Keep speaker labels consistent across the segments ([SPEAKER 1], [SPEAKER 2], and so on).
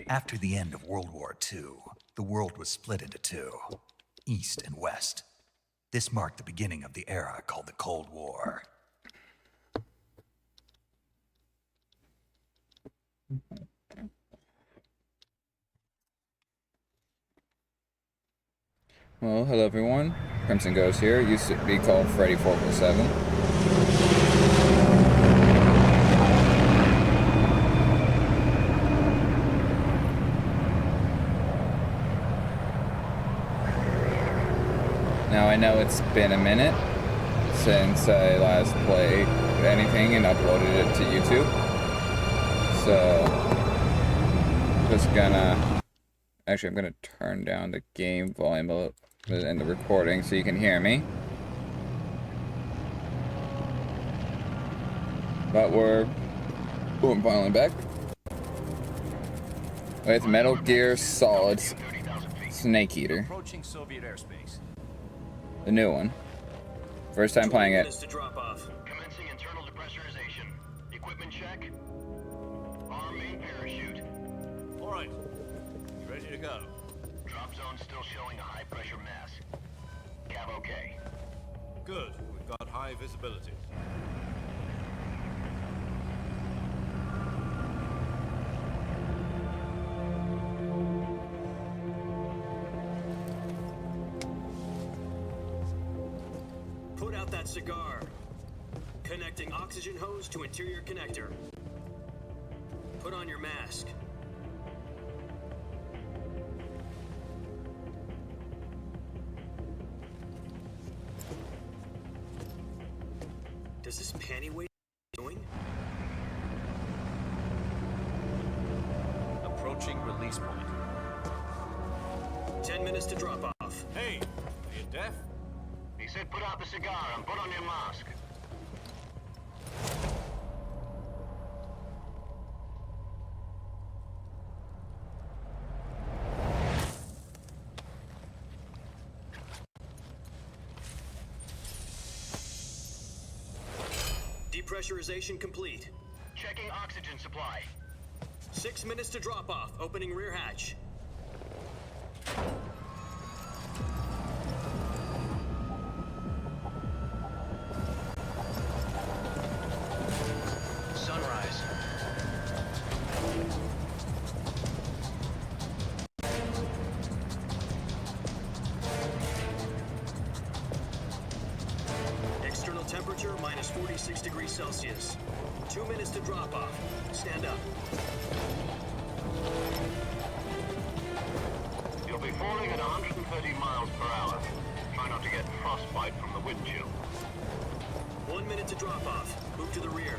[SPEAKER 1] After the end of World War II, the world was split into two, East and West. This marked the beginning of the era called the Cold War.
[SPEAKER 2] Well, hello everyone. Crimson Ghost here. Used to be called Freddy 447. Now I know it's been a minute since I last played anything and uploaded it to YouTube. So, just gonna... Actually, I'm gonna turn down the game volume and the recording so you can hear me. But we're finally back with Metal Gear Solid Snake Eater.
[SPEAKER 3] Approaching Soviet airspace.
[SPEAKER 2] The new one. First time playing it.
[SPEAKER 4] Commencing internal depressurization. Equipment check. Arm main parachute.
[SPEAKER 3] All right. You ready to go?
[SPEAKER 4] Drop zone still showing a high pressure mass. Cav okay.
[SPEAKER 3] Good. We've got high visibility.
[SPEAKER 5] Put out that cigar. Connecting oxygen hose to interior connector. Put on your mask. Does this panty weight doing?
[SPEAKER 3] Approaching release point.
[SPEAKER 5] 10 minutes to drop off.
[SPEAKER 3] Hey, are you deaf?
[SPEAKER 4] He said put out the cigar and put on your mask.
[SPEAKER 5] Depressurization complete.
[SPEAKER 4] Checking oxygen supply.
[SPEAKER 5] 6 minutes to drop off. Opening rear hatch.
[SPEAKER 4] Sunrise.
[SPEAKER 5] External temperature minus 46 degrees Celsius. 2 minutes to drop off. Stand up.
[SPEAKER 4] You'll be falling at 130 miles per hour. Try not to get frostbite from the wind chill.
[SPEAKER 5] 1 minute to drop off. Move to the rear.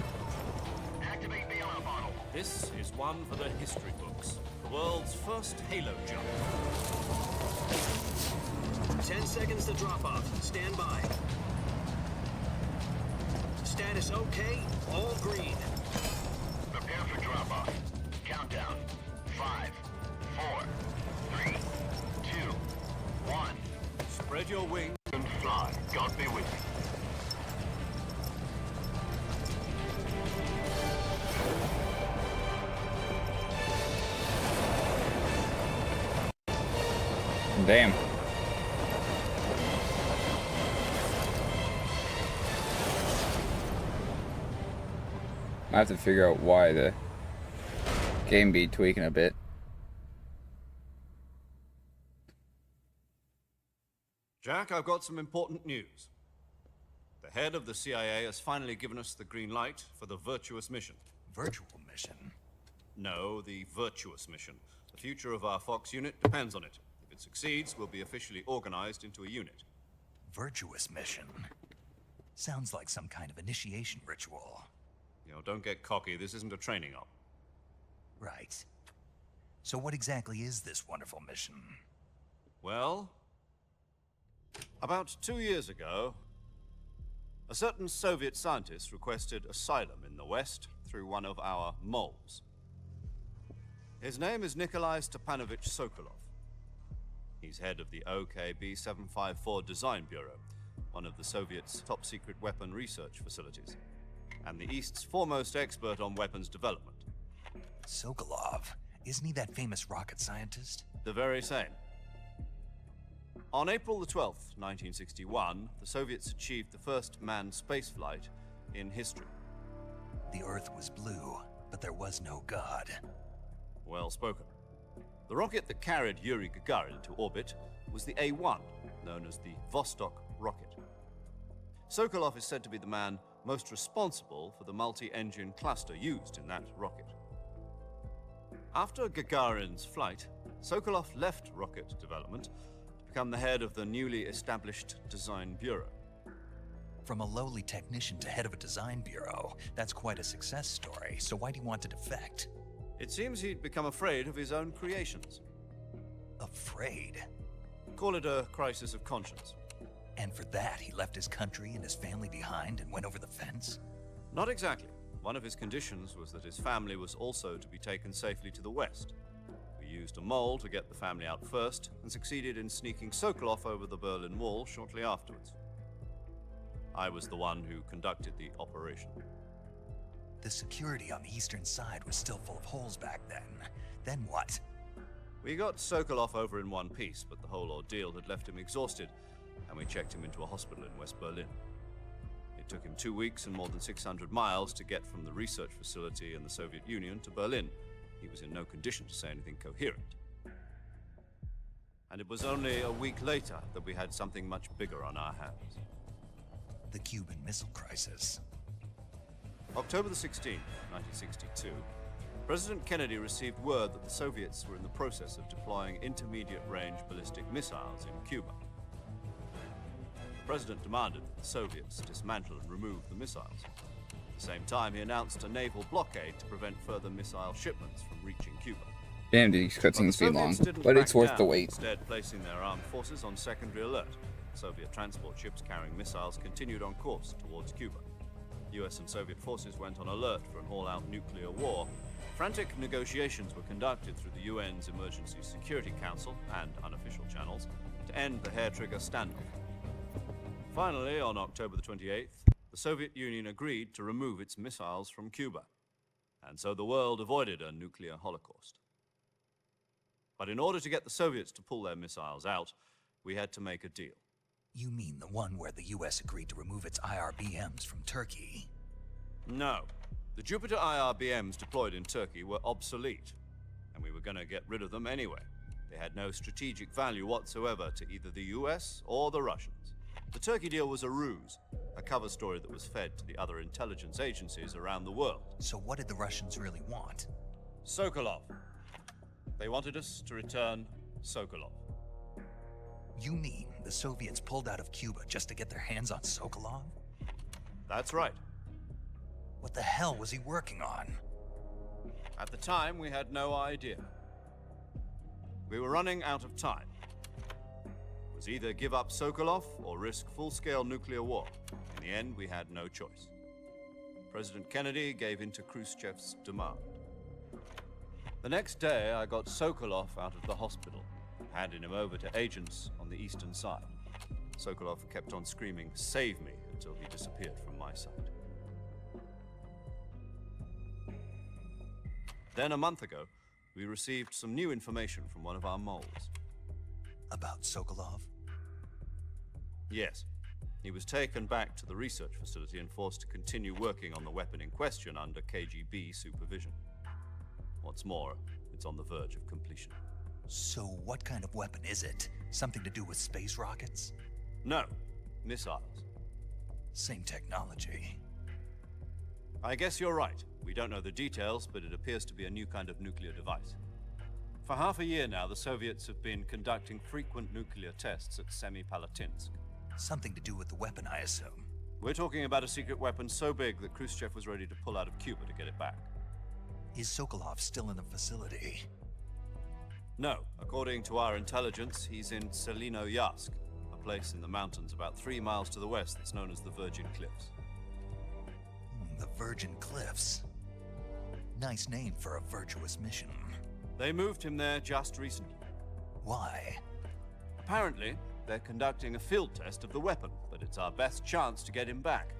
[SPEAKER 4] Activate bailout bottle.
[SPEAKER 3] This is one for the history books. The world's first Halo jump.
[SPEAKER 5] 10 seconds to drop off. Stand by. Status okay. All green.
[SPEAKER 4] Prepare for drop off. Countdown. 5, 4, 3, 2, 1.
[SPEAKER 3] Spread your wings.
[SPEAKER 4] And fly. God be with you.
[SPEAKER 2] Damn. I have to figure out why the game be tweaking a bit.
[SPEAKER 3] Jack, I've got some important news. The head of the CIA has finally given us the green light for the Virtuous mission.
[SPEAKER 1] Virtual mission?
[SPEAKER 3] No, the Virtuous mission. The future of our Fox unit depends on it. If it succeeds, we'll be officially organized into a unit.
[SPEAKER 1] Virtuous mission? Sounds like some kind of initiation ritual.
[SPEAKER 3] You know, don't get cocky. This isn't a training op.
[SPEAKER 1] Right. So what exactly is this wonderful mission?
[SPEAKER 3] Well, about 2 years ago, a certain Soviet scientist requested asylum in the West through one of our moles. His name is Nikolai Stepanovich Sokolov. He's head of the OKB 754 Design Bureau, one of the Soviets' top-secret weapon research facilities, and the East's foremost expert on weapons development.
[SPEAKER 1] Sokolov? Isn't he that famous rocket scientist?
[SPEAKER 3] The very same. On April the 12th, 1961, the Soviets achieved the first manned spaceflight in history.
[SPEAKER 1] The Earth was blue, but there was no God.
[SPEAKER 3] Well spoken. The rocket that carried Yuri Gagarin to orbit was the A-1, known as the Vostok rocket. Sokolov is said to be the man most responsible for the multi-engine cluster used in that rocket. After Gagarin's flight, Sokolov left rocket development to become the head of the newly established Design Bureau.
[SPEAKER 1] From a lowly technician to head of a design bureau, that's quite a success story, so why'd he want to defect?
[SPEAKER 3] It seems he'd become afraid of his own creations.
[SPEAKER 1] Afraid?
[SPEAKER 3] Call it a crisis of conscience.
[SPEAKER 1] And for that, he left his country and his family behind and went over the fence?
[SPEAKER 3] Not exactly. One of his conditions was that his family was also to be taken safely to the west. We used a mole to get the family out first and succeeded in sneaking Sokolov over the Berlin Wall shortly afterwards. I was the one who conducted the operation.
[SPEAKER 1] The security on the eastern side was still full of holes back then. Then what?
[SPEAKER 3] We got Sokolov over in one piece, but the whole ordeal had left him exhausted, and we checked him into a hospital in West Berlin. It took him 2 weeks and more than 600 miles to get from the research facility in the Soviet Union to Berlin. He was in no condition to say anything coherent. And it was only a week later that we had something much bigger on our hands.
[SPEAKER 1] The Cuban Missile Crisis.
[SPEAKER 3] October the 16th, 1962, President Kennedy received word that the Soviets were in the process of deploying intermediate-range ballistic missiles in Cuba. The President demanded that the Soviets dismantle and remove the missiles. At the same time, he announced a naval blockade to prevent further missile shipments from reaching Cuba.
[SPEAKER 2] Damn, these
[SPEAKER 3] But the
[SPEAKER 2] cutscenes be long,
[SPEAKER 3] Soviets didn't
[SPEAKER 2] but it's
[SPEAKER 3] back
[SPEAKER 2] worth the
[SPEAKER 3] down,
[SPEAKER 2] wait.
[SPEAKER 3] instead placing their armed forces on secondary alert. Soviet transport ships carrying missiles continued on course towards Cuba. US and Soviet forces went on alert for an all-out nuclear war. Frantic negotiations were conducted through the UN's Emergency Security Council and unofficial channels to end the hair-trigger standoff. Finally, on October the 28th, the Soviet Union agreed to remove its missiles from Cuba, and so the world avoided a nuclear holocaust. But in order to get the Soviets to pull their missiles out, we had to make a deal.
[SPEAKER 1] You mean the one where the US agreed to remove its IRBMs from Turkey?
[SPEAKER 3] No. The Jupiter IRBMs deployed in Turkey were obsolete, and we were going to get rid of them anyway. They had no strategic value whatsoever to either the US or the Russians. The Turkey deal was a ruse, a cover story that was fed to the other intelligence agencies around the world.
[SPEAKER 1] So what did the Russians really want?
[SPEAKER 3] Sokolov. They wanted us to return Sokolov.
[SPEAKER 1] You mean the Soviets pulled out of Cuba just to get their hands on Sokolov?
[SPEAKER 3] That's right.
[SPEAKER 1] What the hell was he working on?
[SPEAKER 3] At the time, we had no idea. We were running out of time. It was either give up Sokolov or risk full-scale nuclear war. In the end, we had no choice. President Kennedy gave in to Khrushchev's demand. The next day, I got Sokolov out of the hospital, handing him over to agents on the eastern side. Sokolov kept on screaming, "Save me," until he disappeared from my sight. Then a month ago, we received some new information from one of our moles.
[SPEAKER 1] About Sokolov?
[SPEAKER 3] Yes. He was taken back to the research facility and forced to continue working on the weapon in question under KGB supervision. What's more, it's on the verge of completion.
[SPEAKER 1] So what kind of weapon is it? Something to do with space rockets?
[SPEAKER 3] No, missiles.
[SPEAKER 1] Same technology.
[SPEAKER 3] I guess you're right. We don't know the details, but it appears to be a new kind of nuclear device. For half a year now, the Soviets have been conducting frequent nuclear tests at Semipalatinsk.
[SPEAKER 1] Something to do with the weapon, I assume.
[SPEAKER 3] We're talking about a secret weapon so big that Khrushchev was ready to pull out of Cuba to get it back.
[SPEAKER 1] Is Sokolov still in the facility?
[SPEAKER 3] No, according to our intelligence, he's in Selinoyarsk, a place in the mountains about 3 miles to the west that's known as the Virgin Cliffs.
[SPEAKER 1] The Virgin Cliffs. Nice name for a virtuous mission.
[SPEAKER 3] They moved him there just recently.
[SPEAKER 1] Why?
[SPEAKER 3] Apparently, they're conducting a field test of the weapon, but it's our best chance to get him back.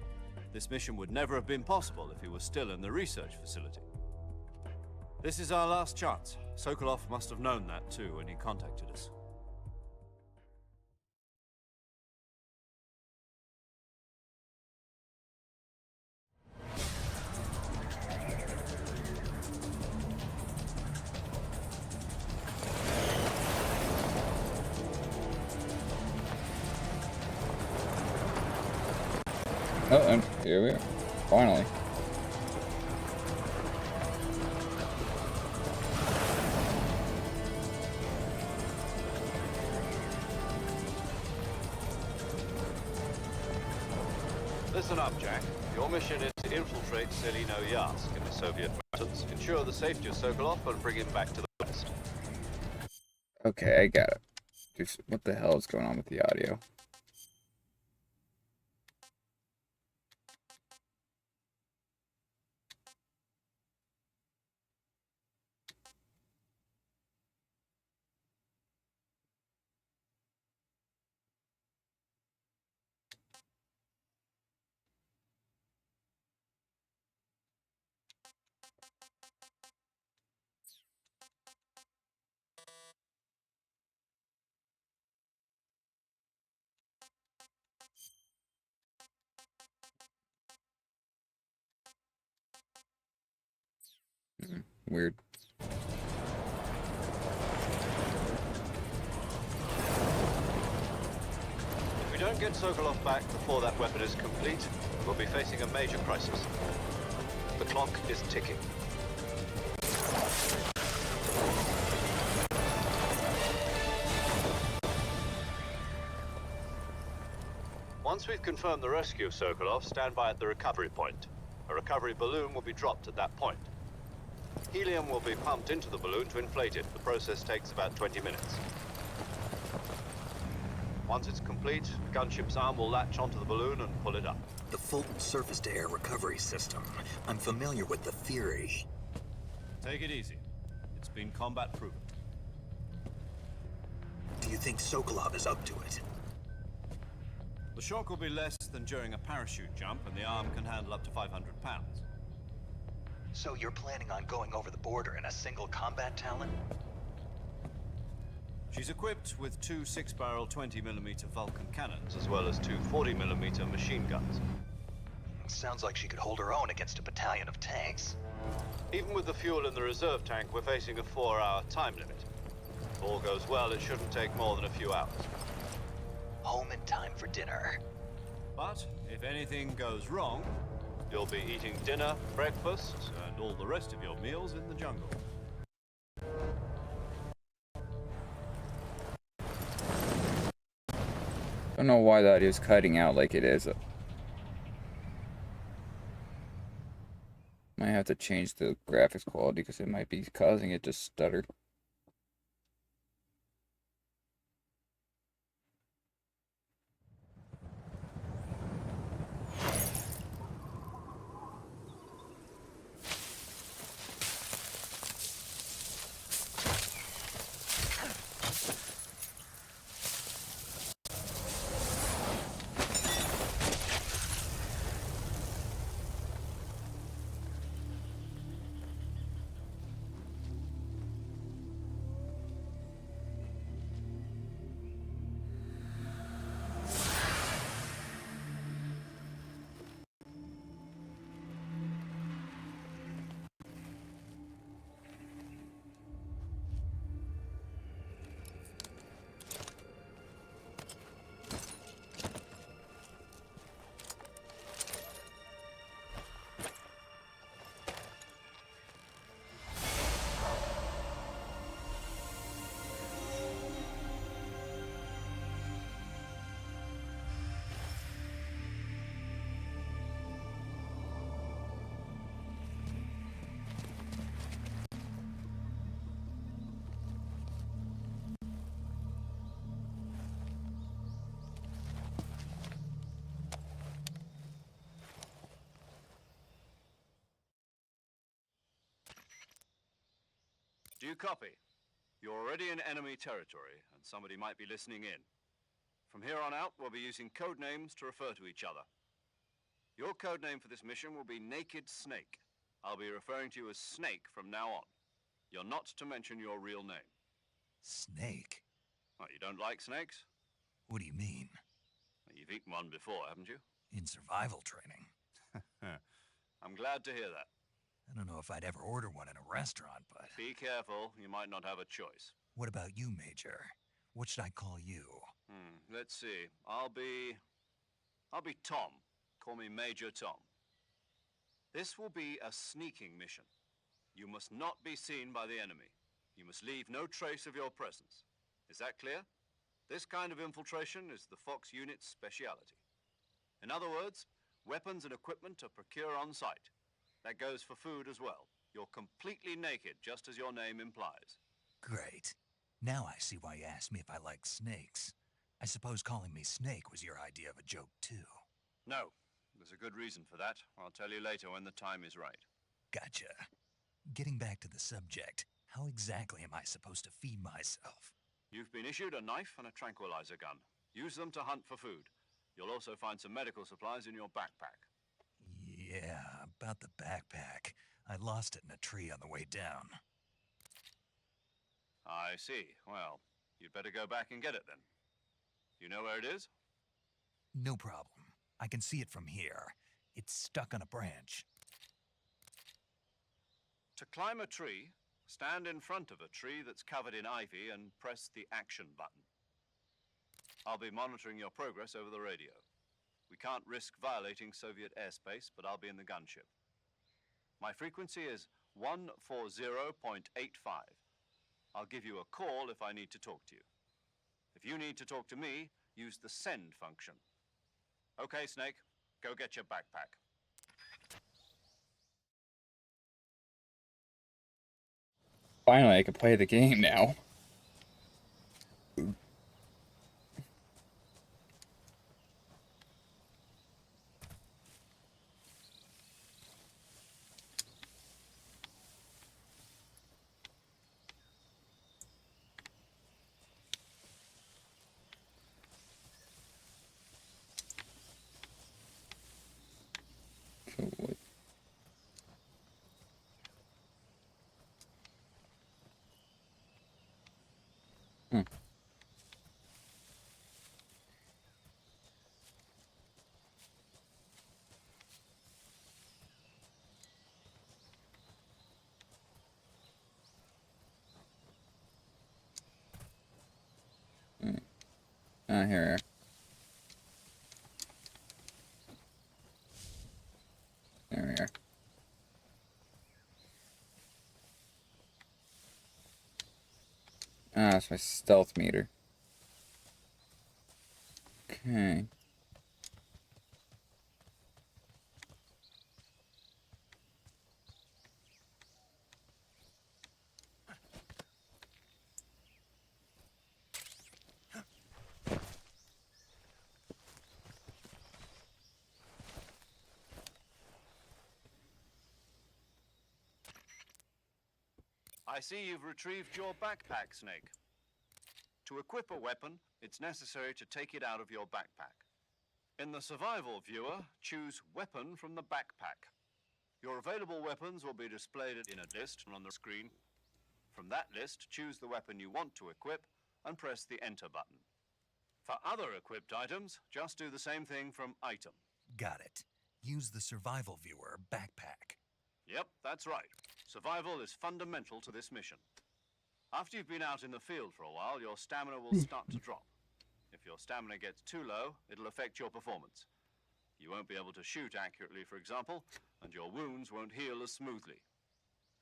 [SPEAKER 3] This mission would never have been possible if he was still in the research facility. This is our last chance. Sokolov must have known that too when he contacted us.
[SPEAKER 2] Oh, and here we are. Finally.
[SPEAKER 3] Listen up, Jack. Your mission is to infiltrate Selino Yask in the Soviet mountains, ensure the safety of Sokolov, and bring him back to the West.
[SPEAKER 2] Okay, I got it. Just, what the hell is going on with the audio? Weird.
[SPEAKER 3] If we don't get Sokolov back before that weapon is complete, we'll be facing a major crisis. The clock is ticking. Once we've confirmed the rescue of Sokolov, stand by at the recovery point. A recovery balloon will be dropped at that point. Helium will be pumped into the balloon to inflate it. The process takes about 20 minutes. Once it's complete, the gunship's arm will latch onto the balloon and pull it up.
[SPEAKER 6] The Fulton surface-to-air recovery system. I'm familiar with the theory.
[SPEAKER 3] Take it easy. It's been combat proven.
[SPEAKER 6] Do you think Sokolov is up to it?
[SPEAKER 3] The shock will be less than during a parachute jump, and the arm can handle up to 500 pounds.
[SPEAKER 1] So you're planning on going over the border in a single combat Talon?
[SPEAKER 3] She's equipped with two 6-barrel 20mm Vulcan cannons, as well as two 40mm machine guns.
[SPEAKER 1] Sounds like she could hold her own against a battalion of tanks.
[SPEAKER 3] Even with the fuel in the reserve tank, we're facing a 4-hour time limit. If all goes well, it shouldn't take more than a few hours.
[SPEAKER 1] Home in time for dinner.
[SPEAKER 3] But if anything goes wrong, you'll be eating dinner, breakfast, and all the rest of your meals in the jungle.
[SPEAKER 2] Don't know why that is cutting out like it is. Might have to change the graphics quality because it might be causing it to stutter.
[SPEAKER 3] Do you copy? You're already in enemy territory, and somebody might be listening in. From here on out, we'll be using code names to refer to each other. Your code name for this mission will be Naked Snake. I'll be referring to you as Snake from now on. You're not to mention your real name.
[SPEAKER 1] Snake?
[SPEAKER 3] Oh, you don't like snakes?
[SPEAKER 1] What do you mean?
[SPEAKER 3] You've eaten one before, haven't you?
[SPEAKER 1] In survival training?
[SPEAKER 3] I'm glad to hear that.
[SPEAKER 1] I don't know if I'd ever order one in a restaurant, but...
[SPEAKER 3] Be careful, you might not have a choice.
[SPEAKER 1] What about you, Major? What should I call you?
[SPEAKER 3] Let's see. I'll be Tom. Call me Major Tom. This will be a sneaking mission. You must not be seen by the enemy. You must leave no trace of your presence. Is that clear? This kind of infiltration is the Fox unit's speciality. In other words, weapons and equipment are procured on site. That goes for food as well. You're completely naked, just as your name implies.
[SPEAKER 1] Great. Now I see why you asked me if I like snakes. I suppose calling me Snake was your idea of a joke, too.
[SPEAKER 3] No, there's a good reason for that. I'll tell you later when the time is right.
[SPEAKER 1] Gotcha. Getting back to the subject, how exactly am I supposed to feed myself?
[SPEAKER 3] You've been issued a knife and a tranquilizer gun. Use them to hunt for food. You'll also find some medical supplies in your backpack.
[SPEAKER 1] Yeah, about the backpack. I lost it in a tree on the way down.
[SPEAKER 3] I see. Well, you'd better go back and get it then. You know where it is?
[SPEAKER 1] No problem. I can see it from here. It's stuck on a branch.
[SPEAKER 3] To climb a tree, stand in front of a tree that's covered in ivy and press the action button. I'll be monitoring your progress over the radio. We can't risk violating Soviet airspace, but I'll be in the gunship. My frequency is 140.85. I'll give you a call if I need to talk to you. If you need to talk to me, use the send function. Okay, Snake, go get your backpack.
[SPEAKER 2] Finally, I can play the game now. Here. There we are. Ah, that's my stealth meter. Okay.
[SPEAKER 3] I see you've retrieved your backpack, Snake. To equip a weapon, it's necessary to take it out of your backpack. In the survival viewer, choose Weapon from the backpack. Your available weapons will be displayed in a list on the screen. From that list, choose the weapon you want to equip and press the Enter button. For other equipped items, just do the same thing from Item.
[SPEAKER 1] Got it. Use the survival viewer backpack.
[SPEAKER 3] Yep, that's right. Survival is fundamental to this mission. After you've been out in the field for a while, your stamina will start to drop. If your stamina gets too low, it'll affect your performance. You won't be able to shoot accurately, for example, and your wounds won't heal as smoothly.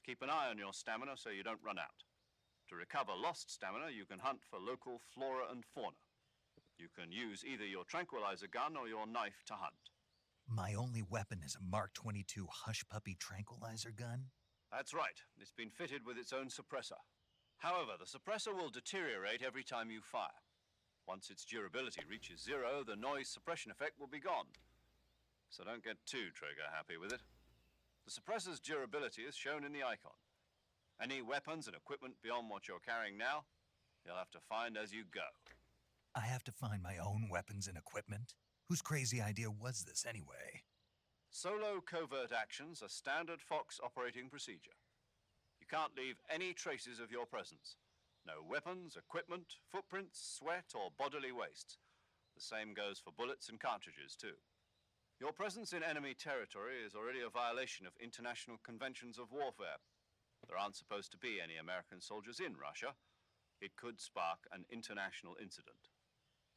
[SPEAKER 3] Keep an eye on your stamina so you don't run out. To recover lost stamina, you can hunt for local flora and fauna. You can use either your tranquilizer gun or your knife to hunt.
[SPEAKER 1] My only weapon is a Mark 22 Hush Puppy tranquilizer gun?
[SPEAKER 3] That's right. It's been fitted with its own suppressor. However, the suppressor will deteriorate every time you fire. Once its durability reaches 0, the noise suppression effect will be gone. So don't get too trigger happy with it. The suppressor's durability is shown in the icon. Any weapons and equipment beyond what you're carrying now, you'll have to find as you go.
[SPEAKER 1] I have to find my own weapons and equipment? Whose crazy idea was this anyway?
[SPEAKER 3] Solo covert actions are standard Fox operating procedure. You can't leave any traces of your presence. No weapons, equipment, footprints, sweat, or bodily waste. The same goes for bullets and cartridges, too. Your presence in enemy territory is already a violation of international conventions of warfare. There aren't supposed to be any American soldiers in Russia. It could spark an international incident.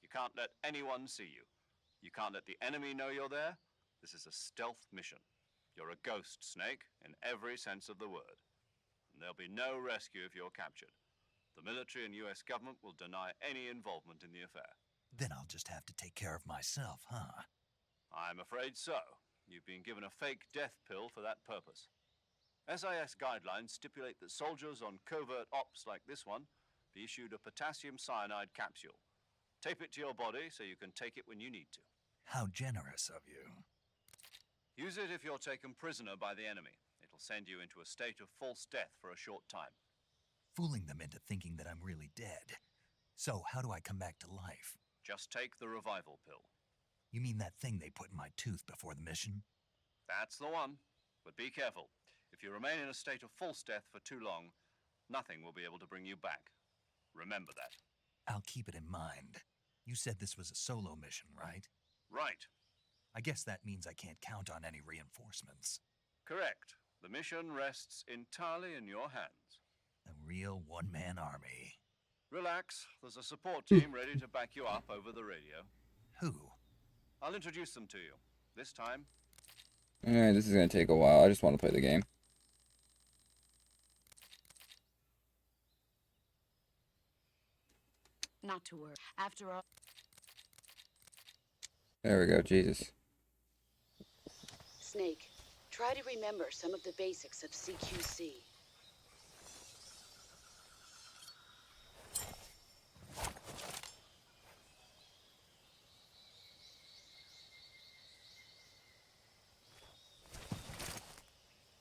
[SPEAKER 3] You can't let anyone see you. You can't let the enemy know you're there. This is a stealth mission. You're a ghost, Snake, in every sense of the word. And there'll be no rescue if you're captured. The military and US government will deny any involvement in the affair.
[SPEAKER 1] Then I'll just have to take care of myself, huh?
[SPEAKER 3] I'm afraid so. You've been given a fake death pill for that purpose. SIS guidelines stipulate that soldiers on covert ops like this one be issued a potassium cyanide capsule. Tape it to your body so you can take it when you need to.
[SPEAKER 1] How generous of you.
[SPEAKER 3] Use it if you're taken prisoner by the enemy. It'll send you into a state of false death for a short time.
[SPEAKER 1] Fooling them into thinking that I'm really dead. So, how do I come back to life?
[SPEAKER 3] Just take the revival pill.
[SPEAKER 1] You mean that thing they put in my tooth before the mission?
[SPEAKER 3] That's the one. But be careful. If you remain in a state of false death for too long, nothing will be able to bring you back. Remember that.
[SPEAKER 1] I'll keep it in mind. You said this was a solo mission, right?
[SPEAKER 3] Right.
[SPEAKER 1] I guess that means I can't count on any reinforcements.
[SPEAKER 3] Correct. The mission rests entirely in your hands.
[SPEAKER 1] A real one-man army.
[SPEAKER 3] Relax. There's a support team ready to back you up over the radio.
[SPEAKER 1] Who?
[SPEAKER 3] I'll introduce them to you. This time,
[SPEAKER 2] Alright, this is gonna take a while. I just want to play the game.
[SPEAKER 7] Not to worry. After all,
[SPEAKER 2] There we go, Jesus.
[SPEAKER 7] Snake, try to remember some of the basics of CQC.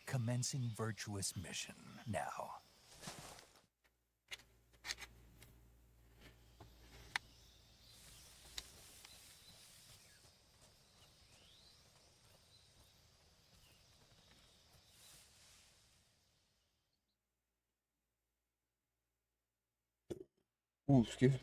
[SPEAKER 1] Commencing virtuous mission now.
[SPEAKER 2] Ooh, excuse me.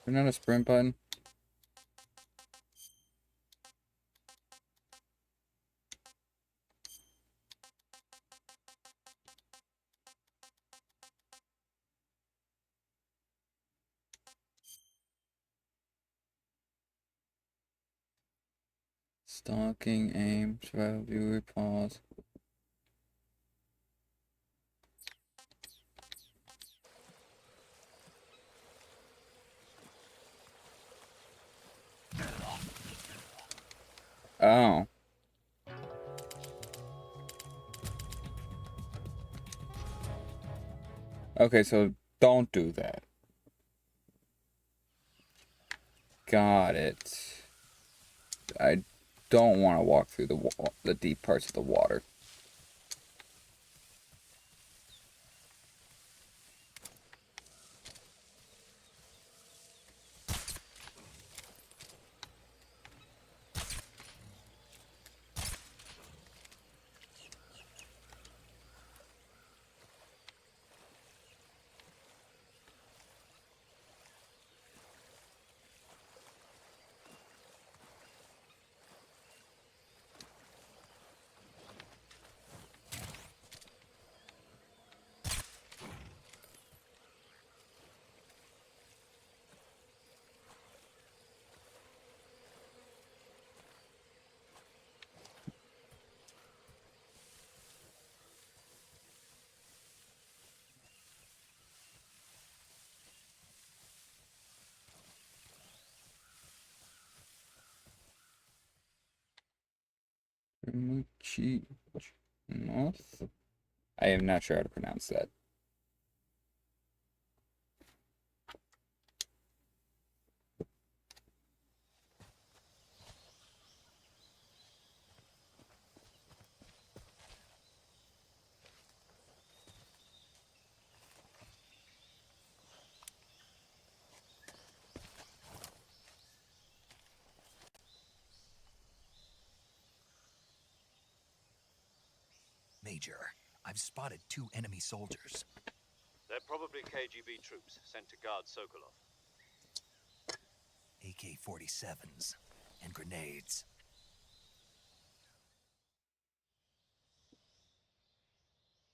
[SPEAKER 2] There's not a sprint button. Stalking, aim, survival, view, pause. Oh. Okay, so don't do that. Got it. I don't want to walk through the deep parts of the water. North. I am not sure how to pronounce that.
[SPEAKER 1] Major, I've spotted 2 enemy soldiers.
[SPEAKER 3] They're probably KGB troops sent to guard Sokolov.
[SPEAKER 1] AK-47s and grenades.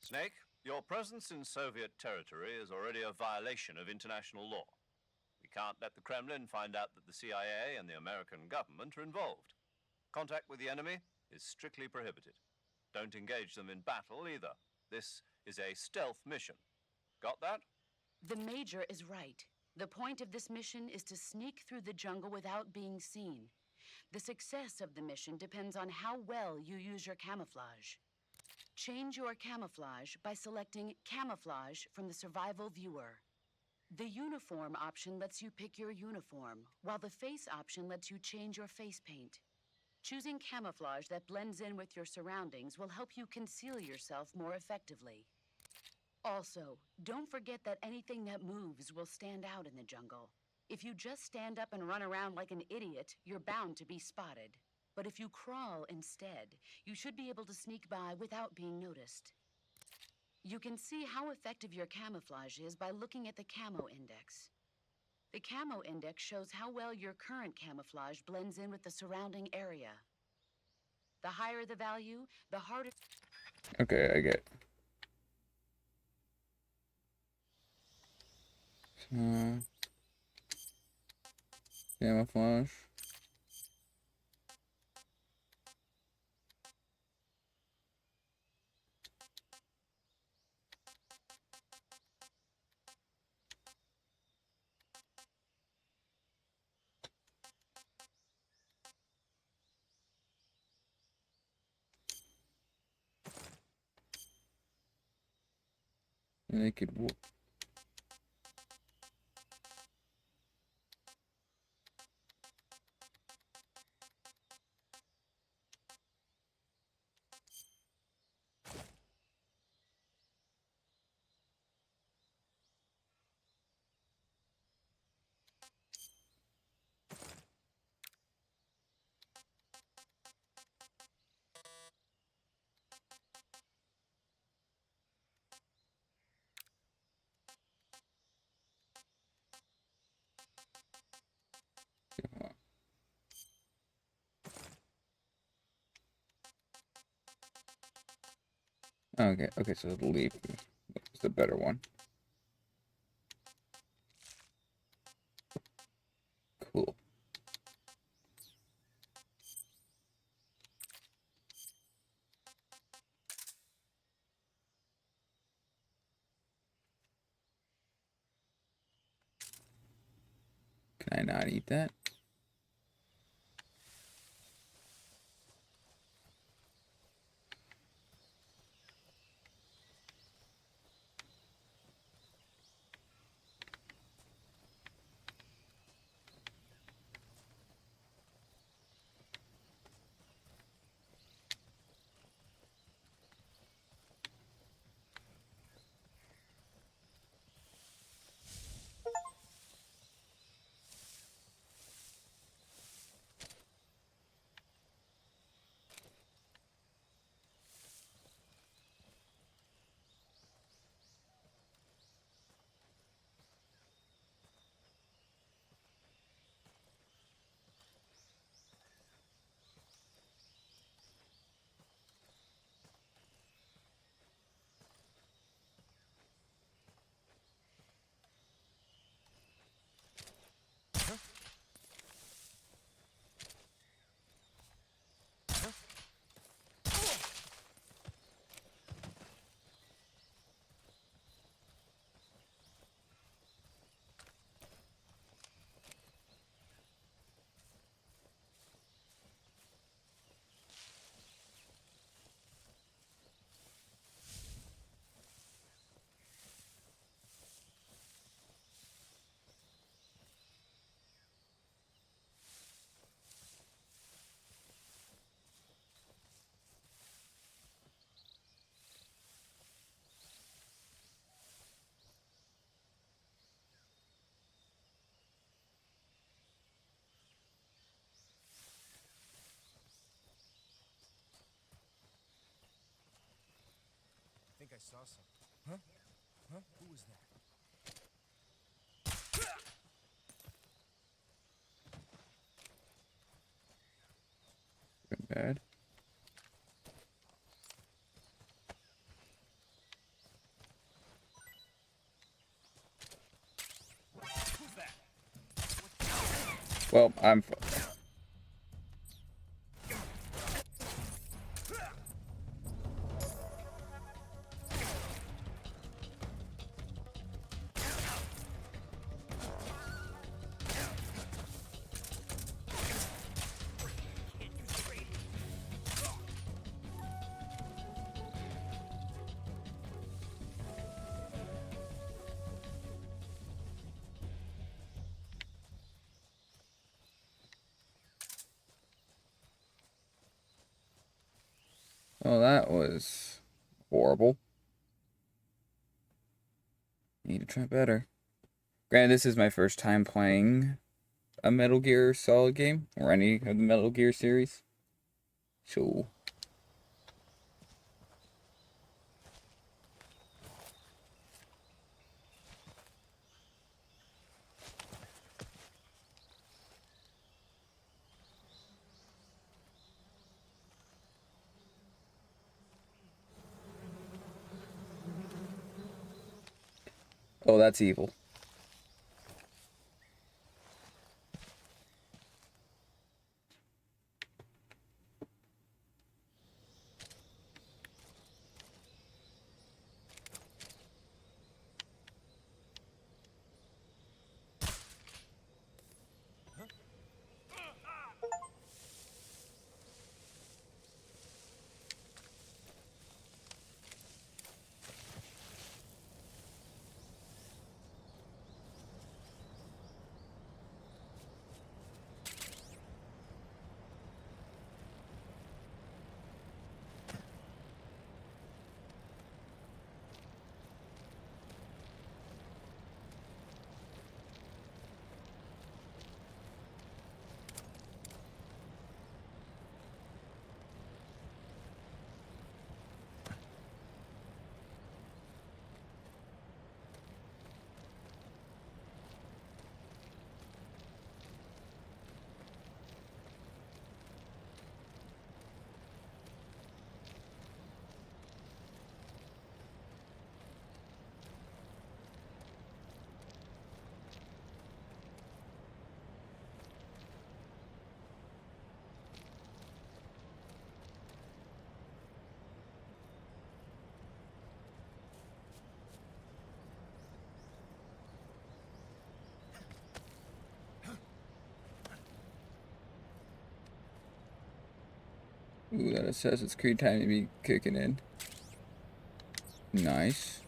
[SPEAKER 3] Snake, your presence in Soviet territory is already a violation of international law. We can't let the Kremlin find out that the CIA and the American government are involved. Contact with the enemy is strictly prohibited. Don't engage them in battle either. This is a stealth mission. Got that?
[SPEAKER 7] The Major is right. The point of this mission is to sneak through the jungle without being seen. The success of the mission depends on how well you use your camouflage. Change your camouflage by selecting Camouflage from the Survival Viewer. The Uniform option lets you pick your uniform, while the Face option lets you change your face paint. Choosing camouflage that blends in with your surroundings will help you conceal yourself more effectively. Also, don't forget that anything that moves will stand out in the jungle. If you just stand up and run around like an idiot, you're bound to be spotted. But if you crawl instead, you should be able to sneak by without being noticed. You can see how effective your camouflage is by looking at the Camo Index. The Camo Index shows how well your current camouflage blends in with the surrounding area. The higher the value, the harder...
[SPEAKER 2] Okay, I get. Camouflage. Naked wolf. Okay, so the leaf is the better one. Cool. Can I not eat that?
[SPEAKER 8] saw something. Huh? Huh? Who was that?
[SPEAKER 2] Good, bad. Well, I'm. Well, that was horrible. Need to try better. Granted, this is my first time playing a Metal Gear Solid game, or any of the Metal Gear series. So... Oh, that's evil. Ooh, that Assassin's Creed time to be kicking in. Nice.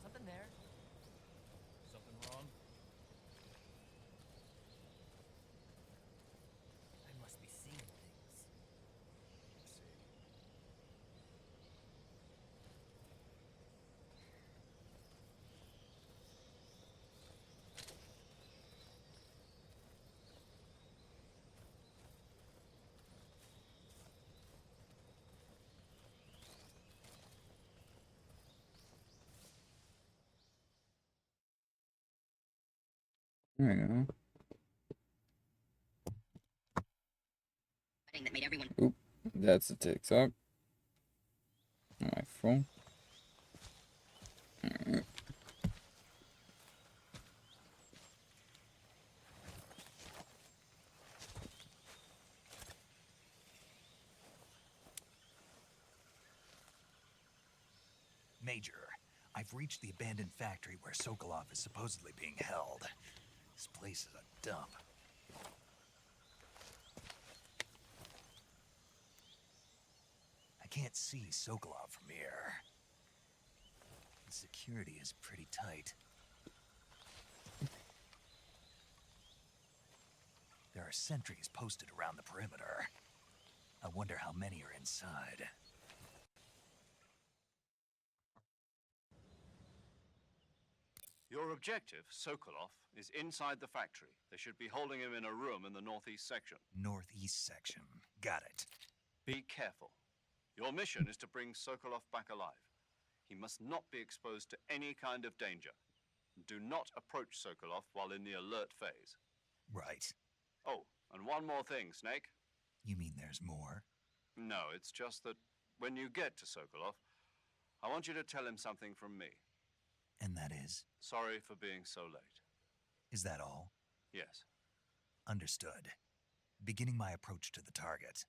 [SPEAKER 8] Something there? Something wrong? I must be seeing things. Let's see.
[SPEAKER 2] There we go. That's a TikTok. On my phone.
[SPEAKER 1] Major, I've reached the abandoned factory where Sokolov is supposedly being held. This place is a dump. I can't see Sokolov from here. The security is pretty tight. There are sentries posted around the perimeter. I wonder how many are inside.
[SPEAKER 3] Your objective, Sokolov, is inside the factory. They should be holding him in a room in the northeast section.
[SPEAKER 1] Northeast section. Got it.
[SPEAKER 3] Be careful. Your mission is to bring Sokolov back alive. He must not be exposed to any kind of danger. Do not approach Sokolov while in the alert phase.
[SPEAKER 1] Right.
[SPEAKER 3] Oh, and one more thing, Snake.
[SPEAKER 1] You mean there's more?
[SPEAKER 3] No, it's just that when you get to Sokolov, I want you to tell him something from me.
[SPEAKER 1] And that is?
[SPEAKER 3] Sorry for being so late.
[SPEAKER 1] Is that all?
[SPEAKER 3] Yes.
[SPEAKER 1] Understood. Beginning my approach to the target.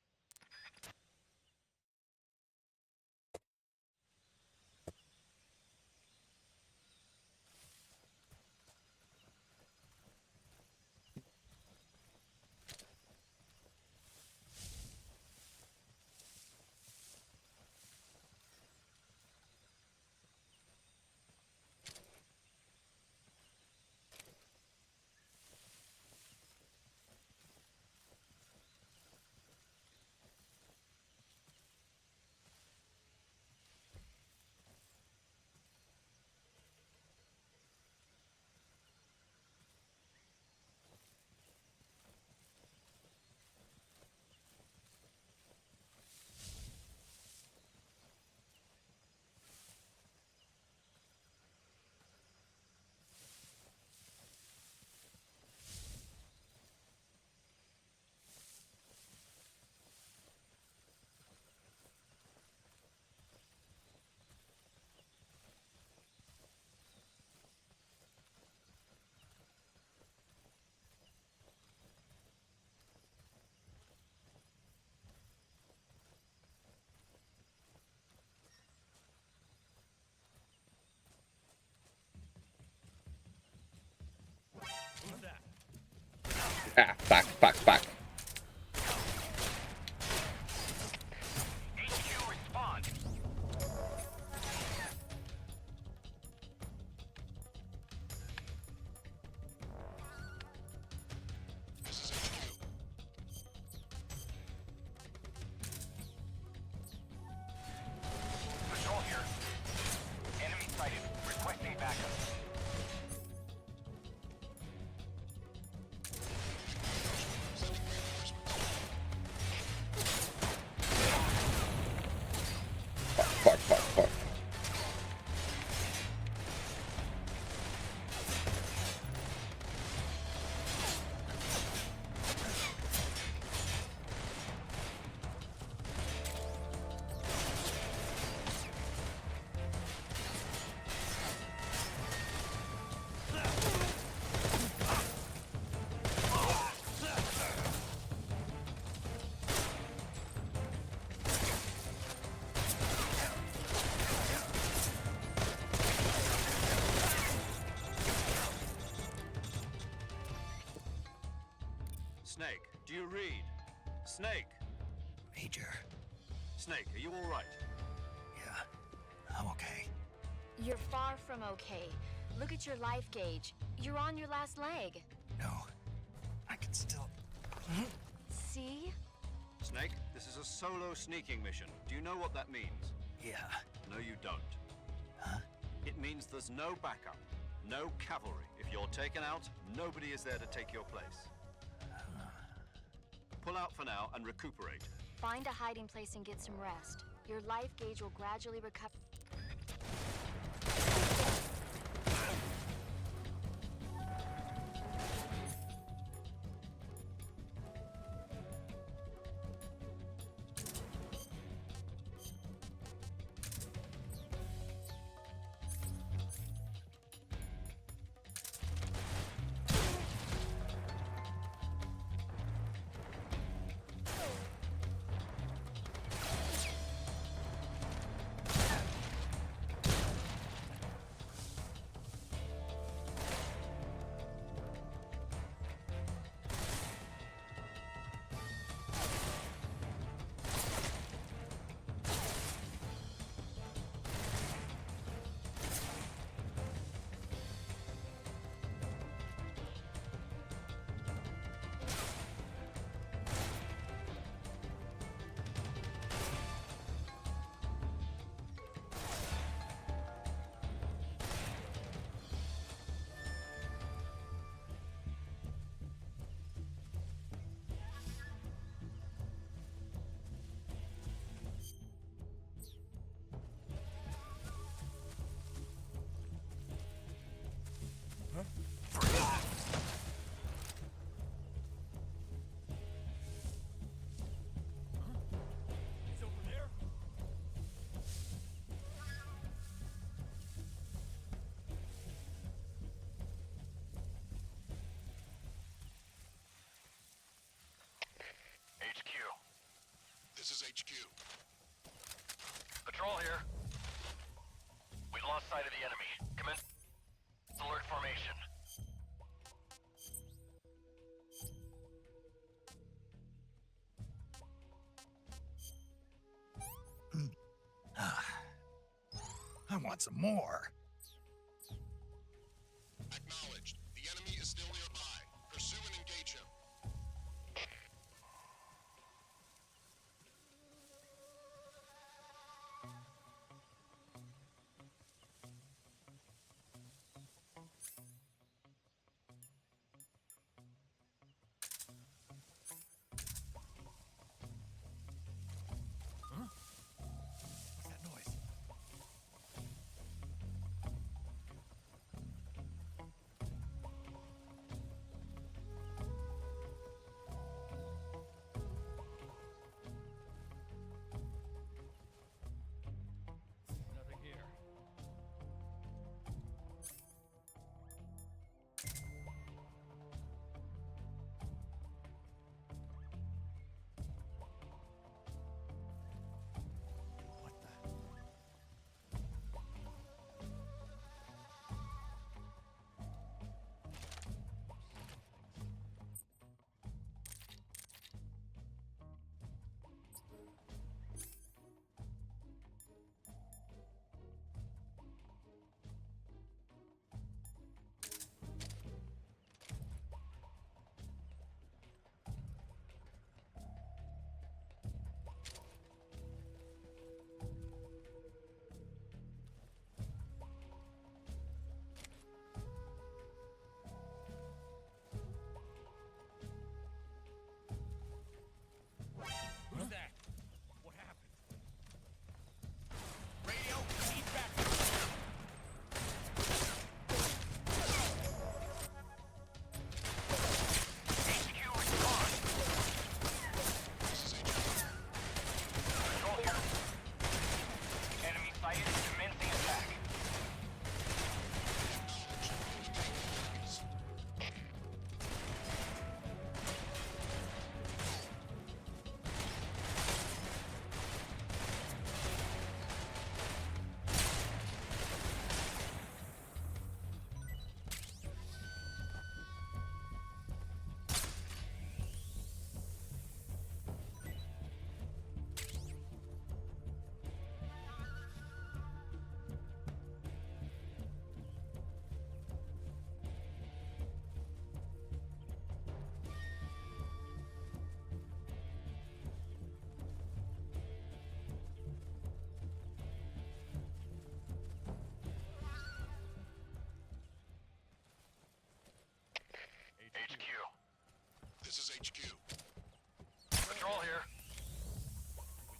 [SPEAKER 2] Ah, fuck.
[SPEAKER 4] HQ respond. Patrol here. Enemy sighted. Requesting backup.
[SPEAKER 2] Fuck.
[SPEAKER 3] Snake, do you read? Snake!
[SPEAKER 1] Major.
[SPEAKER 3] Snake, are you all right?
[SPEAKER 1] Yeah, I'm okay.
[SPEAKER 9] You're far from okay. Look at your life gauge. You're on your last leg.
[SPEAKER 1] No, I can still...
[SPEAKER 9] See?
[SPEAKER 3] Snake, this is a solo sneaking mission. Do you know what that means?
[SPEAKER 1] Yeah.
[SPEAKER 3] No, you don't.
[SPEAKER 1] Huh?
[SPEAKER 3] It means there's no backup, no cavalry. If you're taken out, nobody is there to take your place. Pull out for now and recuperate.
[SPEAKER 9] Find a hiding place and get some rest. Your life gauge will gradually recover.
[SPEAKER 4] HQ. Patrol here. We've lost sight of the enemy. Commence alert formation.
[SPEAKER 1] I want some more.
[SPEAKER 4] Acknowledged. The enemy is still nearby. Pursue and engage him.
[SPEAKER 1] What's that noise?
[SPEAKER 10] Nothing here.
[SPEAKER 1] What the?
[SPEAKER 10] Who's that? What happened? Radio, need backup.
[SPEAKER 4] HQ respond. This is HQ. Patrol here. Enemy sighted. Commencing attack. HQ. This is HQ. Patrol here.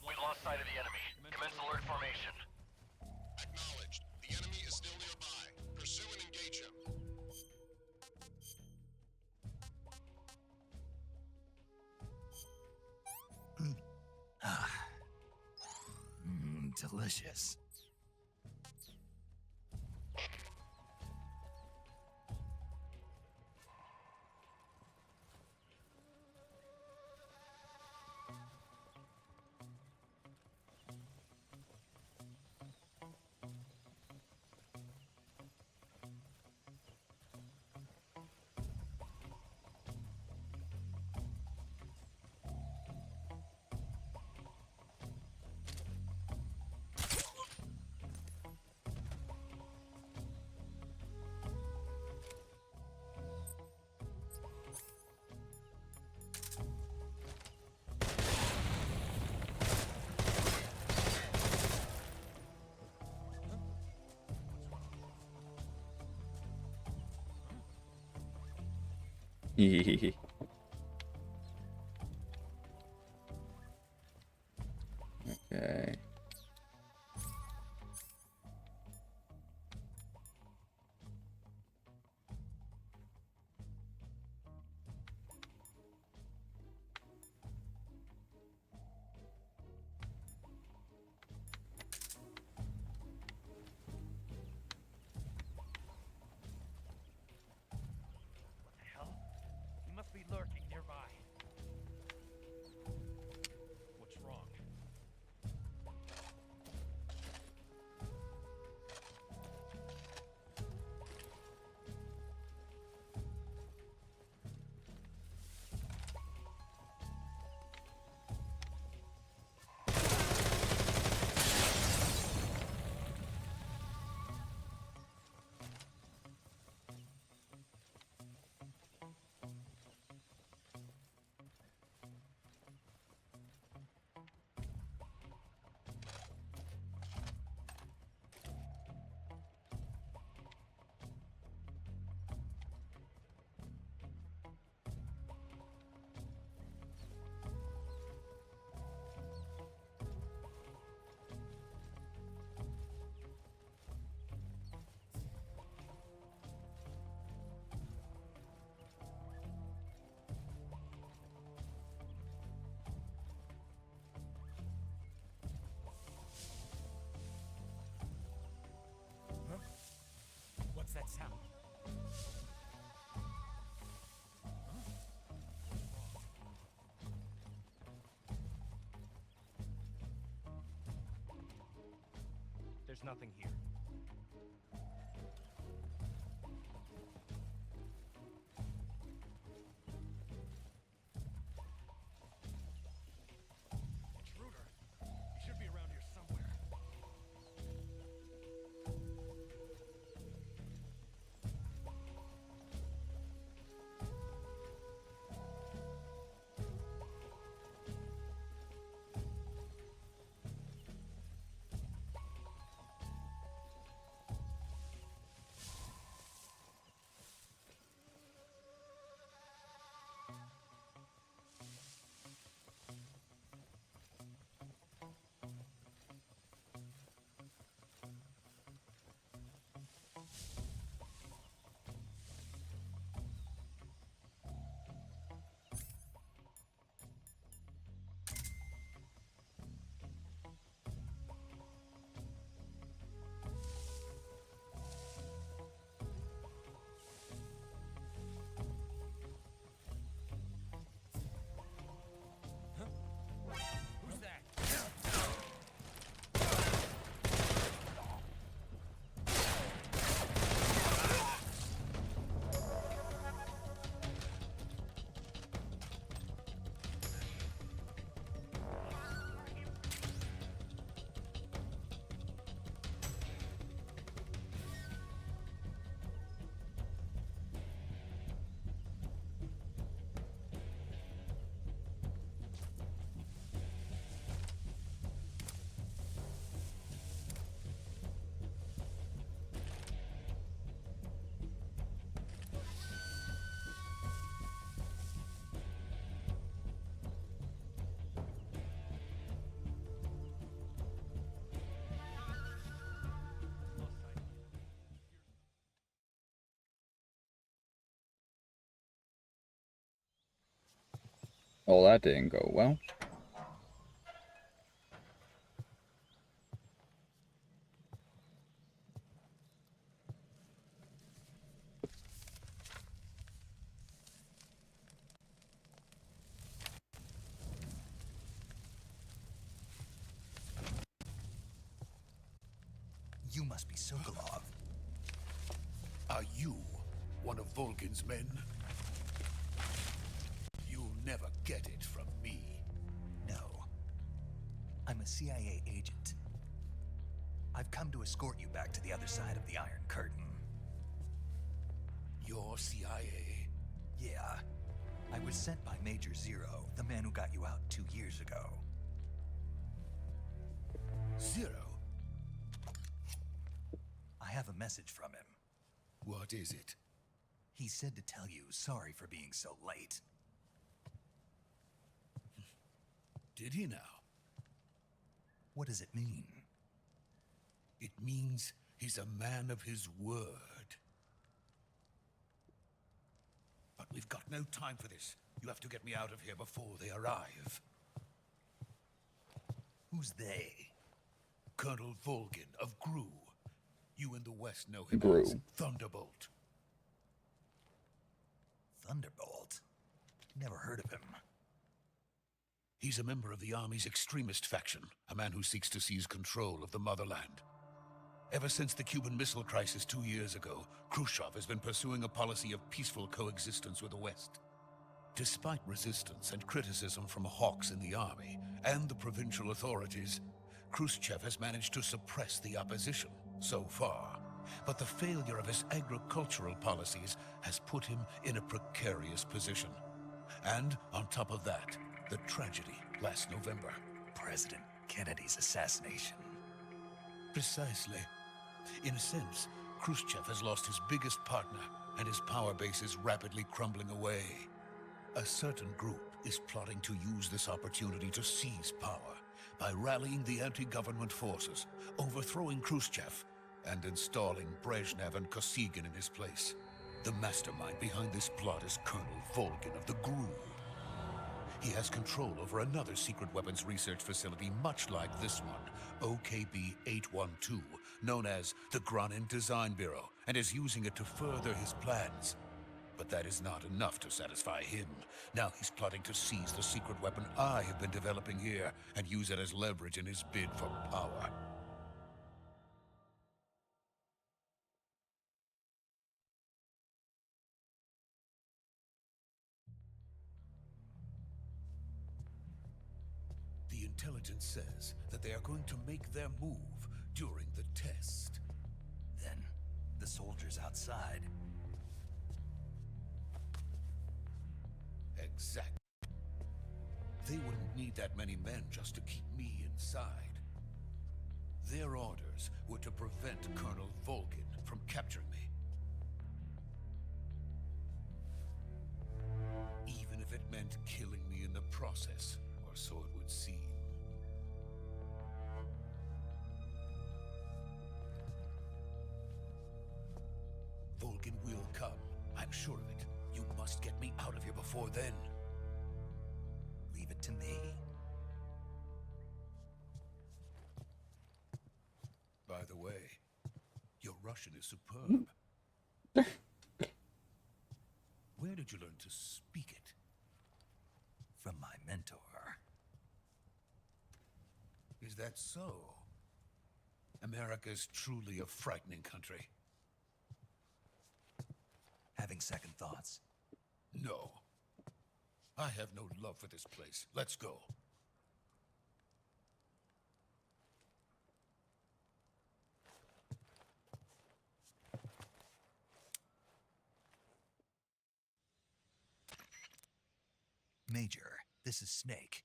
[SPEAKER 4] We lost sight of the enemy. Commence alert formation. Acknowledged. The enemy is still nearby. Pursue and engage him.
[SPEAKER 1] Delicious.
[SPEAKER 2] Hehehe. Okay.
[SPEAKER 10] What the hell? He must be What's happening? There's nothing here. Intruder. He should be around here somewhere. Who's that?
[SPEAKER 2] Oh, that didn't go well.
[SPEAKER 1] You must be Sokolov.
[SPEAKER 4] Are you one of Volgin's men? You'll never get it from me.
[SPEAKER 1] No. I'm a CIA agent. I've come to escort you back to the other side of the Iron Curtain.
[SPEAKER 4] You're CIA?
[SPEAKER 1] Yeah. I was sent by Major Zero, the man who got you out 2 years ago.
[SPEAKER 4] Zero?
[SPEAKER 1] I have a message from him.
[SPEAKER 4] What is it?
[SPEAKER 1] He said to tell you sorry for being so late.
[SPEAKER 4] Did he now?
[SPEAKER 1] What does it mean?
[SPEAKER 4] It means he's a man of his word. But we've got no time for this. You have to get me out of here before they arrive.
[SPEAKER 1] Who's they?
[SPEAKER 4] Colonel Volgin of GRU. You in the West know him
[SPEAKER 2] GRU.
[SPEAKER 4] as Thunderbolt.
[SPEAKER 1] Thunderbolt? Never heard of him.
[SPEAKER 4] He's a member of the Army's extremist faction, a man who seeks to seize control of the motherland. Ever since the Cuban Missile Crisis 2 years ago, Khrushchev has been pursuing a policy of peaceful coexistence with the West. Despite resistance and criticism from hawks in the army and the provincial authorities, Khrushchev has managed to suppress the opposition so far. But the failure of his agricultural policies has put him in a precarious position. And on top of that, the tragedy last November.
[SPEAKER 1] President Kennedy's assassination.
[SPEAKER 4] Precisely. In a sense, Khrushchev has lost his biggest partner, and his power base is rapidly crumbling away. A certain group is plotting to use this opportunity to seize power by rallying the anti-government forces, overthrowing Khrushchev, and installing Brezhnev and Kosygin in his place. The mastermind behind this plot is Colonel Volgin of the GRU.
[SPEAKER 11] he has control over another secret weapons research facility much like this one, OKB-812, known as the Granin Design Bureau, and is using it to further his plans. But that is not enough to satisfy him. Now he's plotting to seize the secret weapon I have been developing here and use it as leverage in his bid for power. The intelligence says that they are going to make their move during the test.
[SPEAKER 1] Then, the soldiers outside.
[SPEAKER 11] Exactly. They wouldn't need that many men just to keep me inside. Their orders were to prevent Colonel Volgin from capturing me. Even if it meant killing me in the process, or so it would seem. Volgin will come. I'm sure of it. You must get me out of here before then.
[SPEAKER 1] Leave it to me.
[SPEAKER 11] By the way, your Russian is superb. Where did you learn to speak it?
[SPEAKER 1] From my mentor.
[SPEAKER 11] Is that so? America's truly a frightening country.
[SPEAKER 1] Having second thoughts?
[SPEAKER 11] No. I have no love for this place. Let's go.
[SPEAKER 1] Major, this is Snake.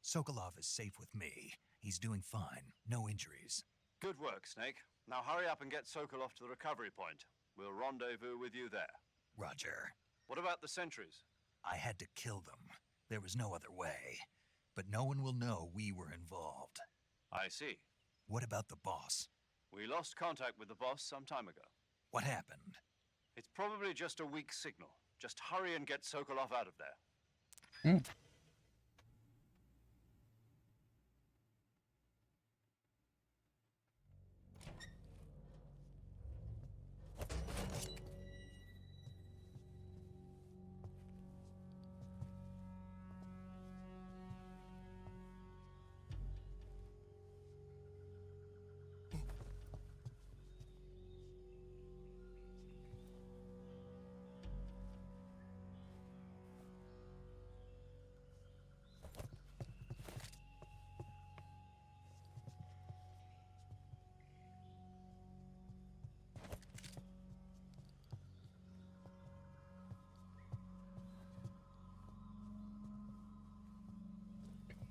[SPEAKER 1] Sokolov is safe with me. He's doing fine. No injuries.
[SPEAKER 3] Good work, Snake. Now hurry up and get Sokolov to the recovery point. We'll rendezvous with you there.
[SPEAKER 1] Roger.
[SPEAKER 3] What about the sentries?
[SPEAKER 1] I had to kill them. There was no other way. But no one will know we were involved.
[SPEAKER 3] I see.
[SPEAKER 1] What about the boss?
[SPEAKER 3] We lost contact with the boss some time ago.
[SPEAKER 1] What happened?
[SPEAKER 3] It's probably just a weak signal. Just hurry and get Sokolov out of there.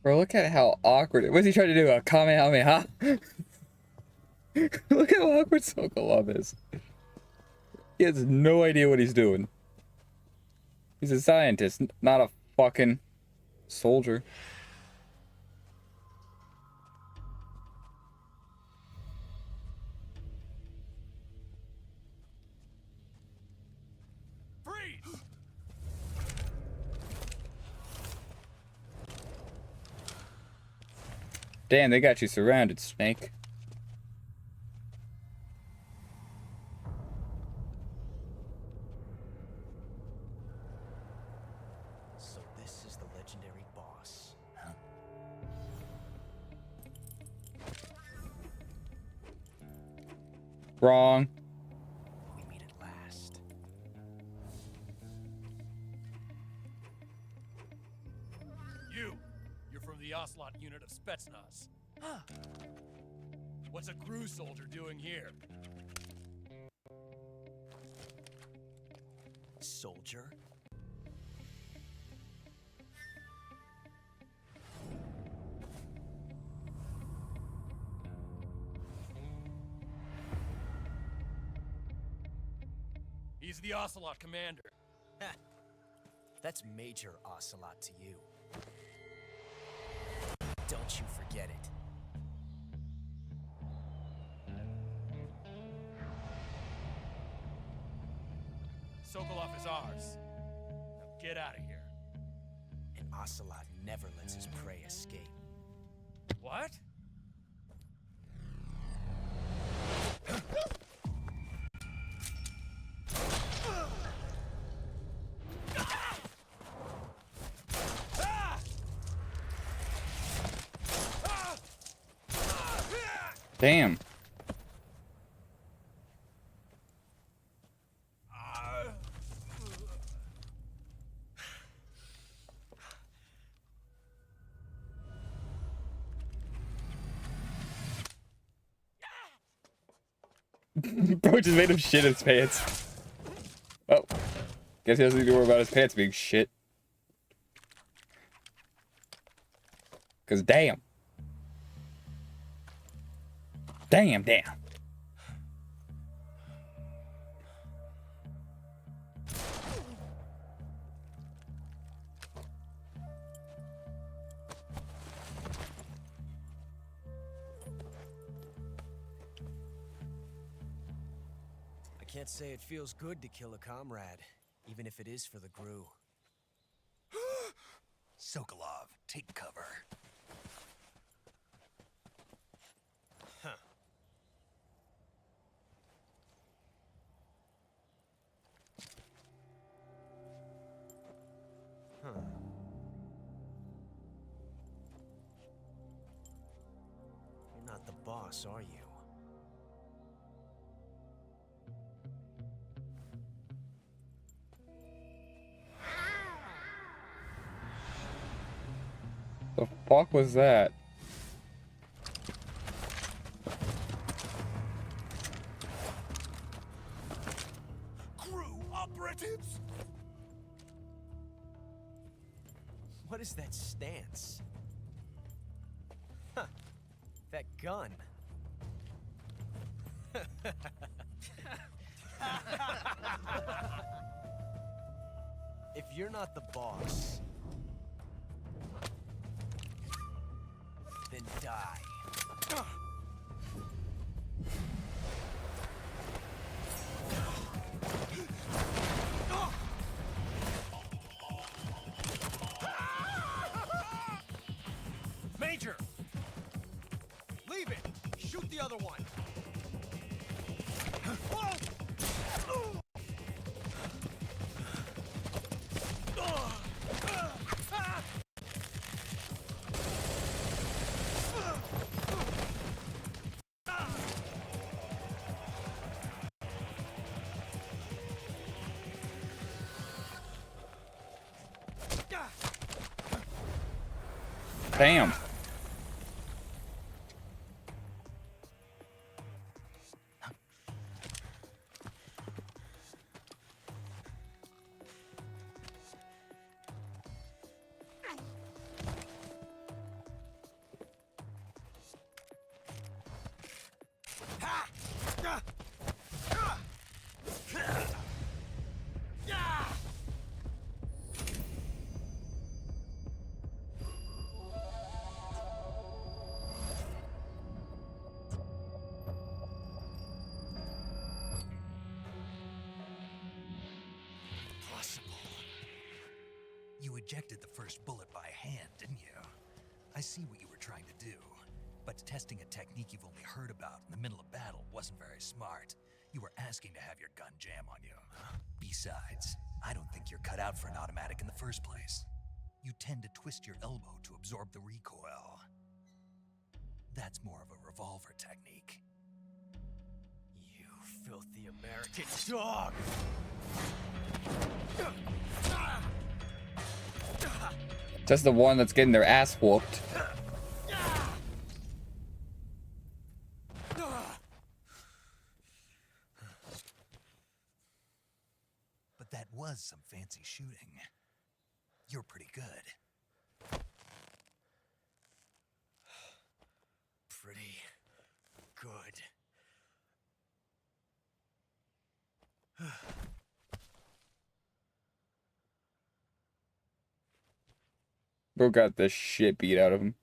[SPEAKER 2] Bro, look at how awkward. What's he trying to do? A Kamehameha? Look how awkward Sokolov is. He has no idea what he's doing. He's a scientist, not a fucking soldier.
[SPEAKER 10] Freeze!
[SPEAKER 2] Damn, they got you surrounded, Snake.
[SPEAKER 6] So this is the legendary boss.
[SPEAKER 1] Huh?
[SPEAKER 2] Wrong.
[SPEAKER 6] We meet at last.
[SPEAKER 10] You're from the Ocelot unit of Spetsnaz. What's a crew soldier doing here?
[SPEAKER 6] Soldier?
[SPEAKER 10] He's the Ocelot commander.
[SPEAKER 8] That's Major Ocelot to you. Don't you forget it.
[SPEAKER 10] Sokolov is ours. Now get out of here.
[SPEAKER 8] And
[SPEAKER 12] Ocelot never lets his prey escape.
[SPEAKER 10] What?
[SPEAKER 2] Damn. Bro just made him shit his pants. Oh. Guess he doesn't need to worry about his pants being shit. Cause damn. Damn.
[SPEAKER 12] I can't say it feels good to kill a comrade, even if it is for the Gru.
[SPEAKER 1] Sokolov, take cover.
[SPEAKER 12] Huh. Huh. You're not the boss, are you?
[SPEAKER 2] The fuck was that?
[SPEAKER 11] Crew operatives!
[SPEAKER 12] What is that stance? Huh. That gun. If you're not the boss, then die.
[SPEAKER 10] Major! Leave it! Shoot the other one!
[SPEAKER 2] Damn.
[SPEAKER 1] You ejected the first bullet by hand, didn't you? I see what you were trying to do. But testing a technique you've only heard about in the middle of battle wasn't very smart. You were asking to have your gun jam on you. Besides, I don't think you're cut out for an automatic in the first place. You tend to twist your elbow to absorb the recoil. That's more of a revolver technique.
[SPEAKER 12] You filthy American dog!
[SPEAKER 2] Just the one that's getting their ass whooped.
[SPEAKER 1] But that was some fancy shooting. You're pretty good.
[SPEAKER 12] Pretty good.
[SPEAKER 2] Bro got the shit beat out of him.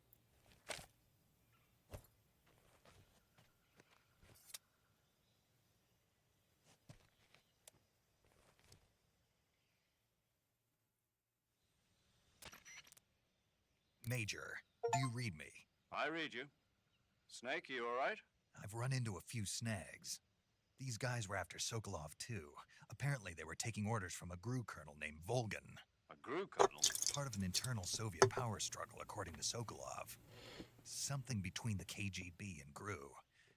[SPEAKER 1] Major, do you read me?
[SPEAKER 3] I read you. Snake, you all right?
[SPEAKER 1] I've run into a few snags. These guys were after Sokolov too. Apparently they were taking orders from a GRU colonel named Volgan.
[SPEAKER 3] A GRU colonel?
[SPEAKER 1] Part of an internal Soviet power struggle, according to Sokolov. Something between the KGB and GRU.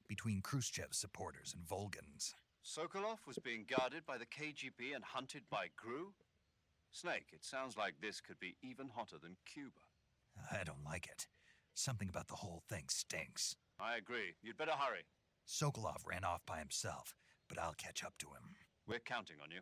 [SPEAKER 1] Between Khrushchev's supporters and Volgan's.
[SPEAKER 3] Sokolov was being guarded by the KGB and hunted by GRU? Snake, it sounds like this could be even hotter than Cuba.
[SPEAKER 1] I don't like it. Something about the whole thing stinks.
[SPEAKER 3] I agree. You'd better hurry.
[SPEAKER 1] Sokolov ran off by himself, but I'll catch up to him.
[SPEAKER 3] We're counting on you.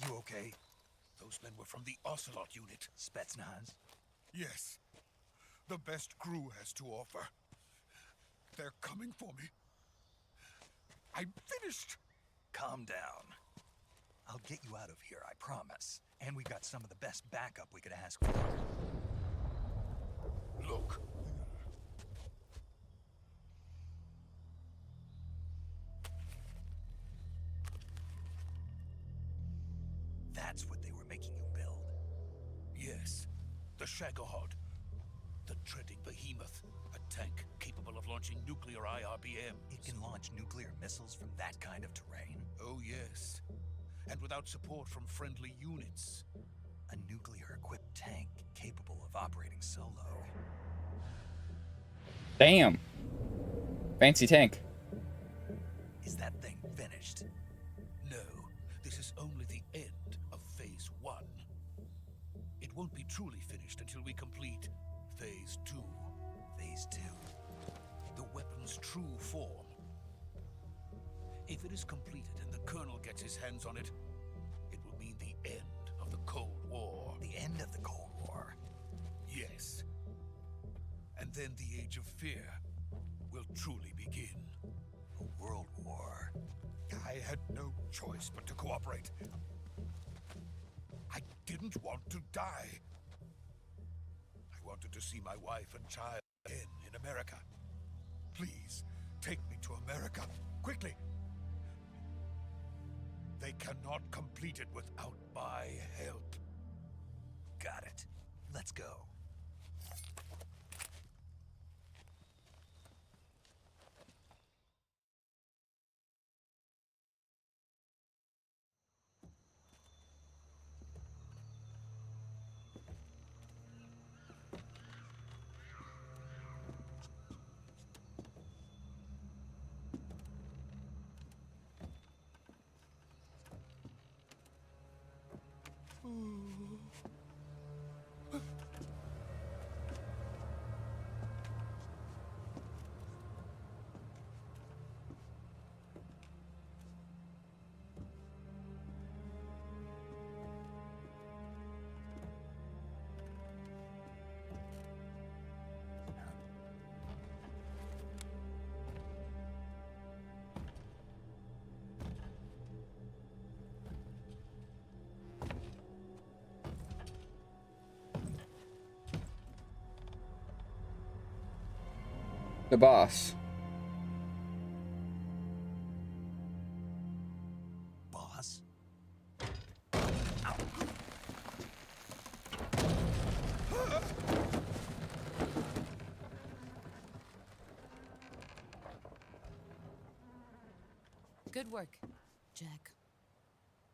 [SPEAKER 1] You okay?
[SPEAKER 11] Those men were from the Ocelot unit.
[SPEAKER 1] Spetsnaz?
[SPEAKER 11] Yes. The best GRU has to offer. They're coming for me. I'm finished.
[SPEAKER 1] Calm down. I'll get you out of here, I promise. And we got some of the best backup we could ask for.
[SPEAKER 11] Look.
[SPEAKER 1] That's what they were making you build?
[SPEAKER 11] Yes. The Shagohod. The treading behemoth. A tank capable of launching nuclear IRBM.
[SPEAKER 1] It can launch nuclear missiles from that kind of terrain?
[SPEAKER 11] Oh, yes. And without support from friendly units.
[SPEAKER 1] A nuclear-equipped tank capable of operating solo.
[SPEAKER 2] Damn. Fancy tank.
[SPEAKER 1] Is that thing finished?
[SPEAKER 11] No. This is only the end of Phase 1. It won't be truly finished until we complete Phase 2.
[SPEAKER 1] Phase 2?
[SPEAKER 11] The weapon's true form. If it is completed and the Colonel gets his hands on it, it will mean the end of the Cold War.
[SPEAKER 1] The end of the Cold War?
[SPEAKER 11] Yes. And then the Age of Fear will truly begin.
[SPEAKER 1] A world war?
[SPEAKER 11] I had no choice but to cooperate. I didn't want to die. I wanted to see my wife and child again in America. Please, take me to America, quickly. They cannot complete it without my help.
[SPEAKER 1] Got it. Let's go.
[SPEAKER 2] The boss.
[SPEAKER 1] Boss?
[SPEAKER 7] Good work, Jack.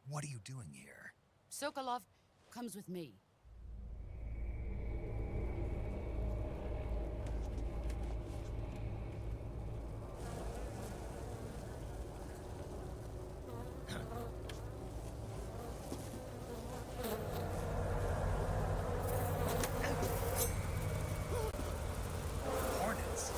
[SPEAKER 1] What are you doing here?
[SPEAKER 7] Sokolov comes with me.
[SPEAKER 1] Hornets.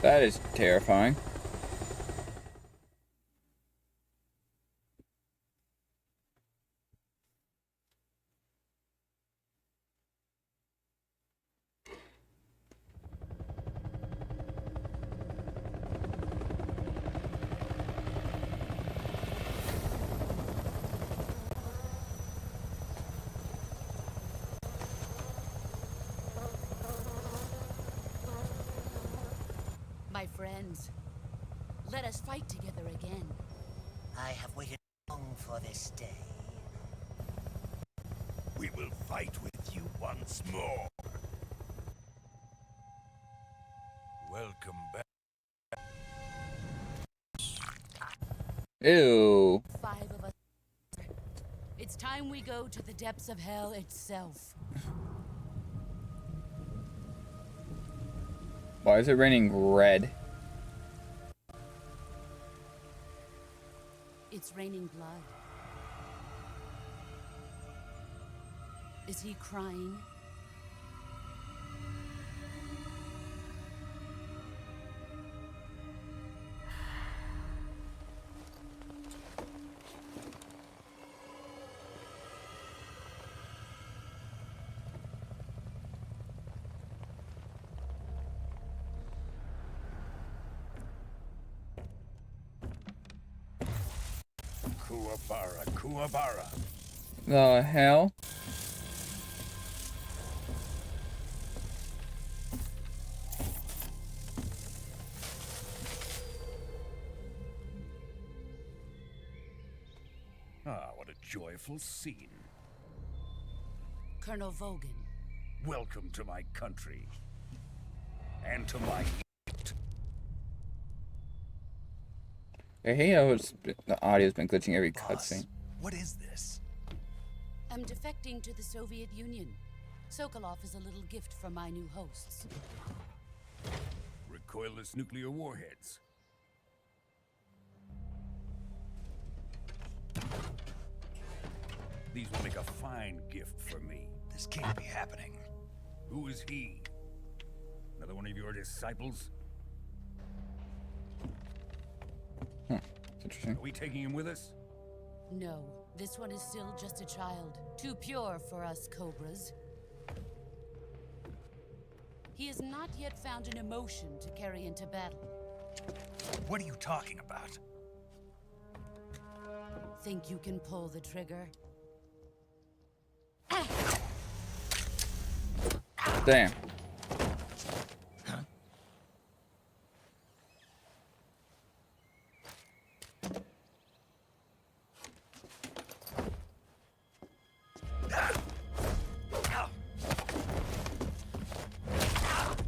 [SPEAKER 2] That is terrifying.
[SPEAKER 7] My friends, let us fight together again.
[SPEAKER 8] I have waited long for this day.
[SPEAKER 11] We will fight with you once more. Welcome back.
[SPEAKER 2] Ew.
[SPEAKER 7] 5 of us. It's time we go to the depths of hell itself.
[SPEAKER 2] Why is it raining red?
[SPEAKER 7] It's raining blood. Is he crying?
[SPEAKER 11] Kuwabara, Kuwabara.
[SPEAKER 2] The hell?
[SPEAKER 11] Ah, what a joyful scene.
[SPEAKER 7] Colonel Vogan.
[SPEAKER 11] Welcome to my country. And to my
[SPEAKER 2] I hate how the audio's been glitching every cutscene.
[SPEAKER 1] What is this?
[SPEAKER 7] I'm defecting to the Soviet Union. Sokolov is a little gift from my new hosts.
[SPEAKER 11] recoilless nuclear warheads. These will make a fine gift for me.
[SPEAKER 1] This can't be happening.
[SPEAKER 11] Who is he? Another one of your disciples?
[SPEAKER 2] Interesting.
[SPEAKER 11] Are we taking him with us?
[SPEAKER 7] No, this one is still just a child. Too pure for us Cobras. He has not yet found an emotion to carry into battle.
[SPEAKER 1] What are you talking about?
[SPEAKER 7] Think you can pull the trigger?
[SPEAKER 2] Damn.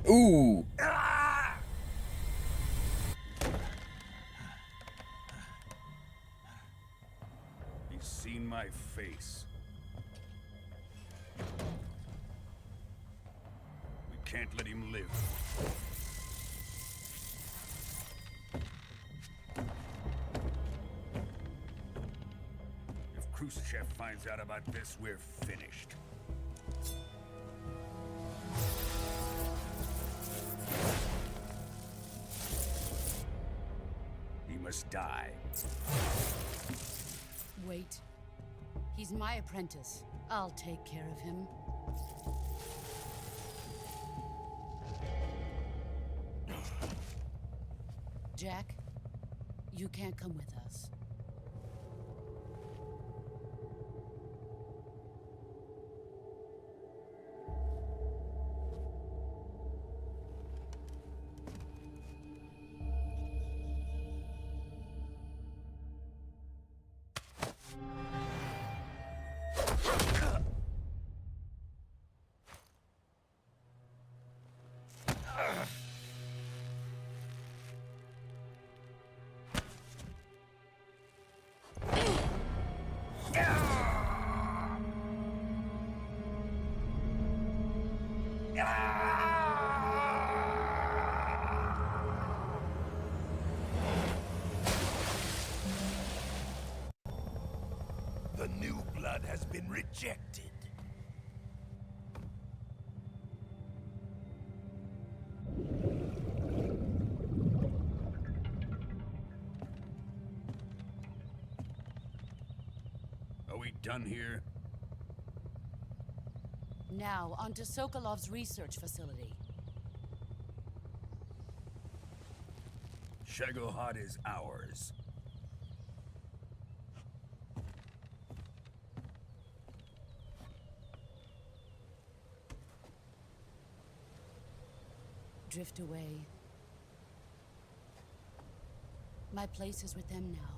[SPEAKER 2] Ooh.
[SPEAKER 11] He's seen my face. We can't let him live. If Khrushchev finds out about this, we're finished. He must die.
[SPEAKER 7] Wait. He's my apprentice. I'll take care of him. Jack, you can't come with us.
[SPEAKER 13] The new blood has been rejected.
[SPEAKER 11] Are we done here?
[SPEAKER 7] Now, on to Sokolov's research facility.
[SPEAKER 13] Shagohod is ours.
[SPEAKER 7] Drift away. My place is with them now.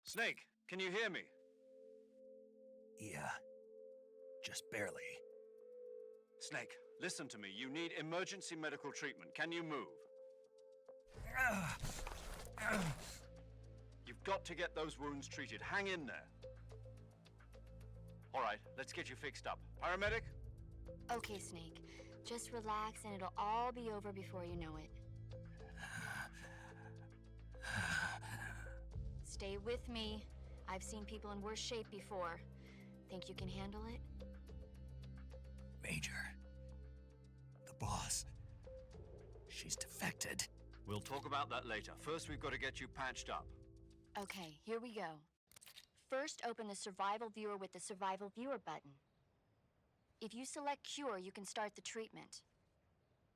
[SPEAKER 3] Snake, can you hear me?
[SPEAKER 1] Yeah. Just barely.
[SPEAKER 3] Snake, listen to me. You need emergency medical treatment. Can you move? You've got to get those wounds treated. Hang in there. All right, let's get you fixed up. Paramedic?
[SPEAKER 9] Okay, Snake. Just relax and it'll all be over before you know it. Stay with me. I've seen people in worse shape before. Think you can handle it?
[SPEAKER 1] Major. The boss. She's defected.
[SPEAKER 3] We'll talk about that later. First, we've got to get you patched up.
[SPEAKER 9] Okay, here we go. First, open the Survival Viewer with the Survival Viewer button. If you select Cure, you can start the treatment.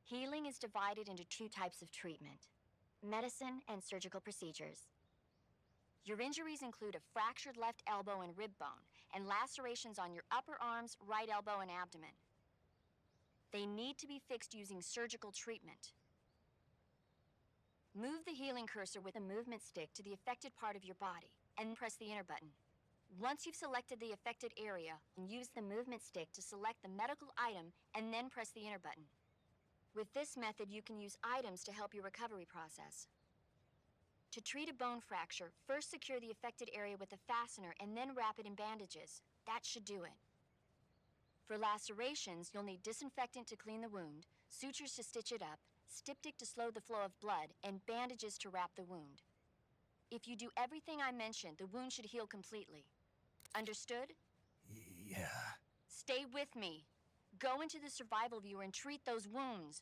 [SPEAKER 9] Healing is divided into two types of treatment: medicine and surgical procedures. Your injuries include a fractured left elbow and rib bone, and lacerations on your upper arms, right elbow, and abdomen. They need to be fixed using surgical treatment. Move the healing cursor with a movement stick to the affected part of your body, and press the enter button. Once you've selected the affected area, use the movement stick to select the medical item, and then press the enter button. With this method, you can use items to help your recovery process. To treat a bone fracture, first secure the affected area with a fastener and then wrap it in bandages. That should do it. For lacerations, you'll need disinfectant to clean the wound, sutures to stitch it up, styptic to slow the flow of blood, and bandages to wrap the wound. If you do everything I mentioned, the wound should heal completely. Understood?
[SPEAKER 1] Yeah.
[SPEAKER 9] Stay with me. Go into the Survival Viewer and treat those wounds.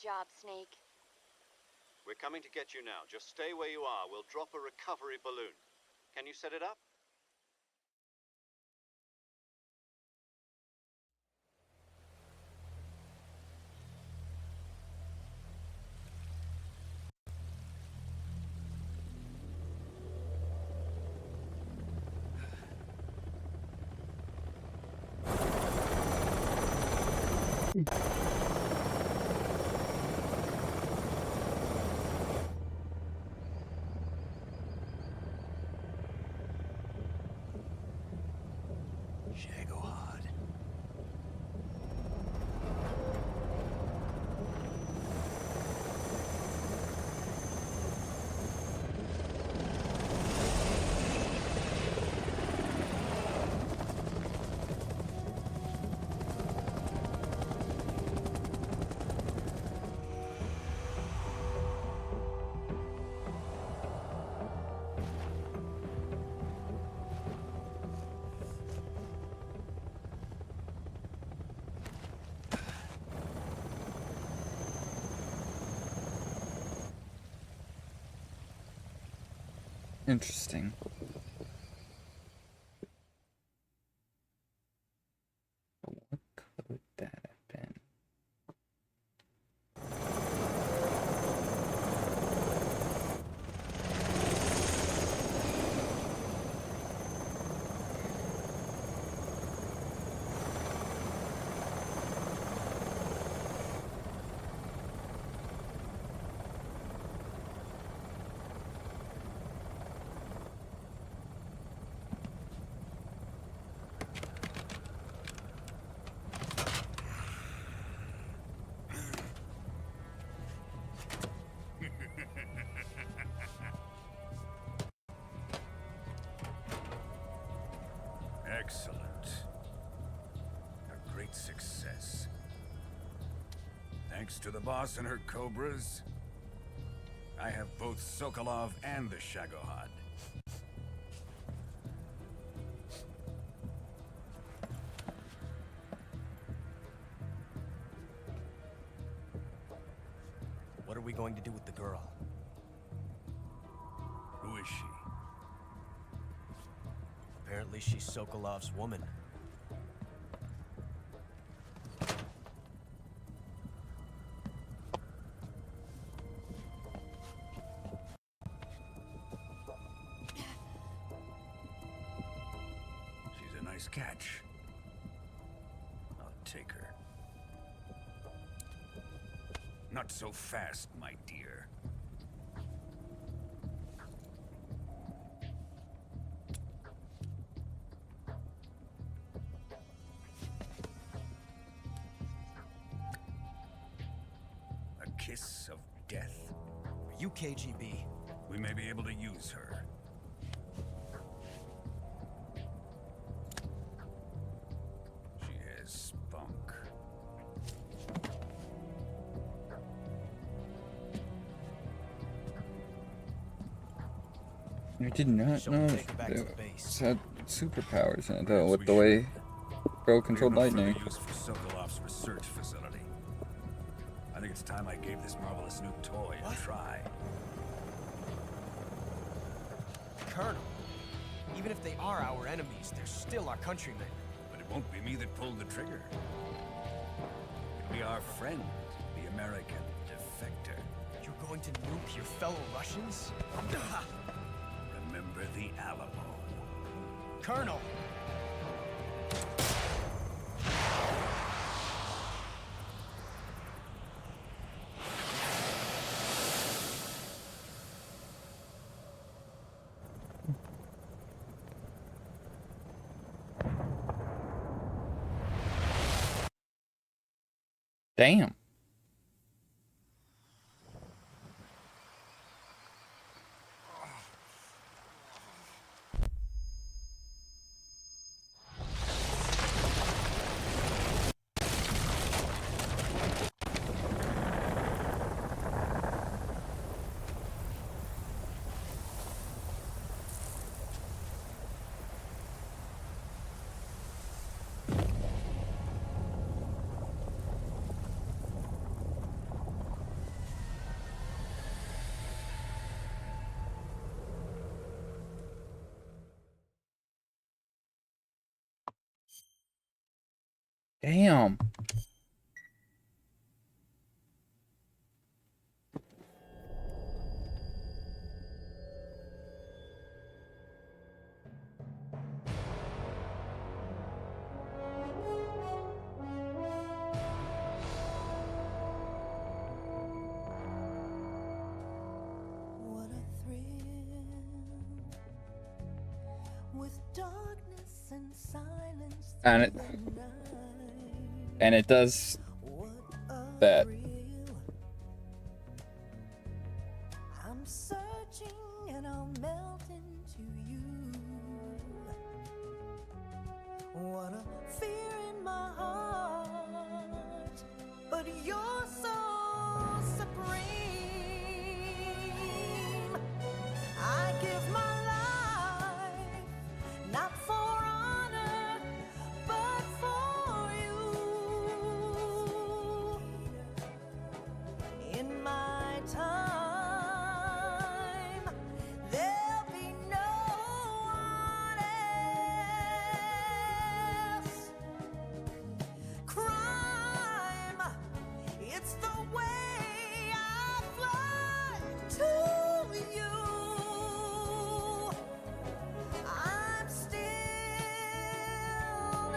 [SPEAKER 9] job, Snake.
[SPEAKER 3] We're coming to get you now. Just stay where you are. We'll drop a recovery balloon. Can you set it up?
[SPEAKER 1] Shagohod.
[SPEAKER 2] Interesting. What could that have been?
[SPEAKER 13] Excellent. A great success. Thanks to the boss and her cobras, I have both Sokolov and the Shagohod.
[SPEAKER 12] What are we going to do with the girl?
[SPEAKER 13] Who is she?
[SPEAKER 12] Apparently she's Sokolov's woman.
[SPEAKER 13] She's a nice catch. I'll take her. Not so fast, my dear. A kiss of death?
[SPEAKER 12] Are you KGB?
[SPEAKER 13] We may be able to use her. She has spunk.
[SPEAKER 2] I did not
[SPEAKER 12] Shall
[SPEAKER 2] know
[SPEAKER 12] we take her back to the
[SPEAKER 2] it
[SPEAKER 12] base?
[SPEAKER 2] had superpowers in it though, with the way Bro controlled lightning.
[SPEAKER 13] Used for Sokolov's research facility. I think it's time I gave this marvelous new toy a try.
[SPEAKER 12] Colonel, even if they are our enemies, they're still our countrymen.
[SPEAKER 13] But it won't be me that pulled the trigger. It'll be our friend, the American defector.
[SPEAKER 12] You're going to nuke your fellow Russians?
[SPEAKER 13] Remember the Alamo.
[SPEAKER 12] Colonel!
[SPEAKER 2] Damn. Damn.
[SPEAKER 14] What a thrill with darkness and silence.
[SPEAKER 2] And it does that.
[SPEAKER 14] I'm searching and I'll melt into you. What a fear in my heart, but you're so supreme. I give my life, not for honor, but for you. In my time, there'll be no one else. Crime, it's the way I fly to you. I'm still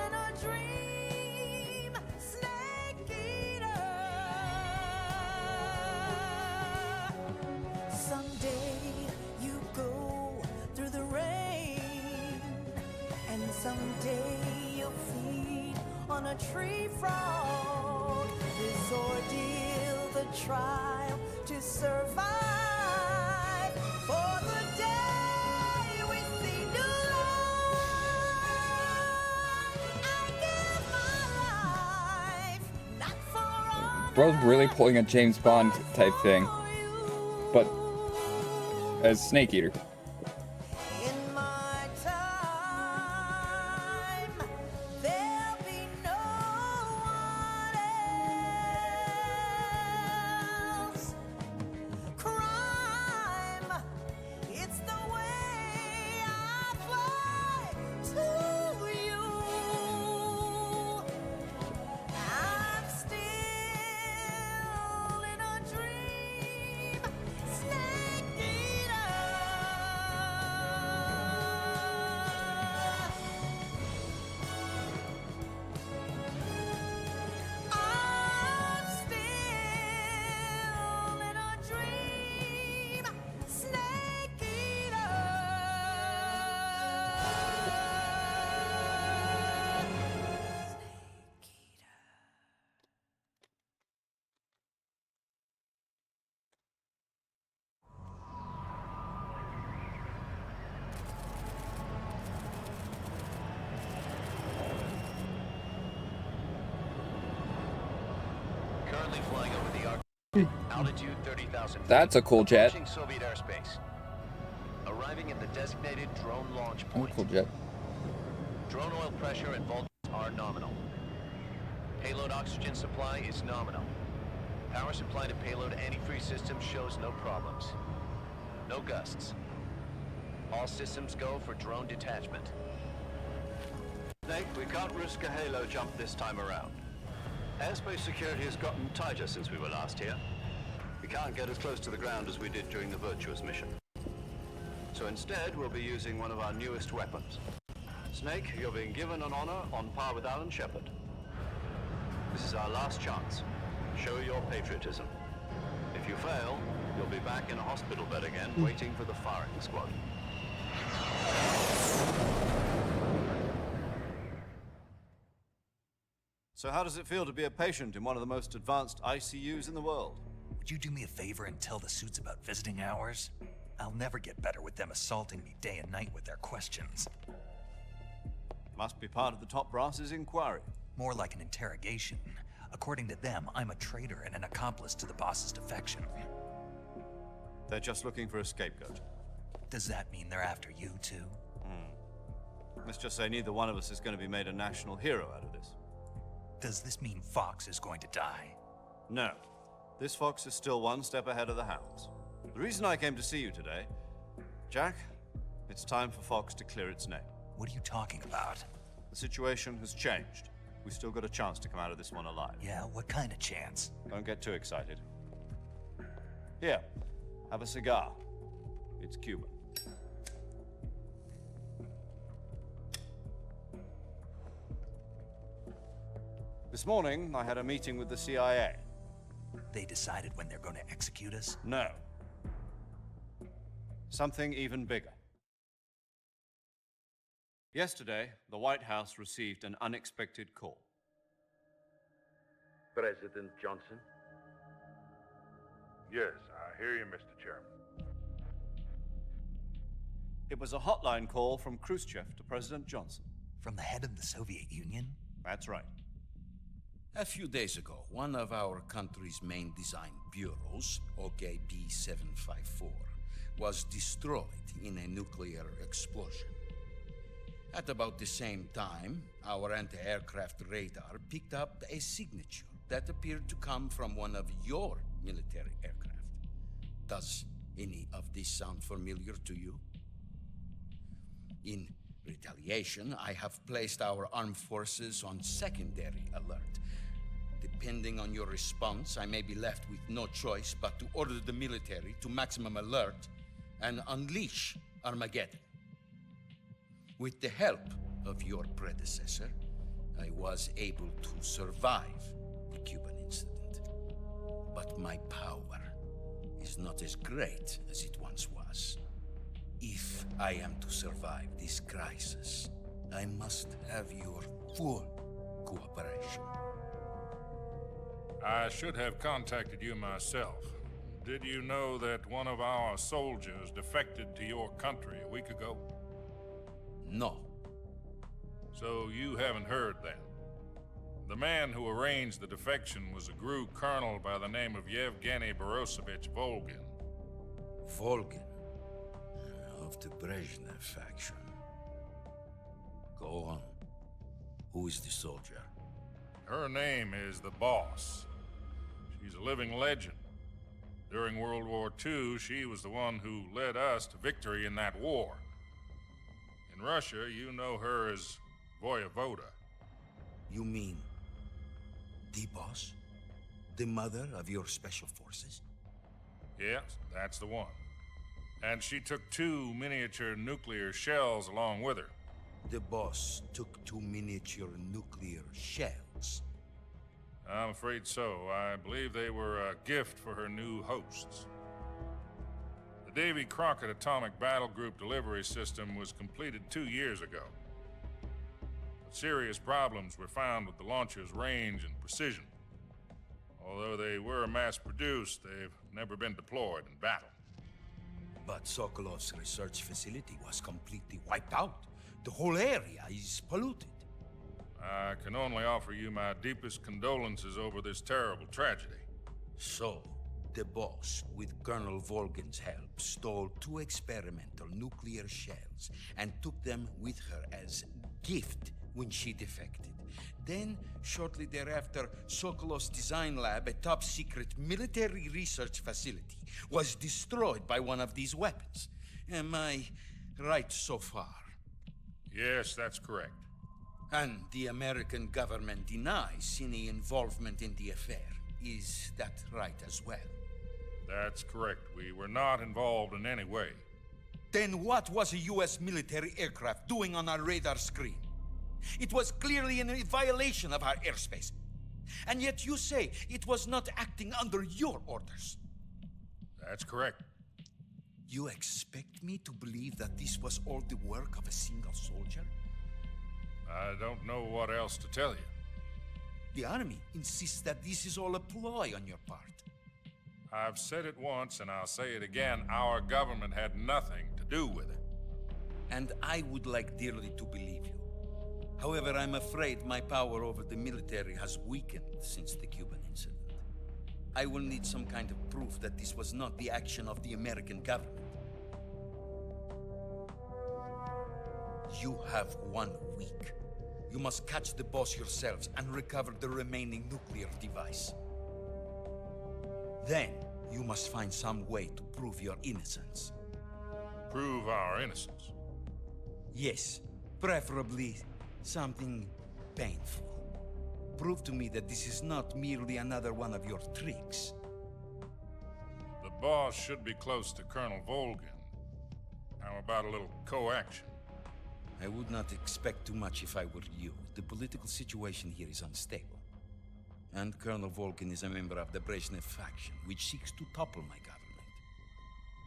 [SPEAKER 14] in a dream, snake eater. Someday you go through the rain, and someday you'll feed on a tree frog. This ordeal, the trial to survive. For the day we see new life, I give my life, not for honor.
[SPEAKER 2] Bro's really pulling a James Bond type thing, but as Snake Eater.
[SPEAKER 14] In my time, there'll be no one else. Crime, it's the way I fly to you. I'm still in a dream, snake eater. I'm still in a dream, snake eater.
[SPEAKER 4] Currently flying over the Arctic. Altitude 30,000 feet.
[SPEAKER 2] That's a cool jet.
[SPEAKER 4] Approaching Soviet airspace. Arriving at the designated drone launch
[SPEAKER 2] Oh,
[SPEAKER 4] point.
[SPEAKER 2] cool jet.
[SPEAKER 4] Drone oil pressure and voltage are nominal. Payload oxygen supply is nominal. Power supply to payload antifreeze system shows no problems. No gusts. All systems go for drone detachment.
[SPEAKER 3] Snake, we can't risk a halo jump this time around. Airspace security has gotten tighter since we were last here. We can't get as close to the ground as we did during the Virtuous mission. So instead, we'll be using one of our newest weapons. Snake, you're being given an honor on par with Alan Shepard. This is our last chance. Show your patriotism. If you fail, you'll be back in a hospital bed again, waiting for the firing squad. So how does it feel to be a patient in one of the most advanced ICUs in the world?
[SPEAKER 1] Would you do me a favor and tell the suits about visiting hours? I'll never get better with them assaulting me day and night with their questions.
[SPEAKER 3] Must be part of the top brass's inquiry.
[SPEAKER 1] More like an interrogation. According to them, I'm a traitor and an accomplice to the boss's defection.
[SPEAKER 3] They're just looking for a scapegoat.
[SPEAKER 1] Does that mean they're after you too?
[SPEAKER 3] Let's just say neither one of us is going to be made a national hero out of this.
[SPEAKER 1] Does this mean Fox is going to die?
[SPEAKER 3] No. This fox is still one step ahead of the hounds. The reason I came to see you today, Jack, it's time for Fox to clear its name.
[SPEAKER 1] What are you talking about?
[SPEAKER 3] The situation has changed. we still got a chance to come out of this one alive.
[SPEAKER 1] Yeah, what kind of chance?
[SPEAKER 3] Don't get too excited. Here, have a cigar. It's Cuban. This morning, I had a meeting with the CIA.
[SPEAKER 1] They decided when they're going to execute us?
[SPEAKER 3] No. Something even bigger. Yesterday, the White House received an unexpected call.
[SPEAKER 15] President Johnson?
[SPEAKER 16] Yes, I hear you, Mr. Chairman.
[SPEAKER 3] It was a hotline call from Khrushchev to President Johnson.
[SPEAKER 1] From the head of the Soviet Union?
[SPEAKER 3] That's right.
[SPEAKER 13] A few days ago, one of our country's main design bureaus, OKB 754, was destroyed in a nuclear explosion. At about the same time, our anti-aircraft radar picked up a signature that appeared to come from one of your military aircraft. Does any of this sound familiar to you? In retaliation, I have placed our armed forces on secondary alert. Depending on your response, I may be left with no choice but to order the military to maximum alert and unleash Armageddon. With the help of your predecessor, I was able to survive the Cuban incident. But my power is not as great as it once was. If I am to survive this crisis, I must have your full cooperation.
[SPEAKER 16] I should have contacted you myself. Did you know that one of our soldiers defected to your country a week ago?
[SPEAKER 13] No.
[SPEAKER 16] So you haven't heard then. The man who arranged the defection was a GRU colonel by the name of Yevgeny Borosovich Volgin.
[SPEAKER 13] Volgin? Of the Brezhnev faction. Go on. Who is the soldier?
[SPEAKER 16] Her name is the Boss. She's a living legend. During World War II, she was the one who led us to victory in that war. In Russia, you know her as Voyevoda.
[SPEAKER 13] You mean the Boss? The mother of your special forces?
[SPEAKER 16] Yes, that's the one. And she took 2 miniature nuclear shells along with her.
[SPEAKER 13] The Boss took 2 miniature nuclear shells?
[SPEAKER 16] I'm afraid so. I believe they were a gift for her new hosts. The Davy Crockett Atomic Battle Group delivery system was completed 2 years ago. But serious problems were found with the launcher's range and precision. Although they were mass-produced, they've never been deployed in battle.
[SPEAKER 13] But Sokolov's research facility was completely wiped out. The whole area is polluted.
[SPEAKER 16] I can only offer you my deepest condolences over this terrible tragedy.
[SPEAKER 13] So, the Boss, with Colonel Volgin's help, stole 2 experimental nuclear shells and took them with her as gift when she defected. Then, shortly thereafter, Sokolov's design lab, a top-secret military research facility, was destroyed by one of these weapons. Am I right so far?
[SPEAKER 16] Yes, that's correct.
[SPEAKER 13] And the American government denies any involvement in the affair. Is that right as well?
[SPEAKER 16] That's correct. We were not involved in any way.
[SPEAKER 13] Then what was a U.S. military aircraft doing on our radar screen? It was clearly in a violation of our airspace. And yet you say it was not acting under your orders.
[SPEAKER 16] That's correct.
[SPEAKER 13] You expect me to believe that this was all the work of a single soldier?
[SPEAKER 16] I don't know what else to tell you.
[SPEAKER 13] The Army insists that this is all a ploy on your part.
[SPEAKER 16] I've said it once, and I'll say it again. Our government had nothing to do with it.
[SPEAKER 13] And I would like dearly to believe you. However, I'm afraid my power over the military has weakened since the Cuban incident. I will need some kind of proof that this was not the action of the American government. You have 1 week. You must catch the Boss yourselves and recover the remaining nuclear device. Then, you must find some way to prove your innocence.
[SPEAKER 16] Prove our innocence?
[SPEAKER 13] Yes, preferably something painful. prove to me that this is not merely another one of your tricks.
[SPEAKER 16] The boss should be close to Colonel Volgin. How about a little co-action?
[SPEAKER 13] I would not expect too much if I were you. The political situation here is unstable. And Colonel Volgin is a member of the Brezhnev faction, which seeks to topple my government.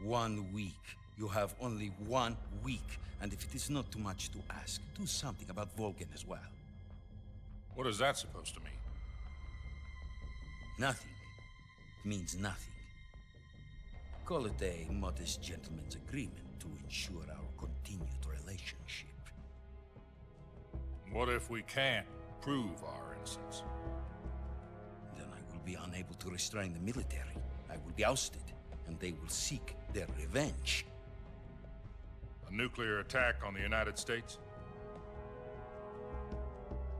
[SPEAKER 13] 1 week. You have only 1 week. And if it is not too much to ask, do something about Volgin as well.
[SPEAKER 16] What is that supposed to mean?
[SPEAKER 13] Nothing. It means nothing. Call it a modest gentleman's agreement to ensure our continued relationship.
[SPEAKER 16] What if we can't prove our innocence?
[SPEAKER 13] Then I will be unable to restrain the military. I will be ousted, and they will seek their revenge.
[SPEAKER 16] A nuclear attack on the United States?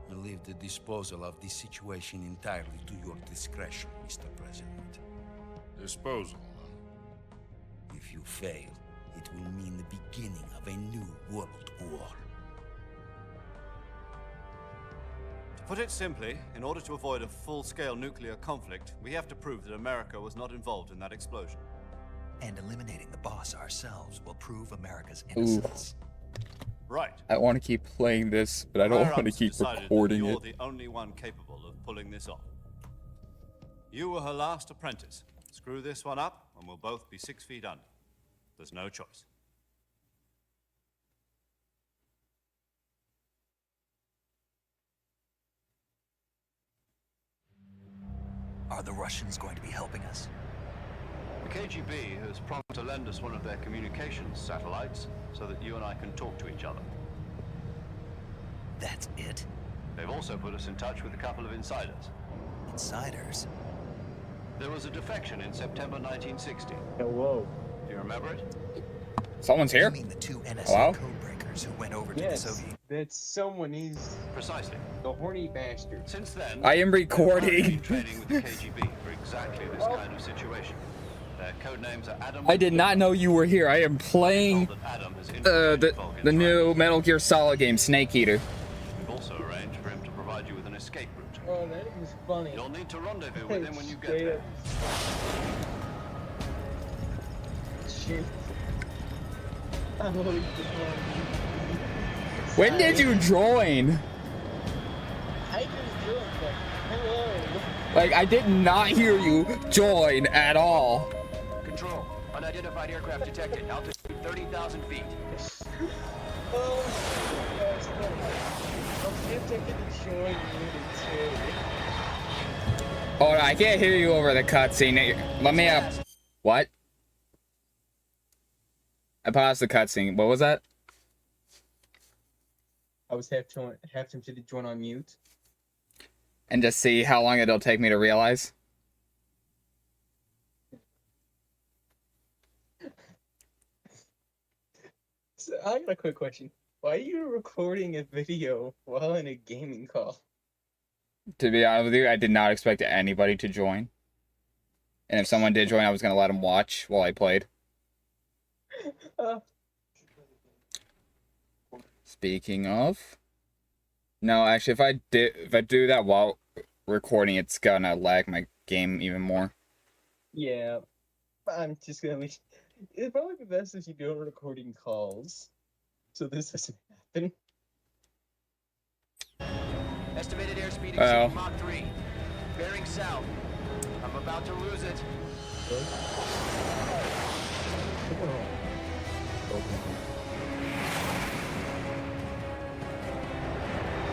[SPEAKER 13] I leave the disposal of this situation entirely to your discretion, Mr. President.
[SPEAKER 16] Disposal,
[SPEAKER 13] If you fail, it will mean the beginning of a new world war.
[SPEAKER 3] To put it simply, in order to avoid a full-scale nuclear conflict, we have to prove that America was not involved in that explosion.
[SPEAKER 1] And eliminating the boss ourselves will prove America's innocence.
[SPEAKER 3] Right.
[SPEAKER 2] I want to keep playing this, but I don't want to
[SPEAKER 3] Higher-ups
[SPEAKER 2] keep
[SPEAKER 3] decided that
[SPEAKER 2] recording
[SPEAKER 3] you're
[SPEAKER 2] it.
[SPEAKER 3] the only one capable of pulling this off. You were her last apprentice. Screw this one up, and we'll both be 6 feet under. There's no choice.
[SPEAKER 1] Are the Russians going to be helping us?
[SPEAKER 3] The KGB has promised to lend us one of their communications satellites so that you and I can talk to each other.
[SPEAKER 1] That's it?
[SPEAKER 3] They've also put us in touch with a couple of insiders.
[SPEAKER 1] Insiders?
[SPEAKER 3] There was a defection in September 1960.
[SPEAKER 15] Whoa.
[SPEAKER 3] Do you remember it?
[SPEAKER 2] Someone's here?
[SPEAKER 1] You mean the 2 NSA
[SPEAKER 2] Hello?
[SPEAKER 1] codebreakers who went over to
[SPEAKER 15] Yes,
[SPEAKER 1] the Soviet...
[SPEAKER 15] that's someone. He's
[SPEAKER 3] Precisely.
[SPEAKER 15] the horny bastard.
[SPEAKER 3] Since then,
[SPEAKER 2] I am recording.
[SPEAKER 3] they've been training with the KGB for exactly this kind of situation. Their code names are Adam.
[SPEAKER 2] I did not know you were here. I am playing the new Metal Gear Solid game, Snake Eater.
[SPEAKER 3] We've also arranged for him to provide you with an escape route.
[SPEAKER 15] Oh, that is funny.
[SPEAKER 3] You'll need to rendezvous with him when you get
[SPEAKER 15] Straight
[SPEAKER 3] there.
[SPEAKER 15] up. Shit. I'm always
[SPEAKER 2] When did you join?
[SPEAKER 15] I just joined, but hello.
[SPEAKER 2] Like, I did not hear you join at all.
[SPEAKER 12] Control. Unidentified aircraft detected. Altitude 30,000 feet.
[SPEAKER 15] Oh, that's funny. I'll see if I can join you too.
[SPEAKER 2] Hold on, I can't hear you over the cutscene. Let me up. What? I paused the cutscene. What was that?
[SPEAKER 15] I was half tempted to join on mute.
[SPEAKER 2] And just see how long it'll take me to realize.
[SPEAKER 15] So I got a quick question. Why are you recording a video while in a gaming call?
[SPEAKER 2] To be honest with you, I did not expect anybody to join. And if someone did join, I was going to let them watch while I played. Speaking of... No, actually, if I do that while recording, it's gonna lag my game even more.
[SPEAKER 15] Yeah, I'm just gonna leave. It'd probably be best if you do recording calls, so this doesn't happen.
[SPEAKER 12] Estimated airspeed
[SPEAKER 2] Well.
[SPEAKER 12] exceeding Mach 3. Bearing south. I'm about to lose it.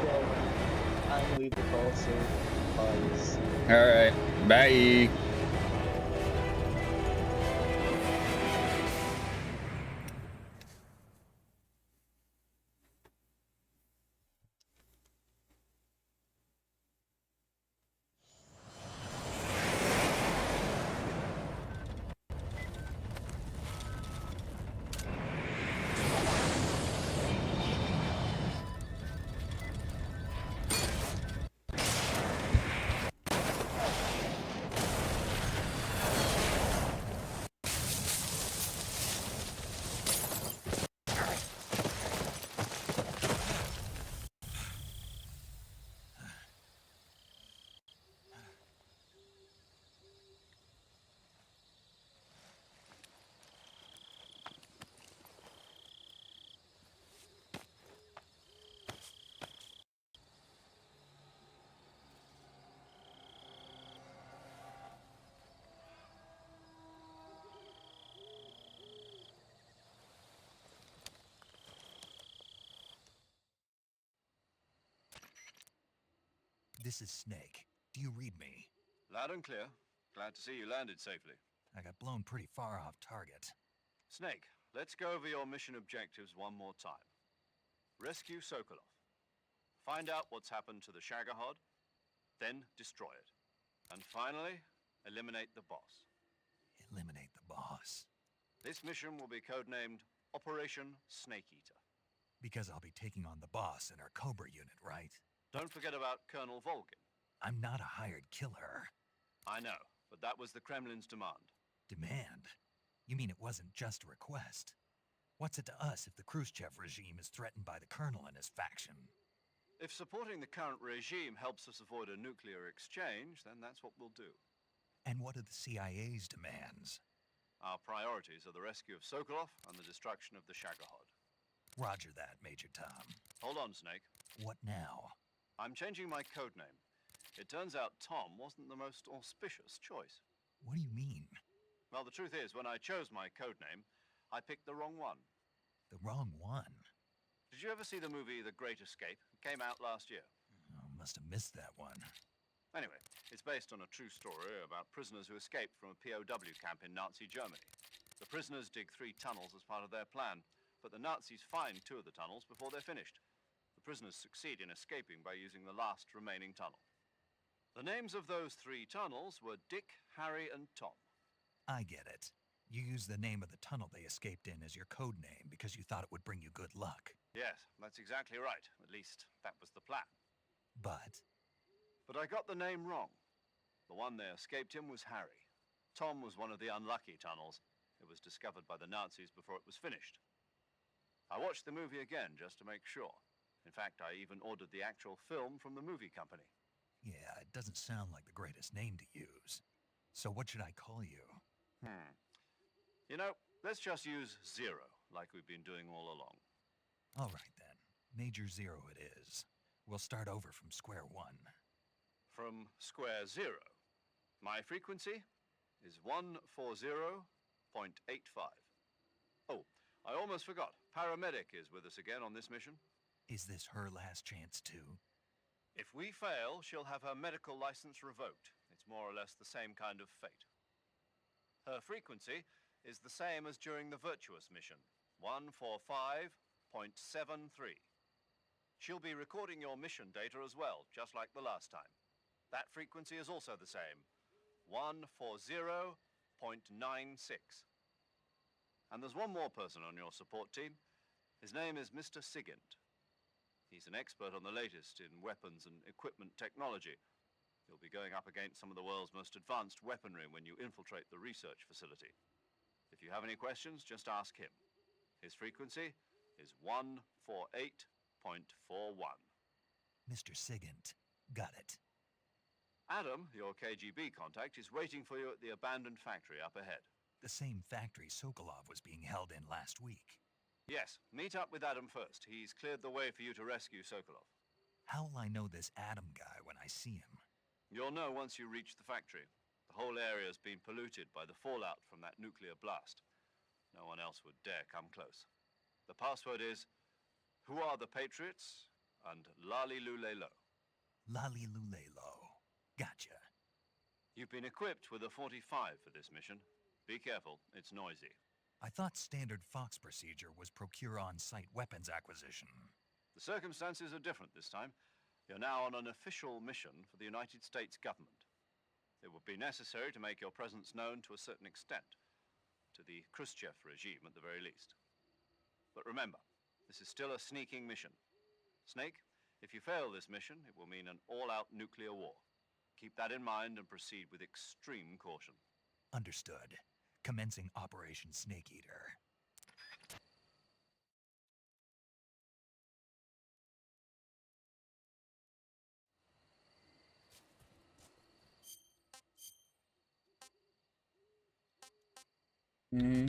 [SPEAKER 15] Well, I'm gonna leave the call, so pause.
[SPEAKER 2] Alright, bye.
[SPEAKER 1] This is Snake. Do you read me?
[SPEAKER 3] Loud and clear. Glad to see you landed safely.
[SPEAKER 1] I got blown pretty far off target.
[SPEAKER 3] Snake, let's go over your mission objectives one more time. Rescue Sokolov. Find out what's happened to the Shagohod, then destroy it. And finally, eliminate the boss.
[SPEAKER 1] Eliminate the boss.
[SPEAKER 3] This mission will be codenamed Operation Snake Eater.
[SPEAKER 1] Because I'll be taking on the boss in our Cobra unit, right?
[SPEAKER 3] Don't forget about Colonel Volgin.
[SPEAKER 1] I'm not a hired killer.
[SPEAKER 3] I know, but that was the Kremlin's demand.
[SPEAKER 1] Demand? You mean it wasn't just a request? What's it to us if the Khrushchev regime is threatened by the Colonel and his faction?
[SPEAKER 3] If supporting the current regime helps us avoid a nuclear exchange, then that's what we'll do.
[SPEAKER 1] And what are the CIA's demands?
[SPEAKER 3] Our priorities are the rescue of Sokolov and the destruction of the Shagohod.
[SPEAKER 1] Roger that, Major Tom.
[SPEAKER 3] Hold on, Snake.
[SPEAKER 1] What now?
[SPEAKER 3] I'm changing my codename. It turns out Tom wasn't the most auspicious choice.
[SPEAKER 1] What do you mean?
[SPEAKER 3] Well, the truth is, when I chose my codename, I picked the wrong one.
[SPEAKER 1] The wrong one?
[SPEAKER 3] Did you ever see the movie The Great Escape? It came out last year.
[SPEAKER 1] Oh, must have missed that one.
[SPEAKER 3] Anyway, it's based on a true story about prisoners who escaped from a POW camp in Nazi Germany. The prisoners dig 3 tunnels as part of their plan, but the Nazis find 2 of the tunnels before they're finished. The prisoners succeed in escaping by using the last remaining tunnel. The names of those 3 tunnels were Dick, Harry, and Tom.
[SPEAKER 1] I get it. You used the name of the tunnel they escaped in as your code name because you thought it would bring you good luck.
[SPEAKER 3] Yes, that's exactly right. At least, that was the plan.
[SPEAKER 1] But
[SPEAKER 3] I got the name wrong. The one they escaped in was Harry. Tom was one of the unlucky tunnels. It was discovered by the Nazis before it was finished. I watched the movie again just to make sure. In fact, I even ordered the actual film from the movie company.
[SPEAKER 1] yeah, it doesn't sound like the greatest name to use. So what should I call you?
[SPEAKER 3] You know, let's just use Zero, like we've been doing all along.
[SPEAKER 1] All right then. Major Zero it is. We'll start over from square one.
[SPEAKER 3] From square zero. My frequency is 140.85. Oh, I almost forgot. Paramedic is with us again on this mission.
[SPEAKER 1] Is this her last chance too?
[SPEAKER 3] If we fail, she'll have her medical license revoked. It's more or less the same kind of fate. Her frequency is the same as during the Virtuous mission, 145.73. She'll be recording your mission data as well, just like the last time. That frequency is also the same, 140.96. And there's one more person on your support team. His name is Mr. Sigint. He's an expert on the latest in weapons and equipment technology. You'll be going up against some of the world's most advanced weaponry when you infiltrate the research facility. If you have any questions, just ask him. His frequency is 148.41.
[SPEAKER 1] Mr. Sigint. Got it.
[SPEAKER 3] Adam, your KGB contact, is waiting for you at the abandoned factory up ahead.
[SPEAKER 1] The same factory Sokolov was being held in last week.
[SPEAKER 3] Yes, meet up with Adam first. He's cleared the way for you to rescue Sokolov.
[SPEAKER 1] How will I know this Adam guy when I see him?
[SPEAKER 3] You'll know once you reach the factory. The whole area's been polluted by the fallout from that nuclear blast. No one else would dare come close. The password is, "Who are the Patriots?" and Lali Lulelo.
[SPEAKER 1] Lali Lulelo. Gotcha.
[SPEAKER 3] You've been equipped with a 45 for this mission. Be careful, it's noisy.
[SPEAKER 1] I thought standard Fox procedure was procure on-site weapons acquisition.
[SPEAKER 3] The circumstances are different this time. You're now on an official mission for the United States government. It would be necessary to make your presence known to a certain extent, to the Khrushchev regime at the very least. But remember, this is still a sneaking mission. Snake, if you fail this mission, it will mean an all-out nuclear war. Keep that in mind and proceed with extreme caution.
[SPEAKER 1] Understood. Commencing Operation Snake Eater.
[SPEAKER 2] Okay.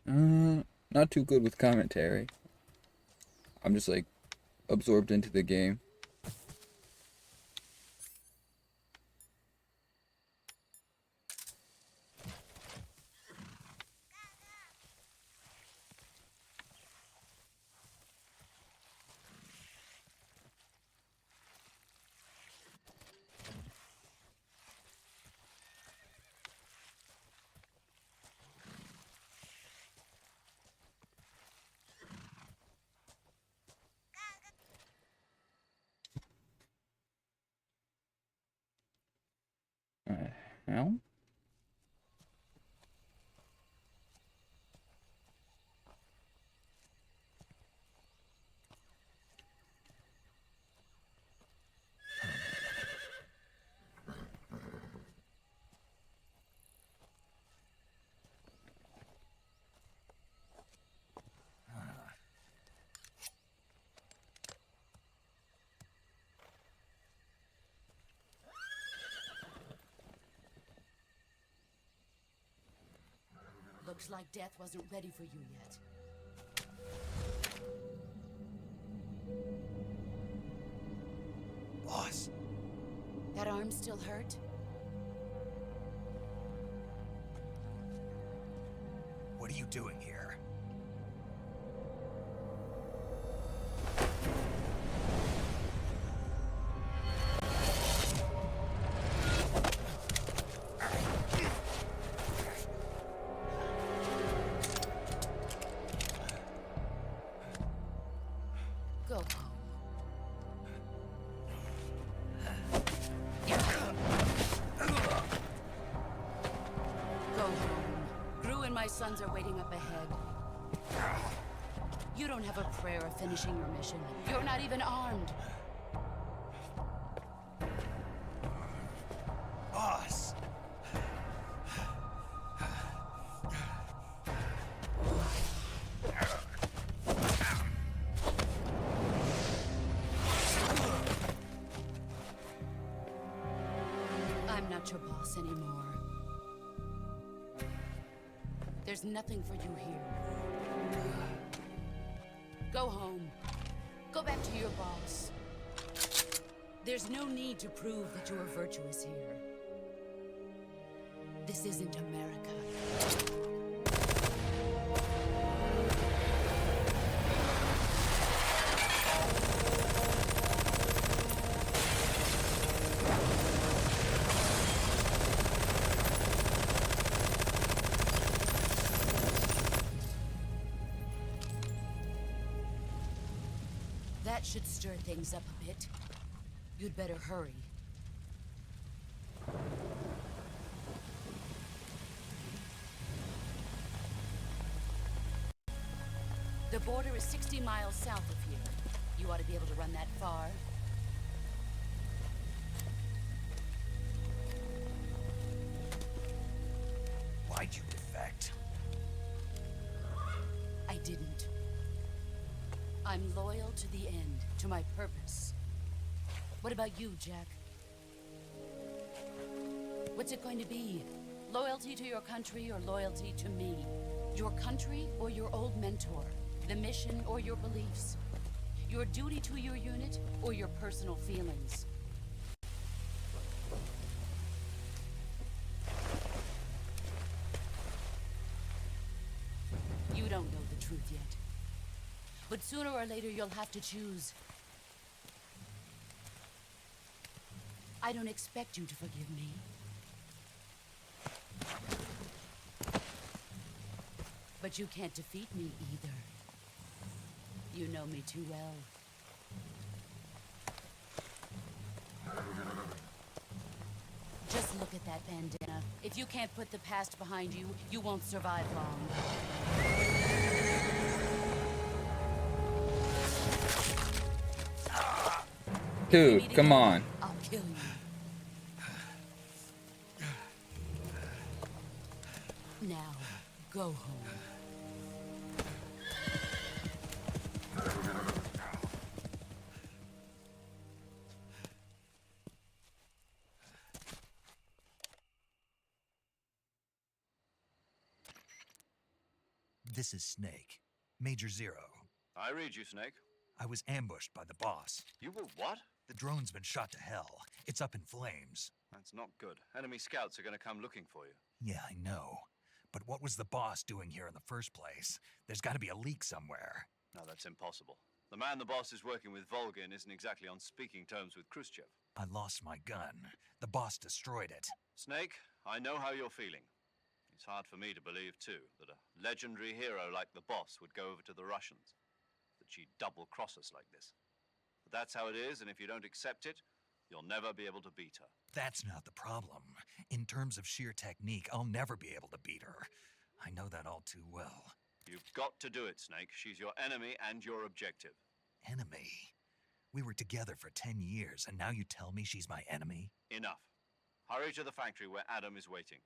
[SPEAKER 2] Not too good with commentary. I'm just like absorbed into the game. Hell?
[SPEAKER 7] Looks like death wasn't ready for you yet.
[SPEAKER 1] Boss.
[SPEAKER 7] That arm still hurt?
[SPEAKER 1] What are you doing here?
[SPEAKER 7] Go home. Go home. Gru and my sons are waiting up ahead. You don't have a prayer of finishing your mission. You're not even armed.
[SPEAKER 1] Boss.
[SPEAKER 7] I'm not your boss anymore. There's nothing for you here. Go home. Go back to your boss. There's no need to prove that you are virtuous here. This isn't America. That should stir things up a bit. You'd better hurry. The border is 60 miles south of here. You ought to be able to run that far.
[SPEAKER 1] Why'd you defect?
[SPEAKER 7] I didn't. I'm loyal to the end, to my purpose. What about you, Jack? What's it going to be? Loyalty to your country or loyalty to me? Your country or your old mentor? The mission or your beliefs? Your duty to your unit or your personal feelings? You don't know the truth yet. But sooner or later, you'll have to choose. I don't expect you to forgive me. But you can't defeat me either. You know me too well. Just look at that bandana. If you can't put the past behind you, you won't survive long.
[SPEAKER 2] Dude, come on.
[SPEAKER 7] I'll kill you. Now, go home.
[SPEAKER 1] This is Snake. Major Zero.
[SPEAKER 3] I read you, Snake.
[SPEAKER 1] I was ambushed by the boss.
[SPEAKER 3] You were what?
[SPEAKER 1] The drone's been shot to hell. It's up in flames.
[SPEAKER 3] That's not good. Enemy scouts are going to come looking for you.
[SPEAKER 1] Yeah, I know. But what was the boss doing here in the first place? There's got to be a leak somewhere.
[SPEAKER 3] No, that's impossible. The man the boss is working with, Volgin, isn't exactly on speaking terms with Khrushchev.
[SPEAKER 1] I lost my gun. The boss destroyed it.
[SPEAKER 3] Snake, I know how you're feeling. It's hard for me to believe, too, that a legendary hero like the boss would go over to the Russians. That she'd double-cross us like this. But that's how it is, and if you don't accept it, you'll never be able to beat her.
[SPEAKER 1] That's not the problem. In terms of sheer technique, I'll never be able to beat her. I know that all too well.
[SPEAKER 3] You've got to do it, Snake. She's your enemy and your objective.
[SPEAKER 1] Enemy? We were together for 10 years, and now you tell me she's my enemy?
[SPEAKER 3] Enough. Hurry to the factory where Adam is waiting.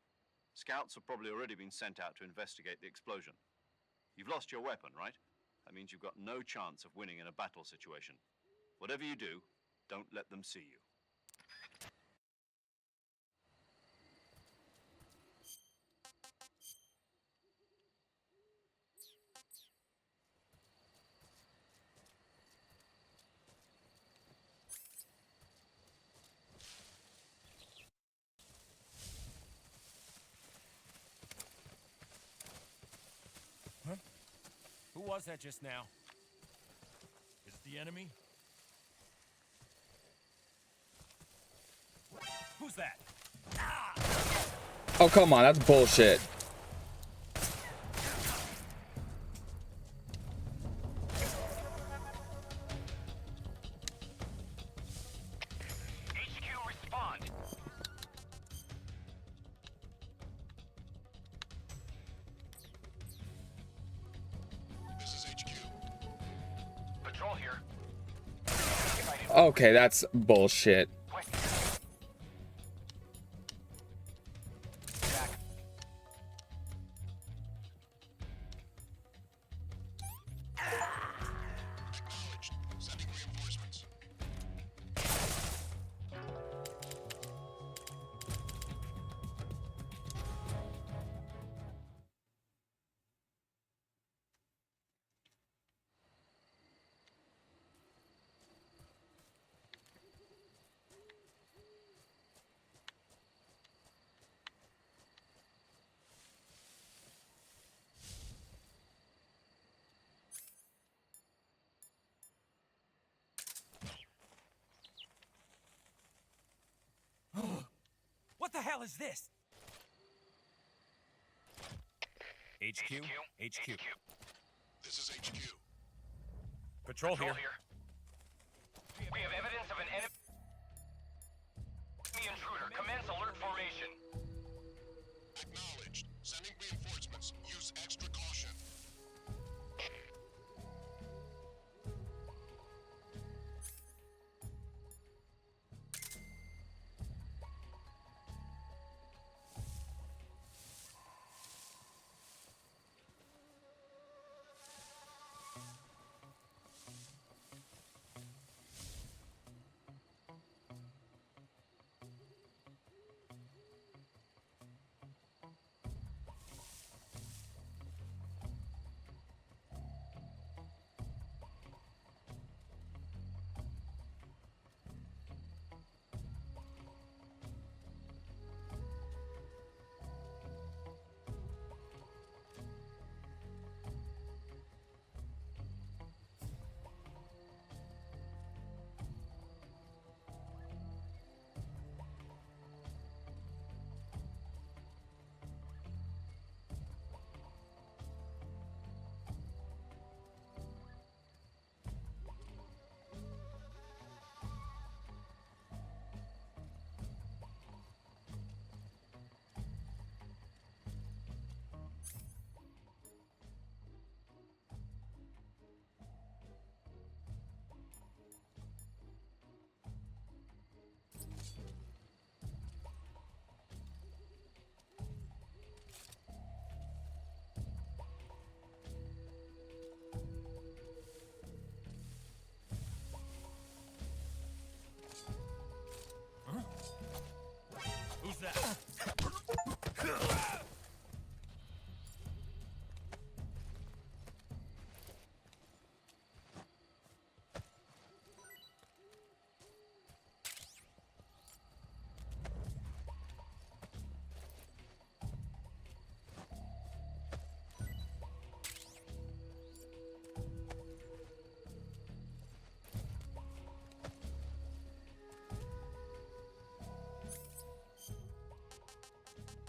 [SPEAKER 3] Scouts have probably already been sent out to investigate the explosion. You've lost your weapon, right? That means you've got no chance of winning in a battle situation. Whatever you do, don't let them see you.
[SPEAKER 10] Who was that just now? Is it the enemy? Who's that?
[SPEAKER 2] Oh, come on, that's bullshit.
[SPEAKER 4] HQ, respond. This is HQ. Patrol here.
[SPEAKER 2] Okay, that's bullshit.
[SPEAKER 4] Acknowledged. Sending reinforcements.
[SPEAKER 12] What the hell is this? HQ? HQ.
[SPEAKER 4] This is HQ.
[SPEAKER 10] Patrol here.
[SPEAKER 4] We have evidence of an enemy intruder. Commence alert formation. Acknowledged. Sending reinforcements. Use extra caution.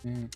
[SPEAKER 2] Mm.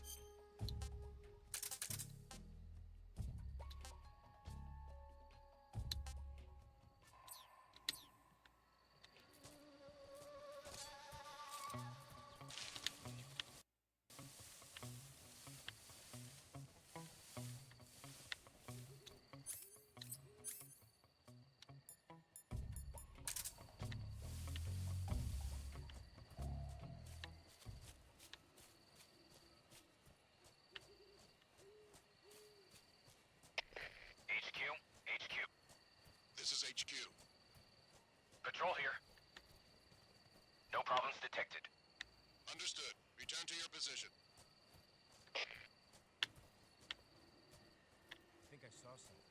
[SPEAKER 4] HQ. This is HQ. Patrol here. No problems detected. Understood. Return to your position.
[SPEAKER 12] I think I saw something.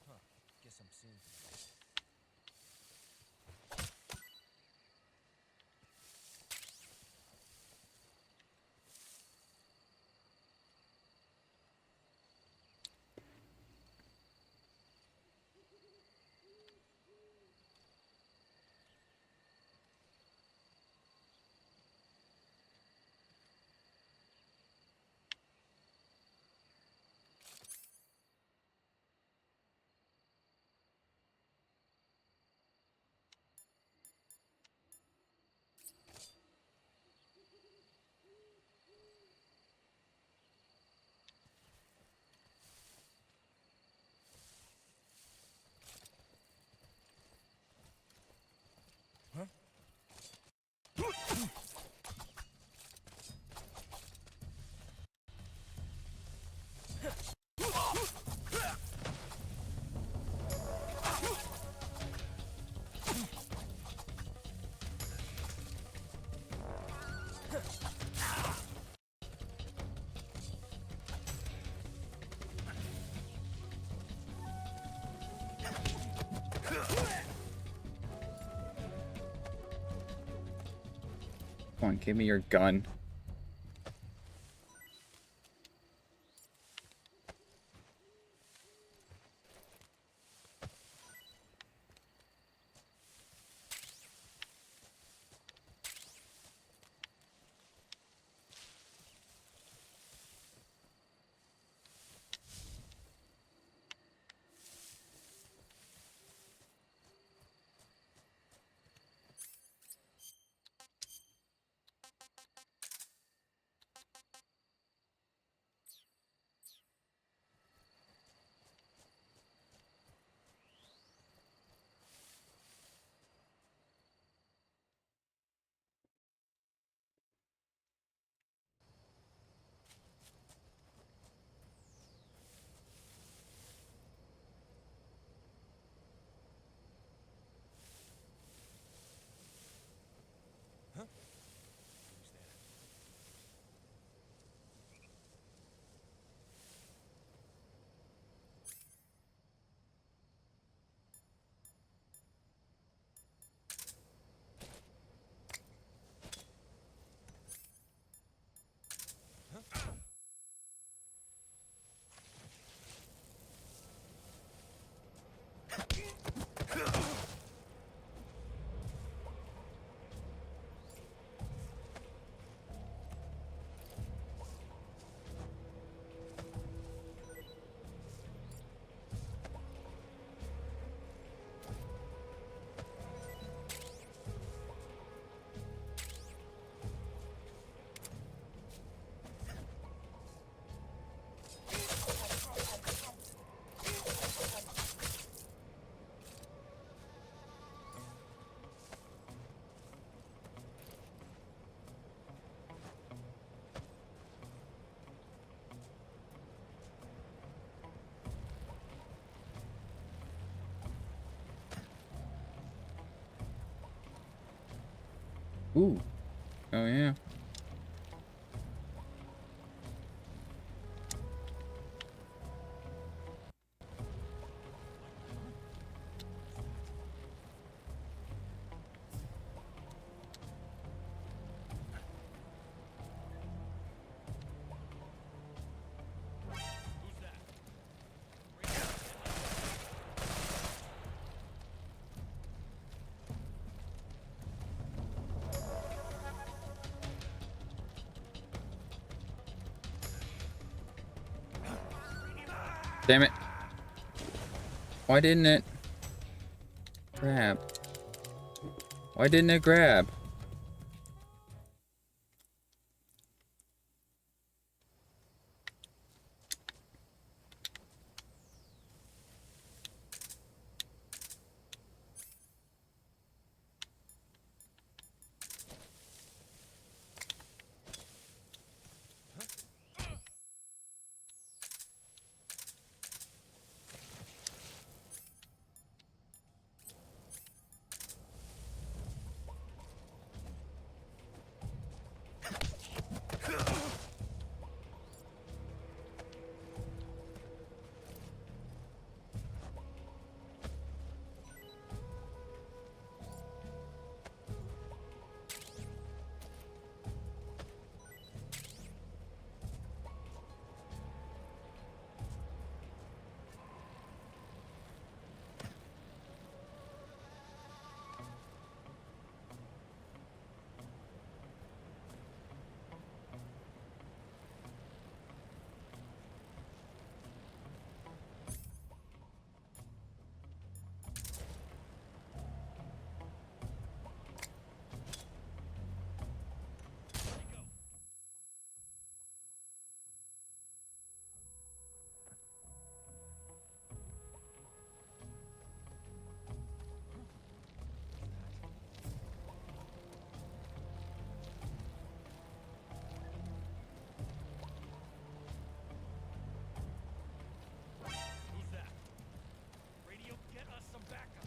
[SPEAKER 12] Huh. Guess I'm seeing things.
[SPEAKER 2] Come on, give me your gun. Ooh. Oh, yeah. Damn it. Why didn't it grab? Why didn't it grab?
[SPEAKER 10] Who's that? Radio, get us some backup.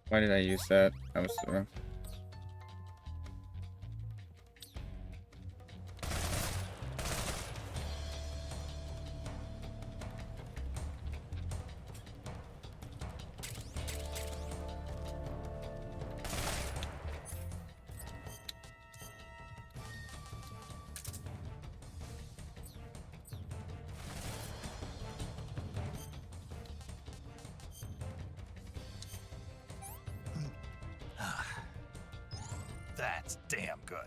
[SPEAKER 2] Why did I use that? That was rough.
[SPEAKER 1] That's damn good.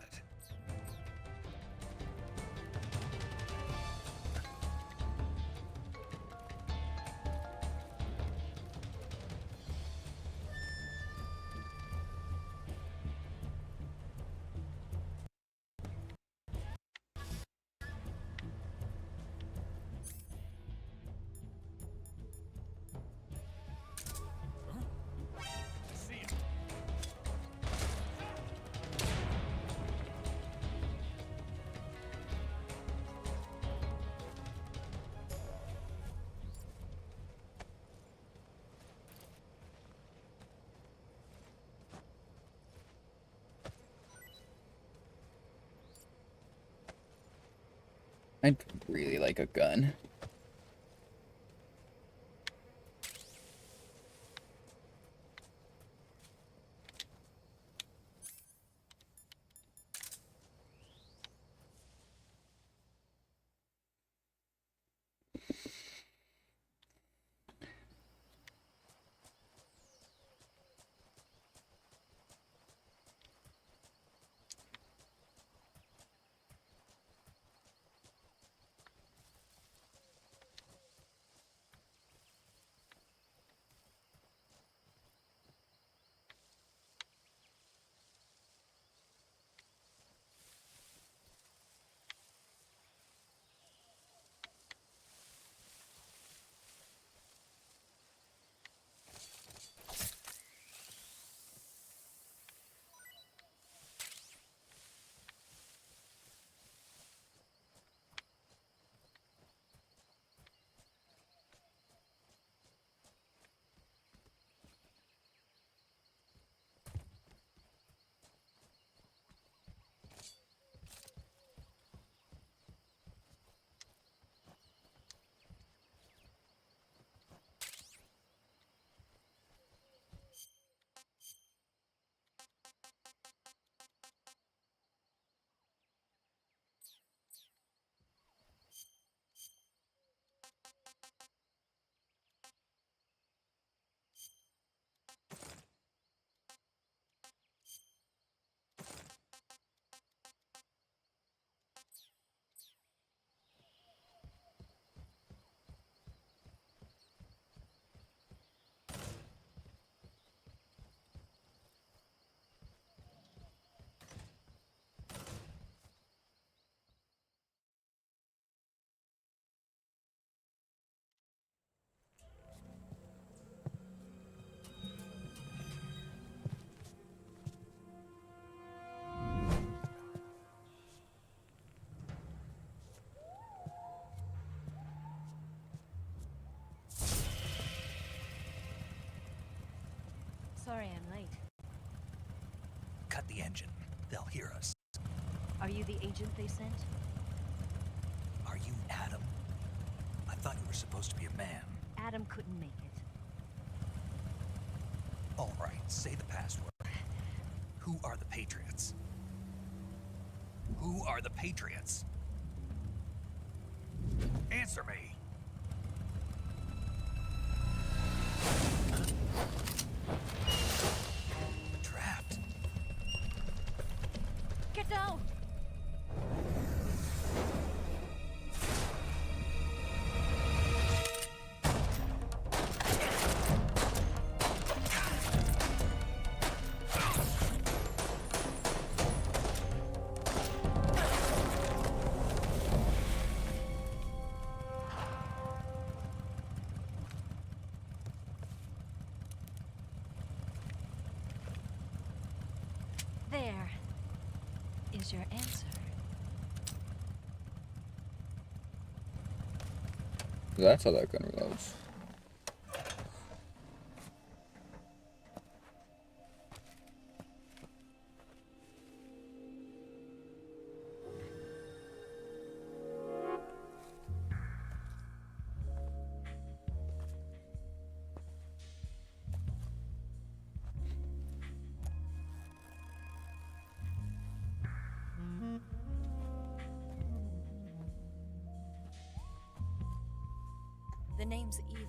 [SPEAKER 10] See ya.
[SPEAKER 2] I'd really like a gun.
[SPEAKER 1] cut the engine. They'll hear us.
[SPEAKER 17] Are you the agent they sent?
[SPEAKER 1] Are you Adam? I thought you were supposed to be a man.
[SPEAKER 17] Adam couldn't make it.
[SPEAKER 1] All right, say the password. Who are the Patriots? Who are the Patriots? Answer me! Trapped.
[SPEAKER 17] Get down! There is your answer.
[SPEAKER 2] That's how that gun reloads.
[SPEAKER 17] The name's Eva.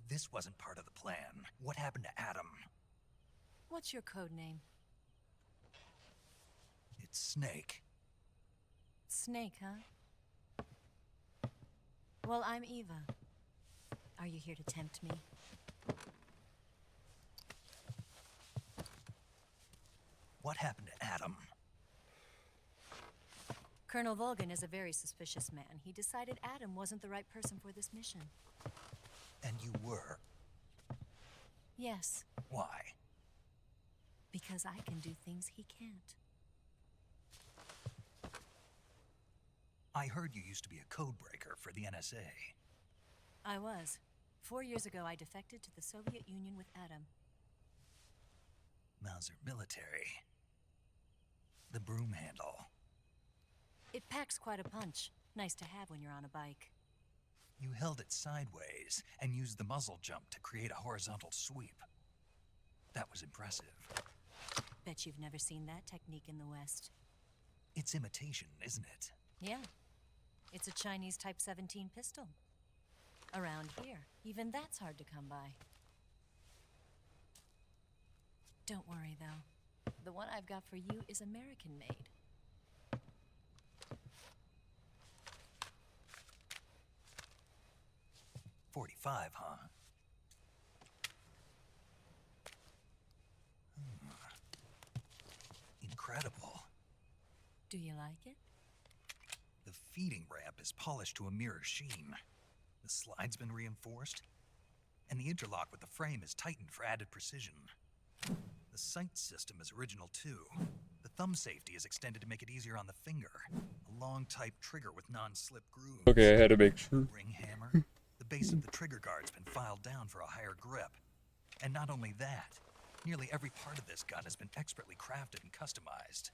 [SPEAKER 1] This wasn't part of the plan. What happened to Adam?
[SPEAKER 17] What's your code name?
[SPEAKER 1] It's Snake.
[SPEAKER 17] Snake, huh? Well, I'm Eva. Are you here to tempt me?
[SPEAKER 1] What happened to Adam?
[SPEAKER 17] Colonel Volgin is a very suspicious man. He decided Adam wasn't the right person for this mission.
[SPEAKER 1] And you were.
[SPEAKER 17] Yes,
[SPEAKER 1] Why?
[SPEAKER 17] because I can do things he can't.
[SPEAKER 1] I heard you used to be a codebreaker for the NSA.
[SPEAKER 17] I was. 4 years ago, I defected to the Soviet Union with Adam.
[SPEAKER 1] Mauser military. The broom handle.
[SPEAKER 17] It packs quite a punch. Nice to have when you're on a bike.
[SPEAKER 1] You held it sideways and used the muzzle jump to create a horizontal sweep. That was impressive.
[SPEAKER 17] Bet you've never seen that technique in the West.
[SPEAKER 1] It's imitation, isn't it?
[SPEAKER 17] Yeah. It's a Chinese Type 17 pistol. Around here, even that's hard to come by. Don't worry, though. The one I've got for you is American-made.
[SPEAKER 1] .45, huh? Incredible.
[SPEAKER 17] Do you like it?
[SPEAKER 1] The feeding ramp is polished to a mirror sheen. The slide's been reinforced, and the interlock with the frame is tightened for added precision. The sight system is original too. The thumb safety is extended to make it easier on the finger. A long type trigger with non-slip grooves.
[SPEAKER 2] Okay, I had to make sure.
[SPEAKER 1] Ring hammer. The base of the trigger guard's been filed down for a higher grip. And not only that, nearly every part of this gun has been expertly crafted and customized.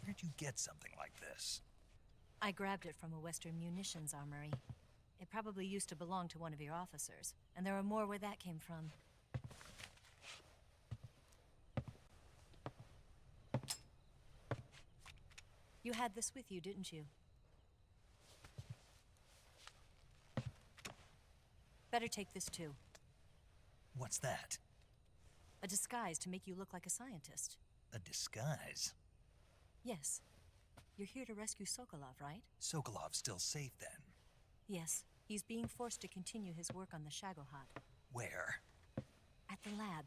[SPEAKER 1] Where'd you get something like this?
[SPEAKER 17] I grabbed it from a Western munitions armory. It probably used to belong to one of your officers, and there are more where that came from. You had this with you, didn't you? Better take this too.
[SPEAKER 1] What's that?
[SPEAKER 17] A disguise to make you look like a scientist.
[SPEAKER 1] A disguise?
[SPEAKER 17] Yes. You're here to rescue Sokolov, right?
[SPEAKER 1] Sokolov's still safe then.
[SPEAKER 17] Yes. He's being forced to continue his work on the Shagohod.
[SPEAKER 1] Where?
[SPEAKER 17] At the lab.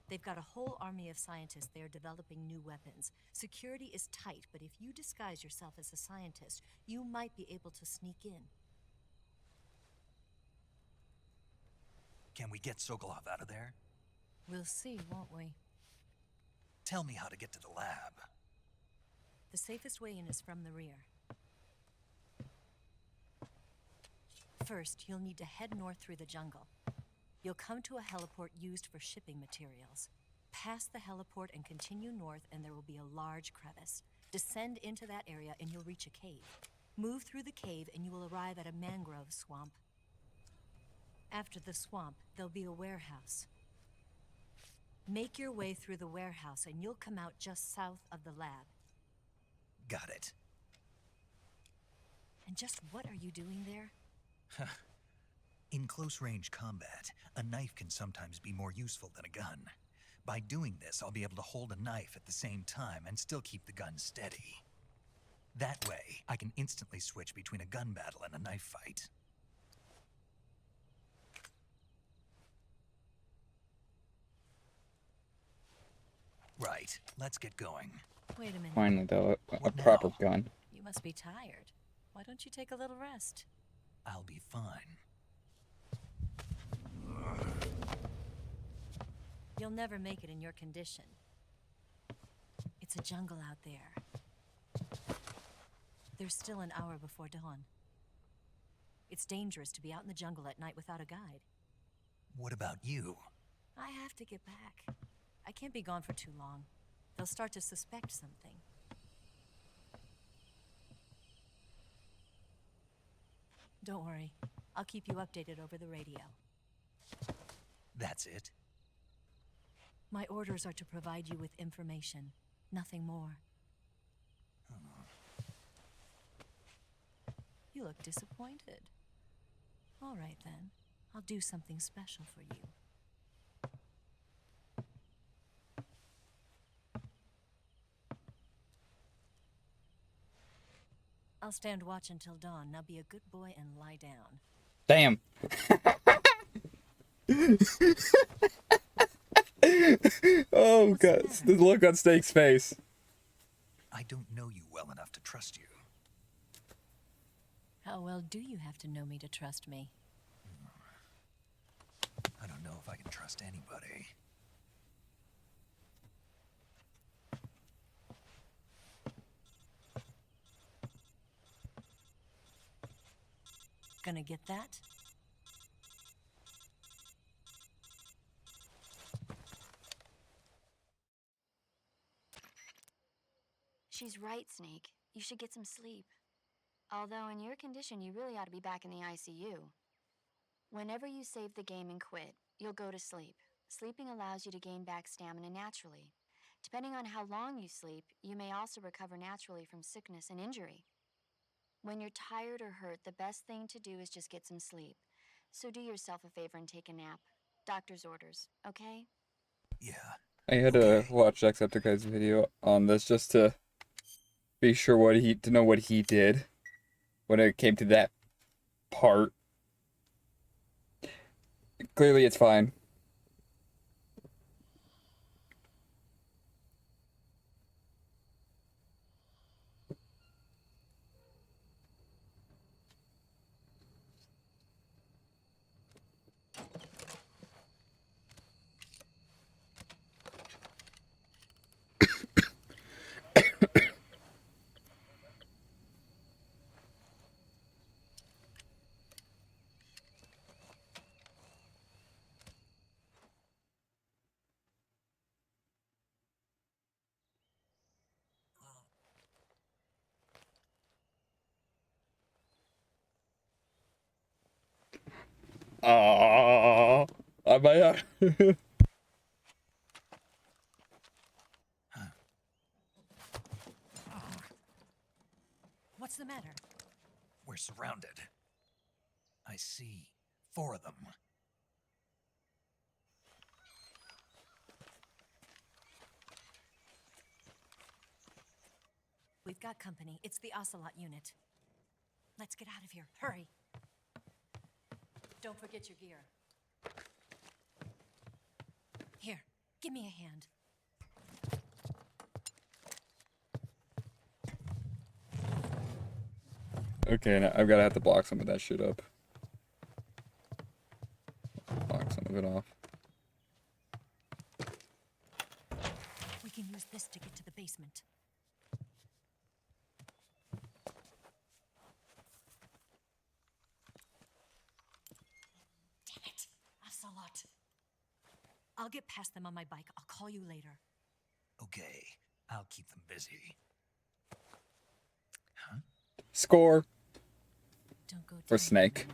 [SPEAKER 17] They've got a whole army of scientists there developing new weapons. Security is tight, but if you disguise yourself as a scientist, you might be able to sneak in.
[SPEAKER 1] Can we get Sokolov out of there?
[SPEAKER 17] We'll see, won't we?
[SPEAKER 1] Tell me how to get to the lab.
[SPEAKER 17] The safest way in is from the rear. First, you'll need to head north through the jungle. You'll come to a heliport used for shipping materials. Pass the heliport and continue north, and there will be a large crevice. Descend into that area, and you'll reach a cave. Move through the cave, and you will arrive at a mangrove swamp. After the swamp, there'll be a warehouse. Make your way through the warehouse, and you'll come out just south of the lab.
[SPEAKER 1] Got it.
[SPEAKER 17] And just what are you doing there?
[SPEAKER 1] In close-range combat, a knife can sometimes be more useful than a gun. By doing this, I'll be able to hold a knife at the same time and still keep the gun steady. That way, I can instantly switch between a gun battle and a knife fight. Right, let's get going.
[SPEAKER 17] Wait a minute.
[SPEAKER 2] Finally, though, a proper gun.
[SPEAKER 17] You must be tired. Why don't you take a little rest?
[SPEAKER 1] I'll be fine.
[SPEAKER 17] You'll never make it in your condition. It's a jungle out there. There's still an hour before dawn. It's dangerous to be out in the jungle at night without a guide.
[SPEAKER 1] What about you?
[SPEAKER 17] I have to get back. I can't be gone for too long. They'll start to suspect something. Don't worry. I'll keep you updated over the radio.
[SPEAKER 1] That's it?
[SPEAKER 17] My orders are to provide you with information, nothing more. You look disappointed. All right, then. I'll do something special for you. I'll stand watch until dawn. Now be a good boy and lie down.
[SPEAKER 2] Damn. Oh, God. The look on Snake's face.
[SPEAKER 1] I don't know you well enough to trust you.
[SPEAKER 17] How well do you have to know me to trust me?
[SPEAKER 1] I don't know if I can trust anybody.
[SPEAKER 17] Gonna get that?
[SPEAKER 9] She's right, Snake. You should get some sleep. Although in your condition, you really ought to be back in the ICU. Whenever you save the game and quit, you'll go to sleep. Sleeping allows you to gain back stamina naturally. Depending on how long you sleep, you may also recover naturally from sickness and injury. When you're tired or hurt, the best thing to do is just get some sleep. So do yourself a favor and take a nap. Doctor's orders, okay?
[SPEAKER 1] Yeah.
[SPEAKER 2] I had to watch Jacksepticeye's video on this just to be sure to know what he did when it came to that part. Clearly, it's fine. Oh,
[SPEAKER 17] What's the matter?
[SPEAKER 1] We're surrounded. I see 4 of them.
[SPEAKER 17] We've got company. It's the Ocelot unit. Let's get out of here. Hurry. Don't forget your gear. Here, Give me a hand.
[SPEAKER 2] Okay, now I've gotta have to block some of that shit up. Block some of it off.
[SPEAKER 17] We can use this to get to the basement. Damn it, Ocelot. I'll get past them on my bike. I'll call you later.
[SPEAKER 1] Okay, I'll keep them busy. Huh?
[SPEAKER 2] Score.
[SPEAKER 17] Don't go
[SPEAKER 2] For Snake.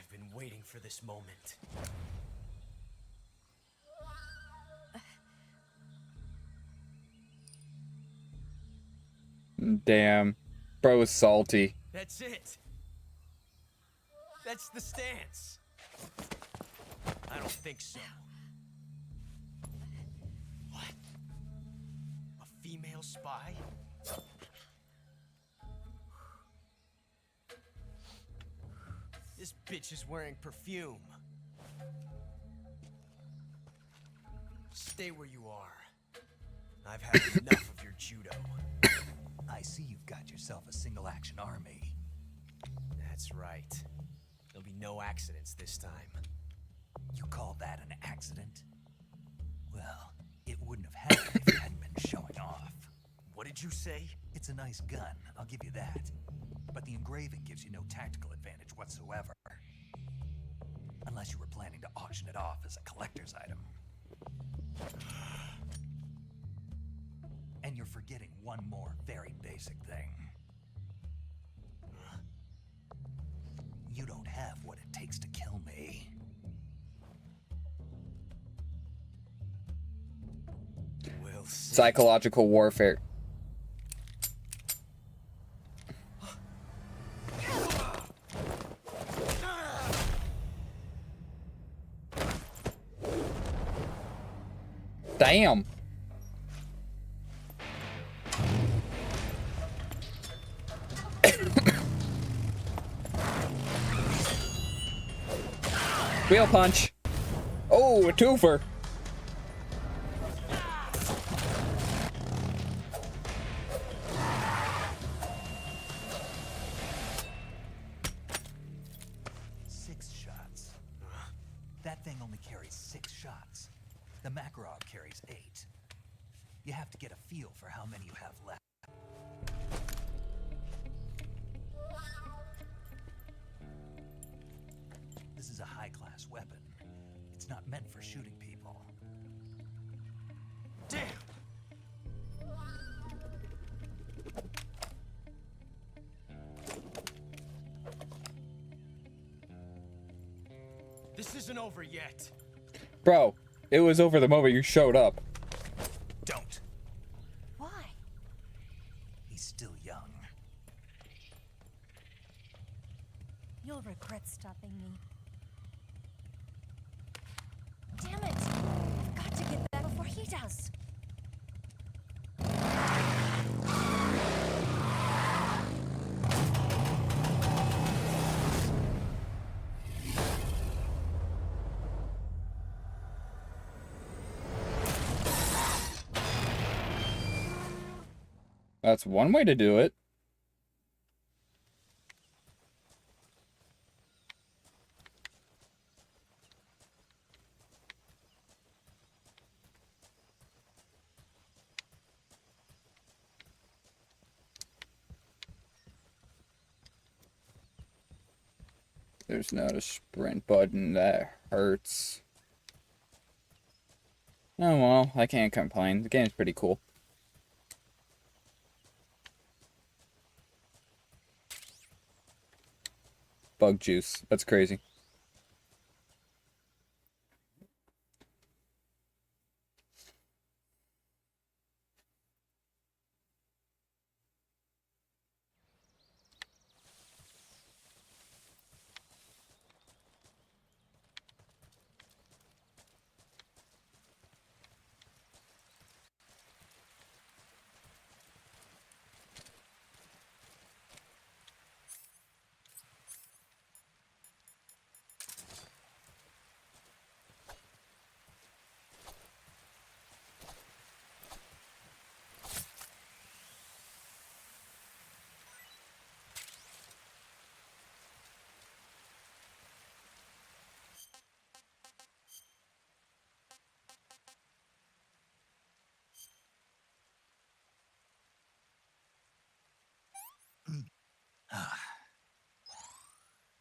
[SPEAKER 12] I've been waiting for this moment.
[SPEAKER 2] Damn. Bro is salty.
[SPEAKER 12] That's it. That's the stance. I don't think so. What? A female spy? This bitch is wearing perfume. Stay where you are. I've had enough of your judo.
[SPEAKER 1] I see you've got yourself a single-action army.
[SPEAKER 12] That's right. There'll be no accidents this time.
[SPEAKER 1] You call that an accident? Well, it wouldn't have happened if you hadn't been showing off.
[SPEAKER 12] What did you say?
[SPEAKER 1] It's a nice gun, I'll give you that. But the engraving gives you no tactical advantage whatsoever. Unless you were planning to auction it off as a collector's item. And you're forgetting one more very basic thing. You don't have what it takes to kill me.
[SPEAKER 12] We'll see.
[SPEAKER 2] Psychological warfare. Damn. Wheel punch. Oh, a twofer.
[SPEAKER 1] Six shots. That thing only carries 6 shots. The Makarov carries 8. You have to get a feel for how many you have left. dangerous weapon. It's not meant for shooting people.
[SPEAKER 12] Damn! This isn't over yet.
[SPEAKER 2] Bro, it was over the moment you showed up.
[SPEAKER 1] Don't.
[SPEAKER 17] Why?
[SPEAKER 1] He's still young.
[SPEAKER 17] You'll regret stopping me. Damn it! I've got to get back before he does.
[SPEAKER 2] That's one way to do it. There's not a sprint button. That hurts. Oh well, I can't complain. The game's pretty cool. Bug juice. That's crazy.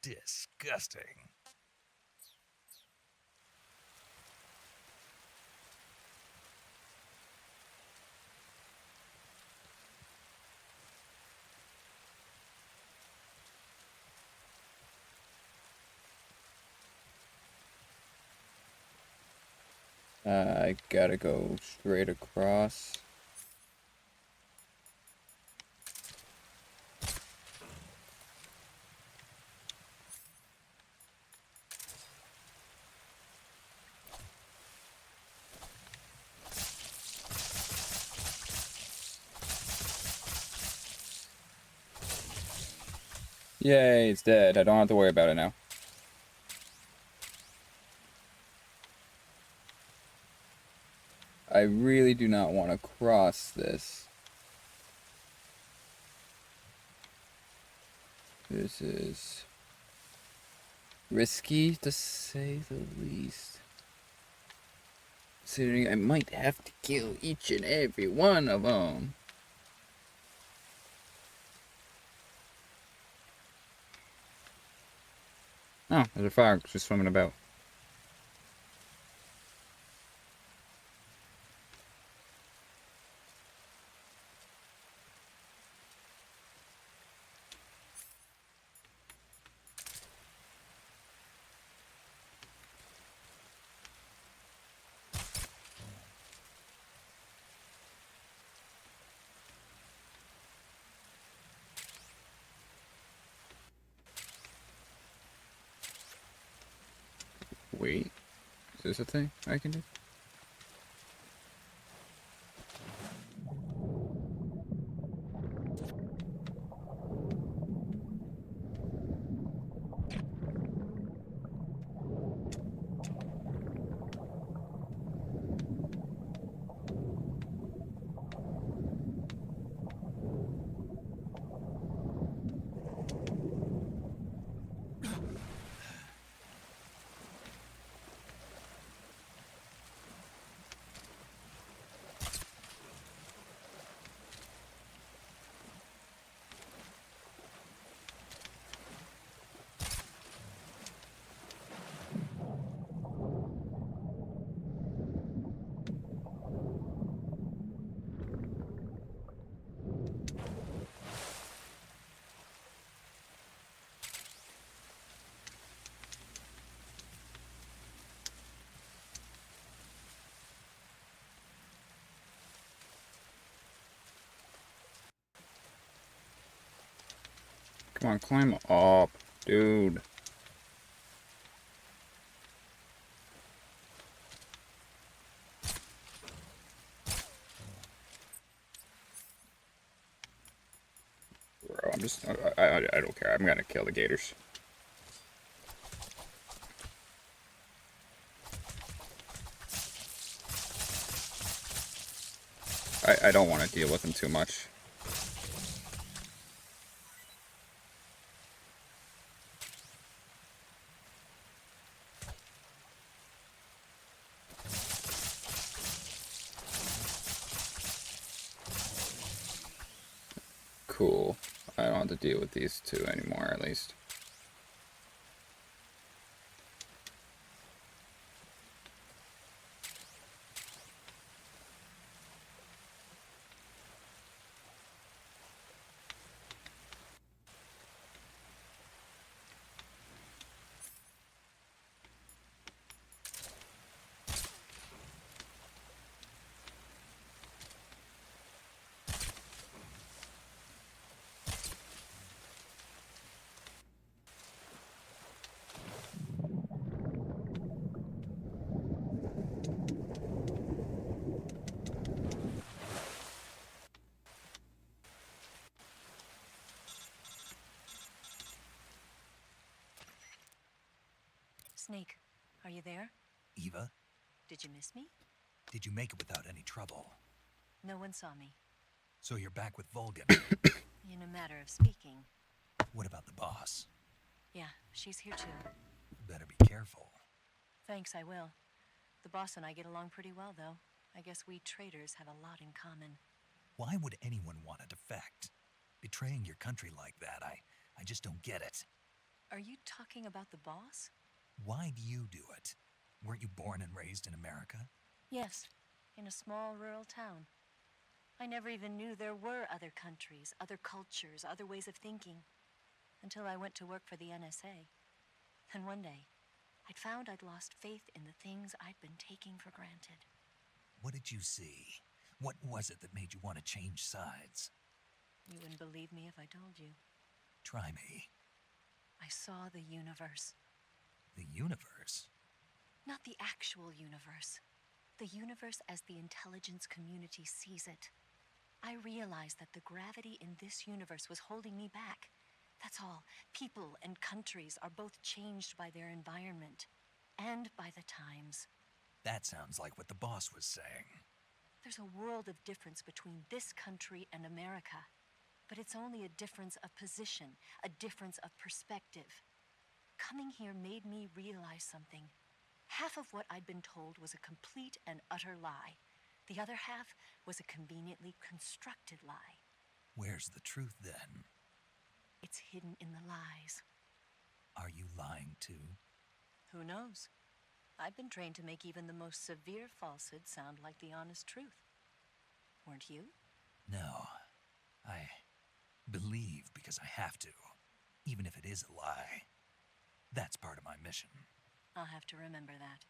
[SPEAKER 1] Disgusting.
[SPEAKER 2] I gotta go straight across. Yay, it's dead. I don't have to worry about it now. I really do not want to cross this. This is risky, to say the least. Considering I might have to kill each and every one of them. Oh, there's a fire just swimming about. Wait, is this a thing I can do? Come on, climb up, dude. Bro, I'm just, I don't care. I'm gonna kill the gators. I don't want to deal with them too much. Cool. I don't have to deal with these two anymore, at least.
[SPEAKER 17] Snake, are you there?
[SPEAKER 1] Eva,
[SPEAKER 17] Did you miss me?
[SPEAKER 1] did you make it without any trouble?
[SPEAKER 17] No one saw me.
[SPEAKER 1] So you're back with Vulcan.
[SPEAKER 17] In a matter of speaking.
[SPEAKER 1] What about the boss?
[SPEAKER 17] Yeah, she's here too.
[SPEAKER 1] Better be careful.
[SPEAKER 17] Thanks, I will. The boss and I get along pretty well, though. I guess we traitors have a lot in common.
[SPEAKER 1] Why would anyone want to defect? Betraying your country like that, I just don't get it.
[SPEAKER 17] Are you talking about the boss?
[SPEAKER 1] Why do you do it? Weren't you born and raised in America?
[SPEAKER 17] Yes, in a small rural town. I never even knew there were other countries, other cultures, other ways of thinking. Until I went to work for the NSA. And one day, I'd found I'd lost faith in the things I'd been taking for granted.
[SPEAKER 1] What did you see? What was it that made you want to change sides?
[SPEAKER 17] You wouldn't believe me if I told you.
[SPEAKER 1] Try me.
[SPEAKER 17] I saw the universe.
[SPEAKER 1] The universe?
[SPEAKER 17] Not the actual universe. The universe as the intelligence community sees it. I realized that the gravity in this universe was holding me back. That's all. People and countries are both changed by their environment and by the times.
[SPEAKER 1] That sounds like what the boss was saying.
[SPEAKER 17] There's a world of difference between this country and America. But it's only a difference of position, a difference of perspective. Coming here made me realize something. Half of what I'd been told was a complete and utter lie. The other half was a conveniently constructed lie.
[SPEAKER 1] Where's the truth then?
[SPEAKER 17] It's hidden in the lies.
[SPEAKER 1] Are you lying too?
[SPEAKER 17] Who knows? I've been trained to make even the most severe falsehood sound like the honest truth. Weren't you?
[SPEAKER 1] No. I believe because I have to, even if it is a lie. That's part of my mission.
[SPEAKER 17] I'll have to remember that.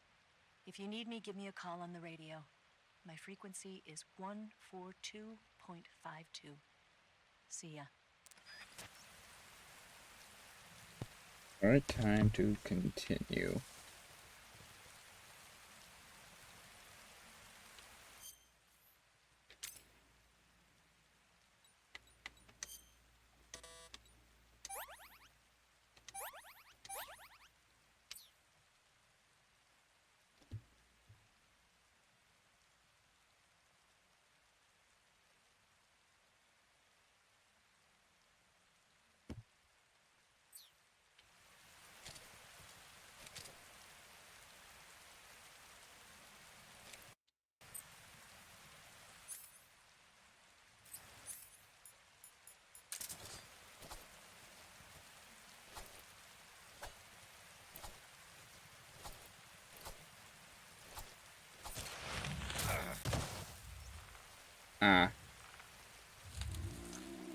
[SPEAKER 17] If you need me, give me a call on the radio. My frequency is 142.52. See ya.
[SPEAKER 2] Alright, time to continue.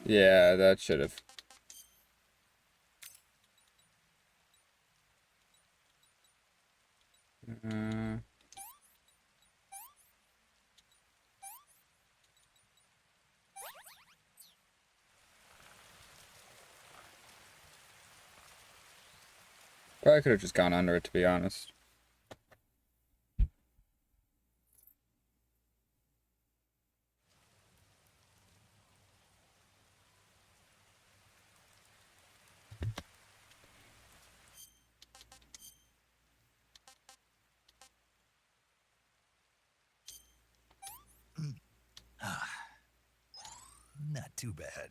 [SPEAKER 2] Yeah, that should have. Probably could have just gone under it, to be honest.
[SPEAKER 1] Not too bad.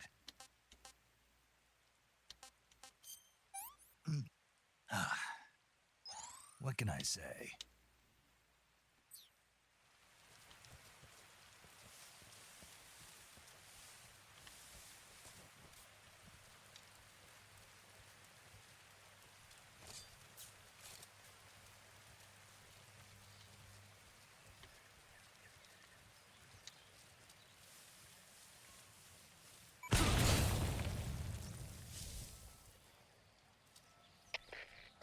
[SPEAKER 1] What can I say?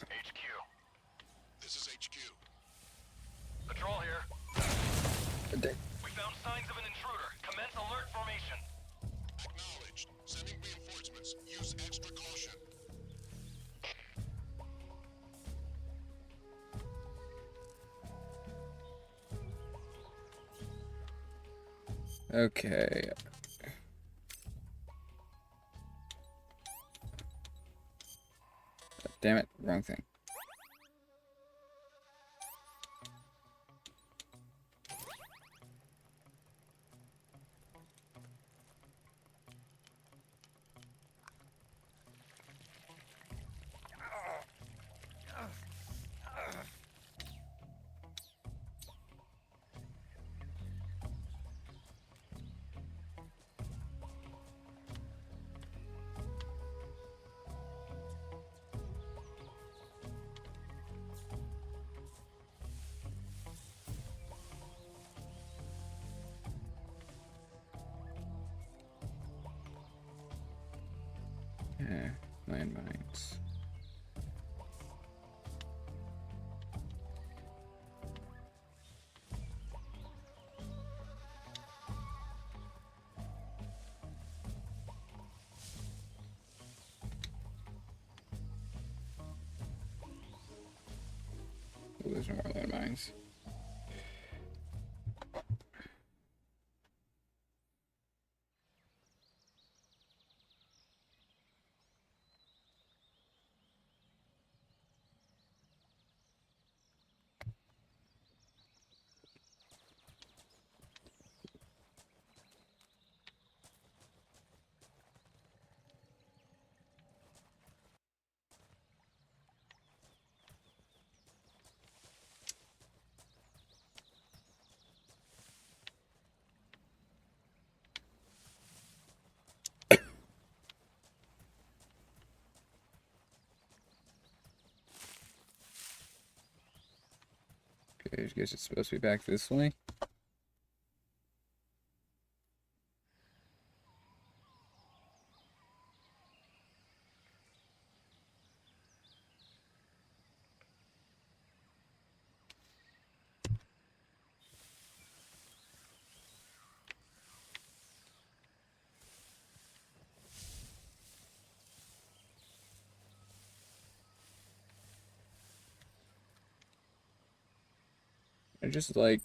[SPEAKER 4] HQ. This is HQ. Patrol here. We found signs of an intruder. Commence alert formation. Acknowledged. Sending reinforcements. Use extra caution.
[SPEAKER 2] Okay. Damn it, wrong thing. Yeah, landmines. Oh, there's no more landmines. Okay, I guess it's supposed to be back this way. I just like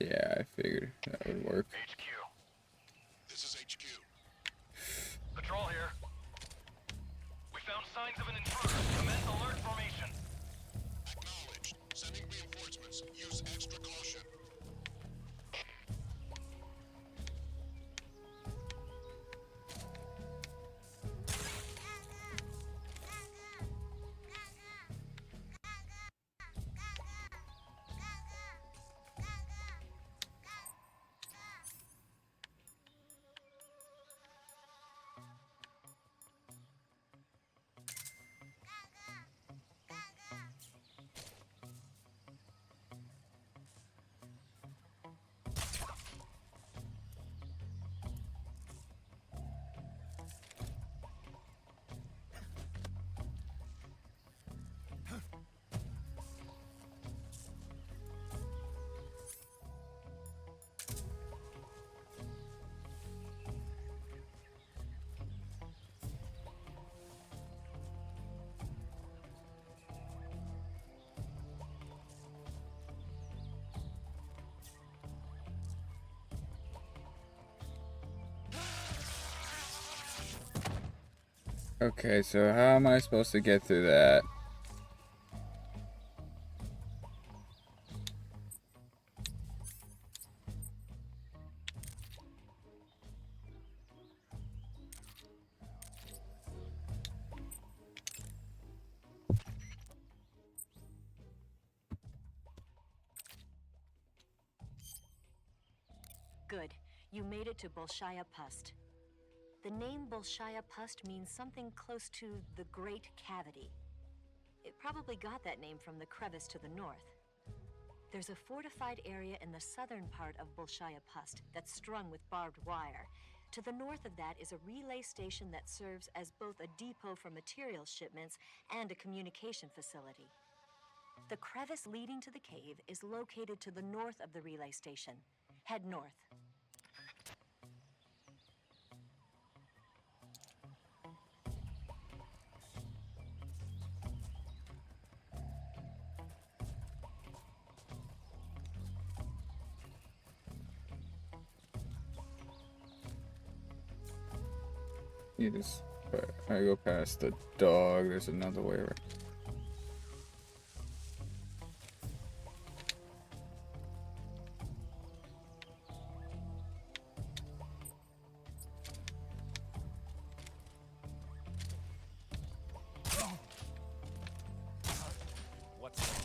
[SPEAKER 2] yeah, I figured that would work.
[SPEAKER 4] HQ. This is HQ. Patrol here. We found signs of an intruder. Commence alert formation. Acknowledged. Sending reinforcements. Use extra caution.
[SPEAKER 2] Okay, so how am I supposed to get through that?
[SPEAKER 17] Good. You made it to Bolshaya Pust. The name Bolshaya Pust means something close to the Great Cavity. It probably got that name from the crevice to the north. There's a fortified area in the southern part of Bolshaya Pust that's strung with barbed wire. To the north of that is a relay station that serves as both a depot for material shipments and a communication facility. The crevice leading to the cave is located to the north of the relay station. Head north.
[SPEAKER 2] You just, I go past the dog. There's another way around.
[SPEAKER 10] What's wrong?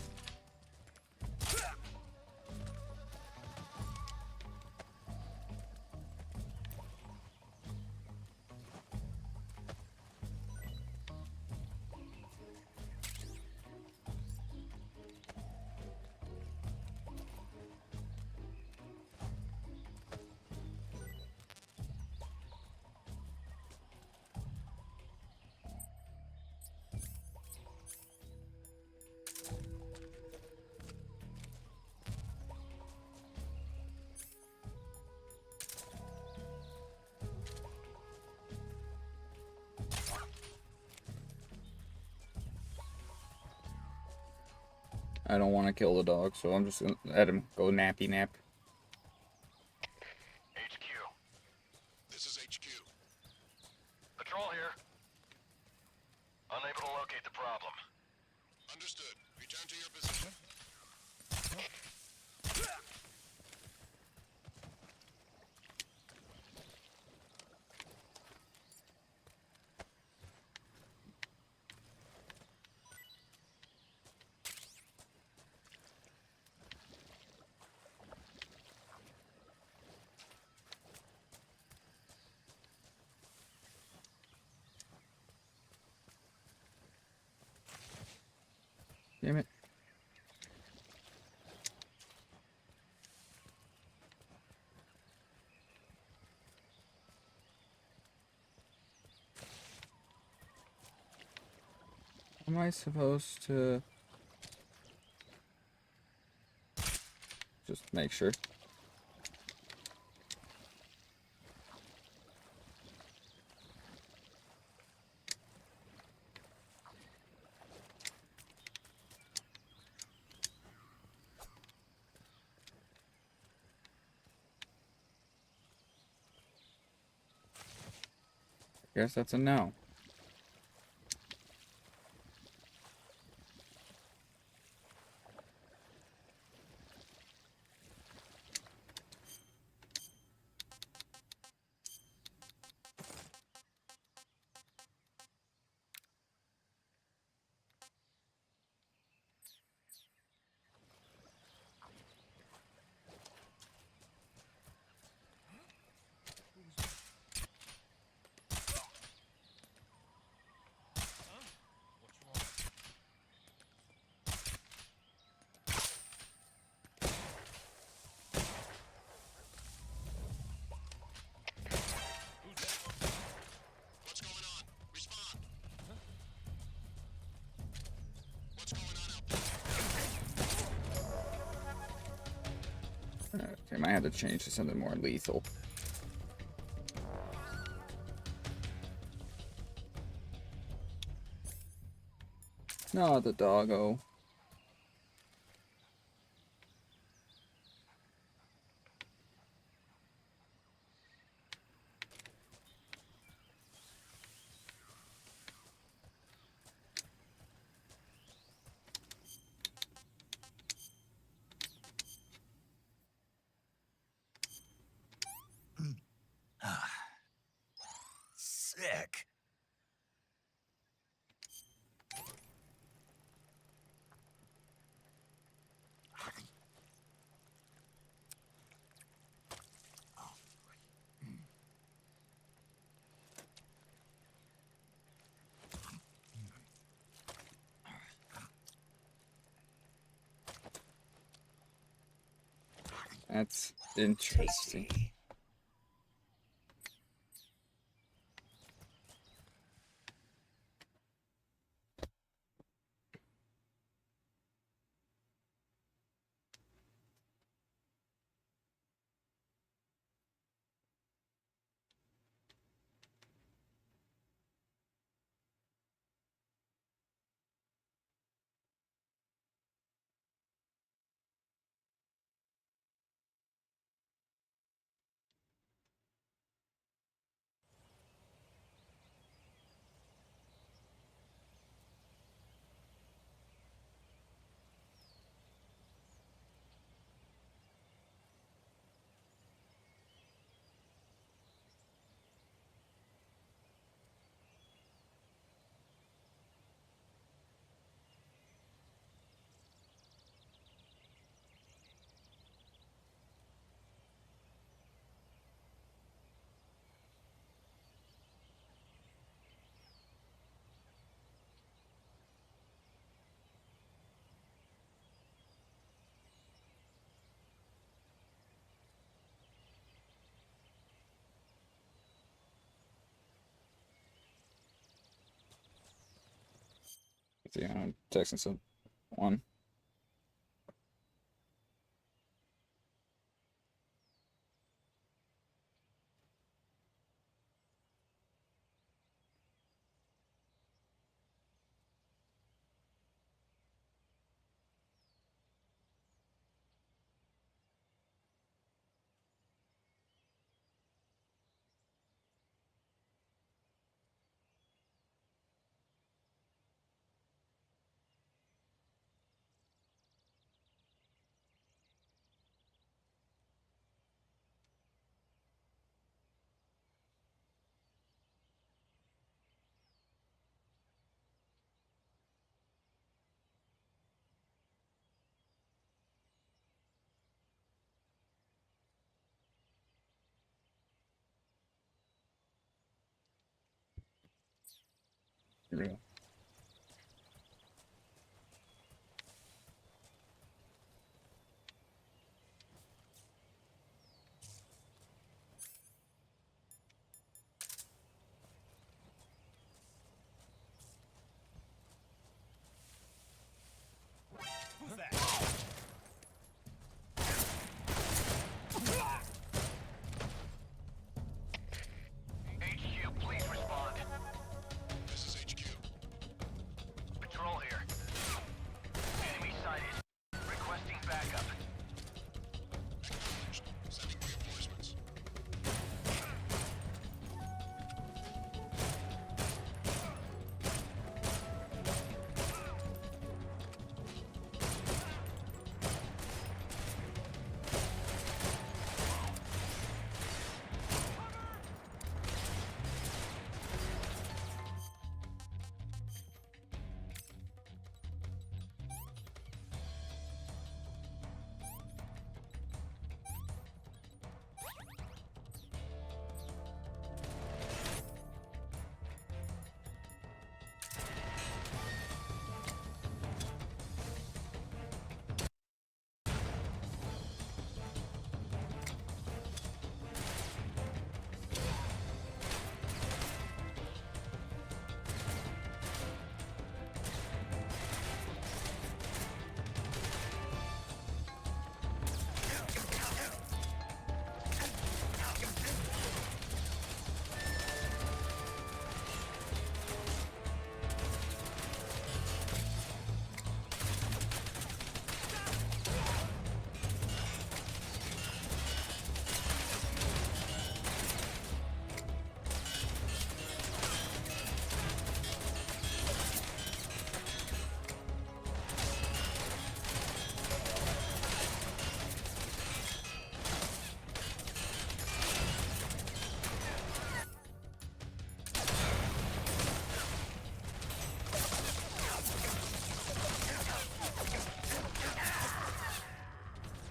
[SPEAKER 2] I don't want to kill the dog, so I'm just gonna let him go nappy nap.
[SPEAKER 4] HQ. This is HQ. Patrol here. Unable to locate the problem. Understood. Return to your position.
[SPEAKER 2] Damn it. Am I supposed to just make sure? Guess that's a no. Okay, might have to change to something more lethal. No, the doggo. That's interesting. See, I'm texting someone. Here we go.
[SPEAKER 10] Who's that?
[SPEAKER 4] HQ, please respond.
[SPEAKER 11] This is HQ.
[SPEAKER 4] Patrol here. Enemy sighted. Requesting backup.
[SPEAKER 11] Acknowledged. Sending reinforcements.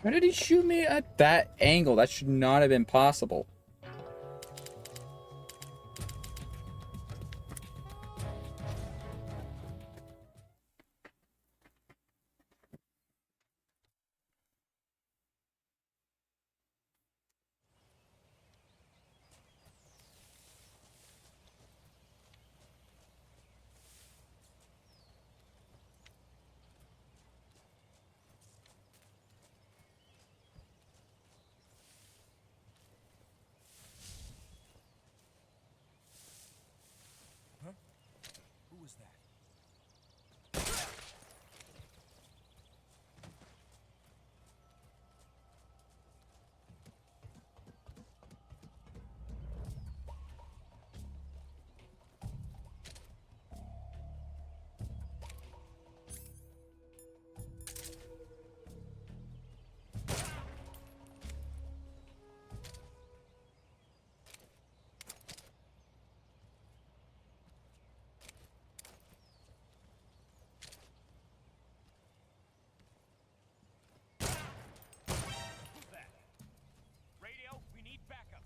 [SPEAKER 2] How did he shoot me at that angle? That should not have been possible.
[SPEAKER 10] was that? Who's that? Radio, we need backup.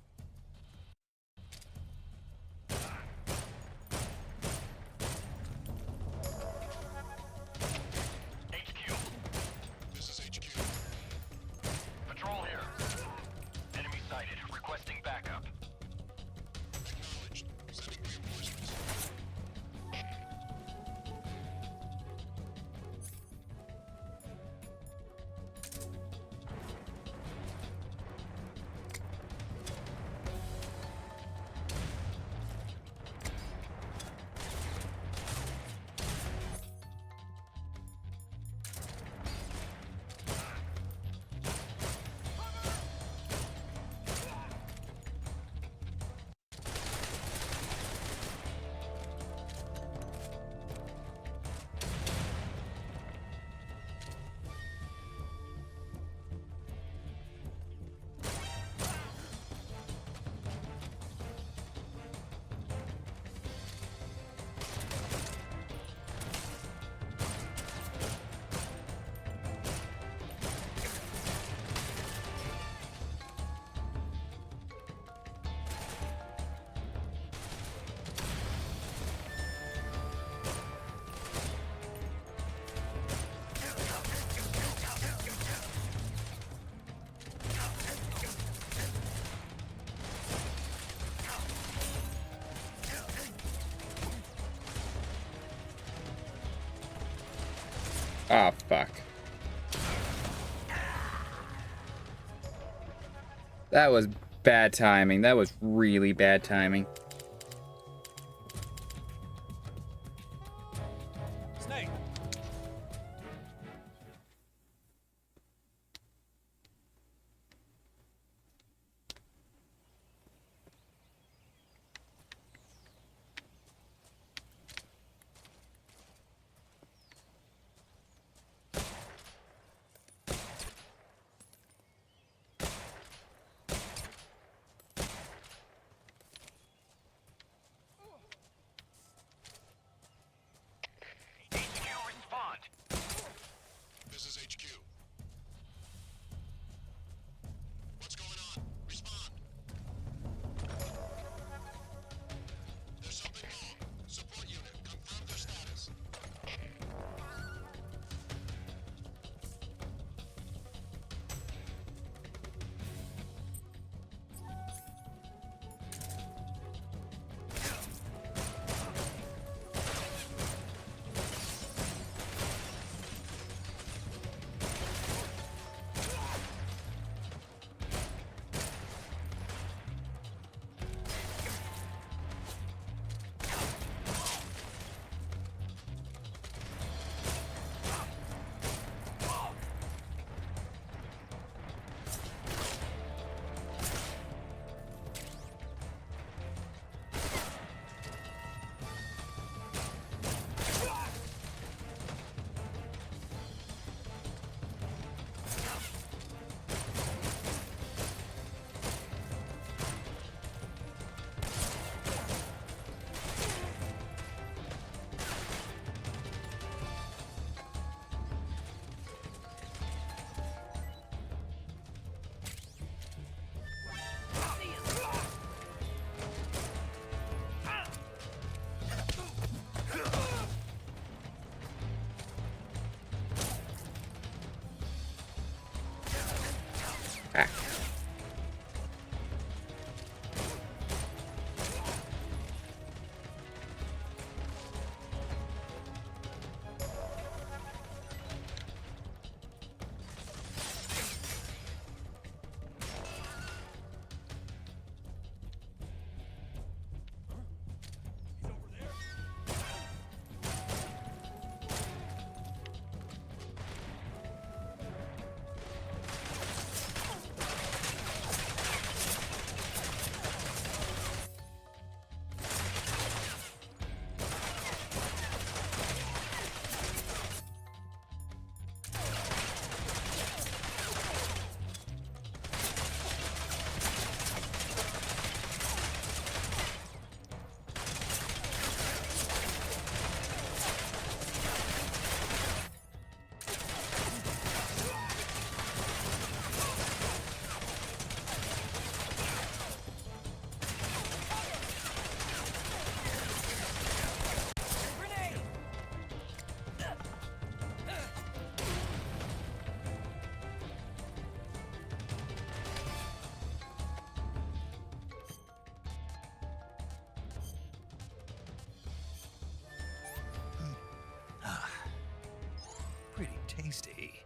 [SPEAKER 4] HQ. This is HQ. Patrol here. Enemy sighted. Requesting backup. Acknowledged. Sending reinforcements.
[SPEAKER 2] Ah, fuck. That was bad timing. That was really bad timing.
[SPEAKER 10] Snake.
[SPEAKER 4] HQ, respond. This is HQ. What's going on? Respond. There's something wrong. Support unit, confirm their status.
[SPEAKER 1] tasty.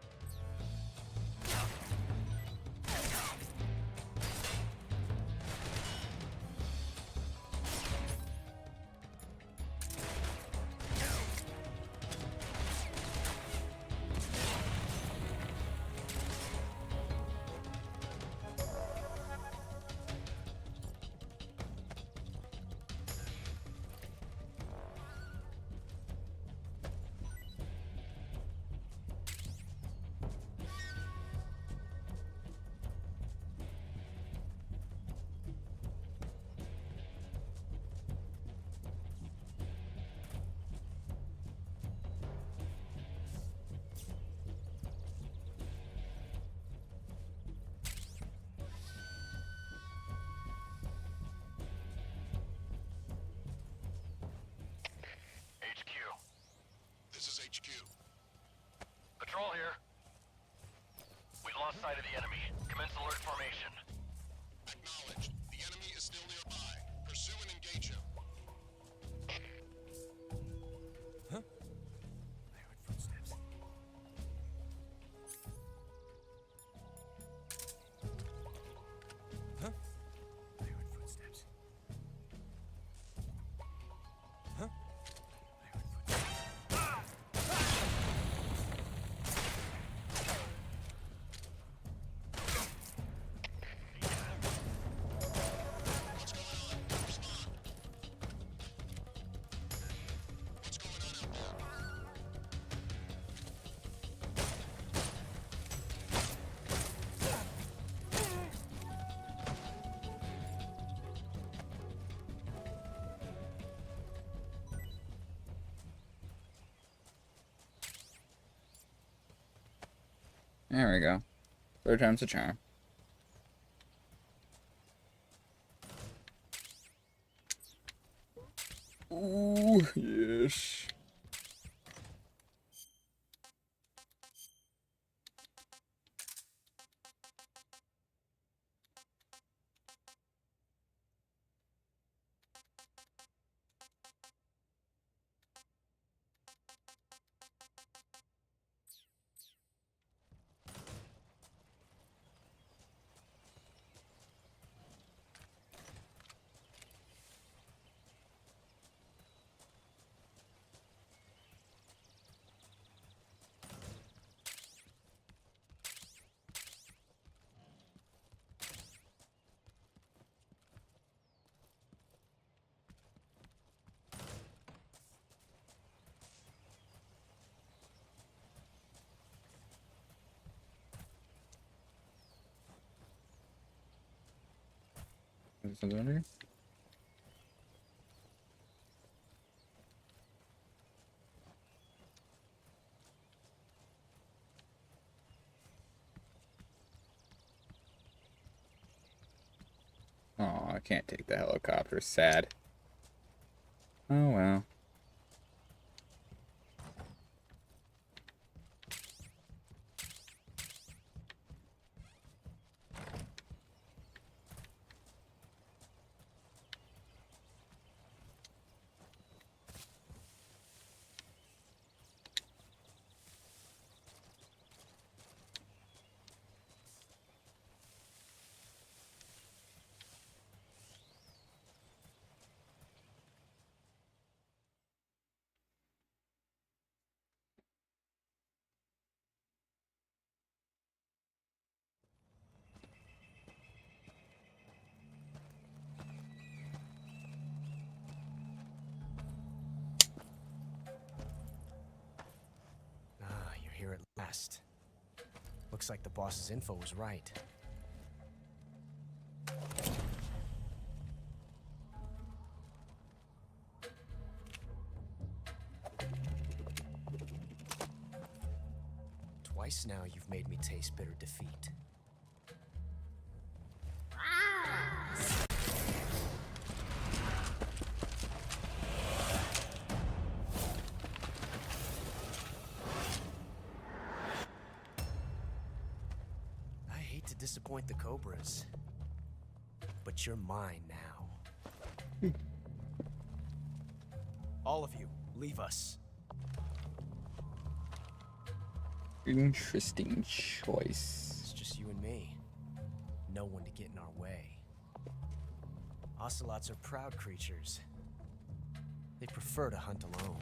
[SPEAKER 4] HQ. This is HQ. Patrol here. We lost sight of the enemy. Commence alert formation. Acknowledged. The enemy is still nearby. Pursue and engage him.
[SPEAKER 12] Huh? I heard footsteps. Huh? I heard footsteps. Huh?
[SPEAKER 2] There we go. Third time's a charm. Ooh, yes. Is it under here? Oh, I can't take the helicopter. Sad. Oh well.
[SPEAKER 12] Ah, you're here at last. Looks like the boss's info was right. Twice now you've made me taste bitter defeat. I hate to disappoint the Cobras, but you're mine now. All of you, leave us.
[SPEAKER 2] Interesting choice.
[SPEAKER 12] It's just you and me. No one to get in our way. Ocelots are proud creatures. They prefer to hunt alone.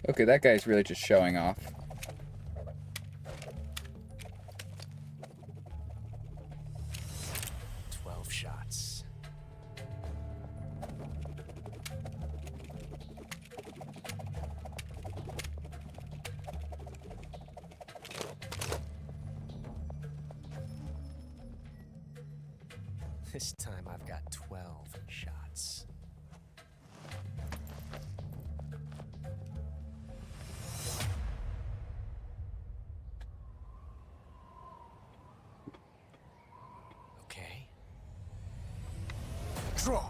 [SPEAKER 2] Okay, that guy's really just showing off.
[SPEAKER 12] Shots. This time I've got 12 shots. Okay. Draw.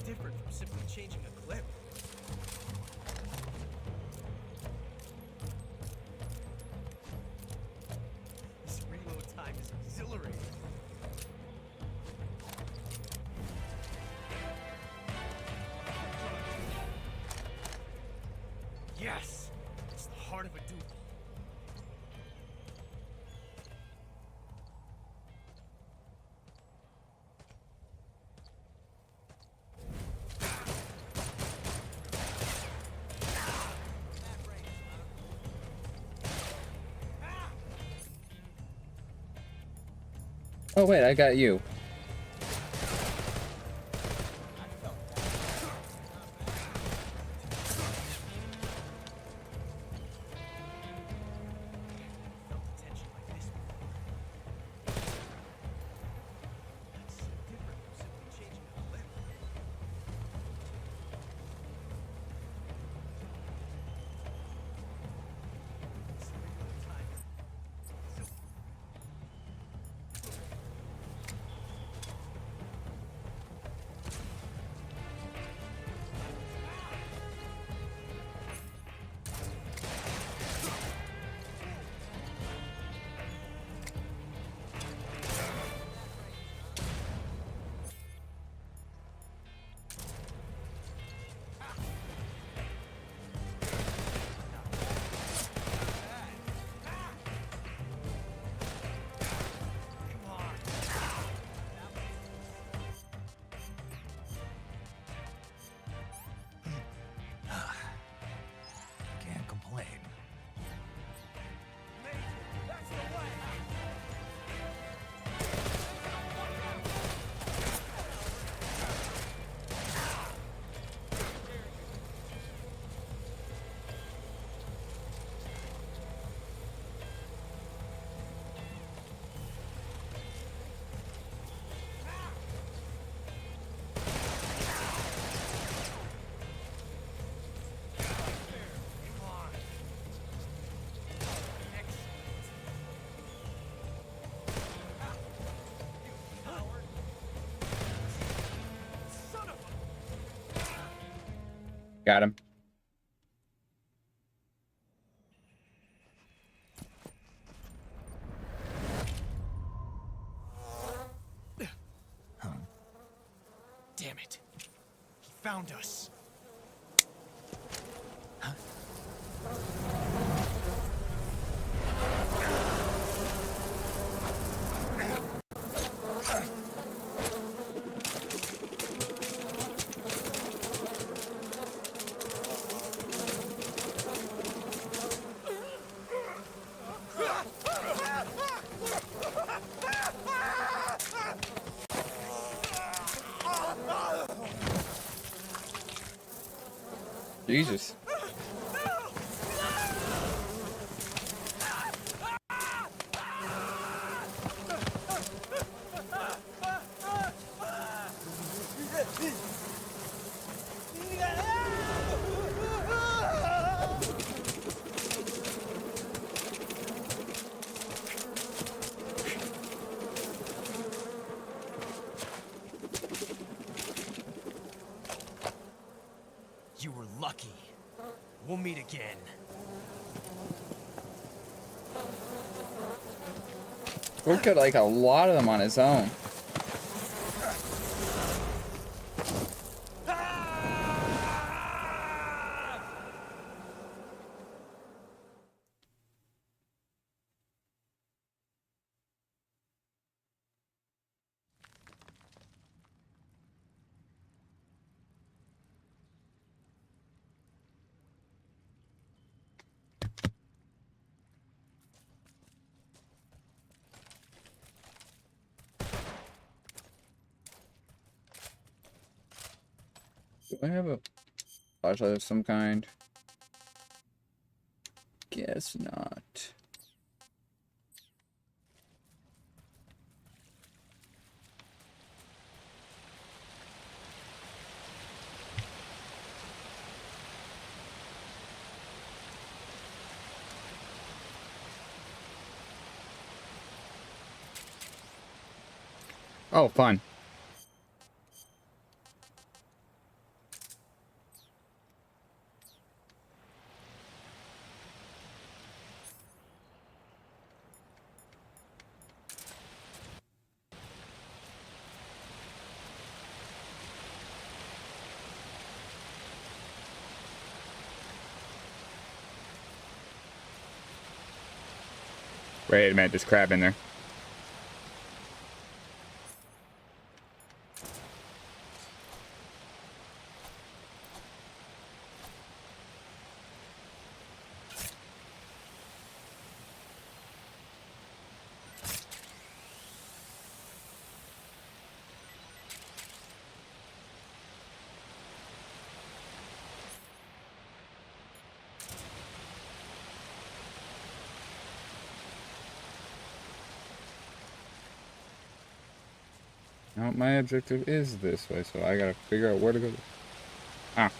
[SPEAKER 12] Different from simply changing a clip. This reload time is exhilarating. Yes! It's the heart of a duel.
[SPEAKER 2] Oh wait, I got you.
[SPEAKER 1] Can't complain.
[SPEAKER 2] Got him.
[SPEAKER 12] Damn it. He found us.
[SPEAKER 2] Jesus.
[SPEAKER 12] You were lucky. We'll meet again.
[SPEAKER 2] Look at like a lot of them on his own. Do I have a flashlight of some kind? Guess not. Oh, fun. Wait a minute, there's crab in there. Now my objective is this way, so I gotta figure out where to go. Ah.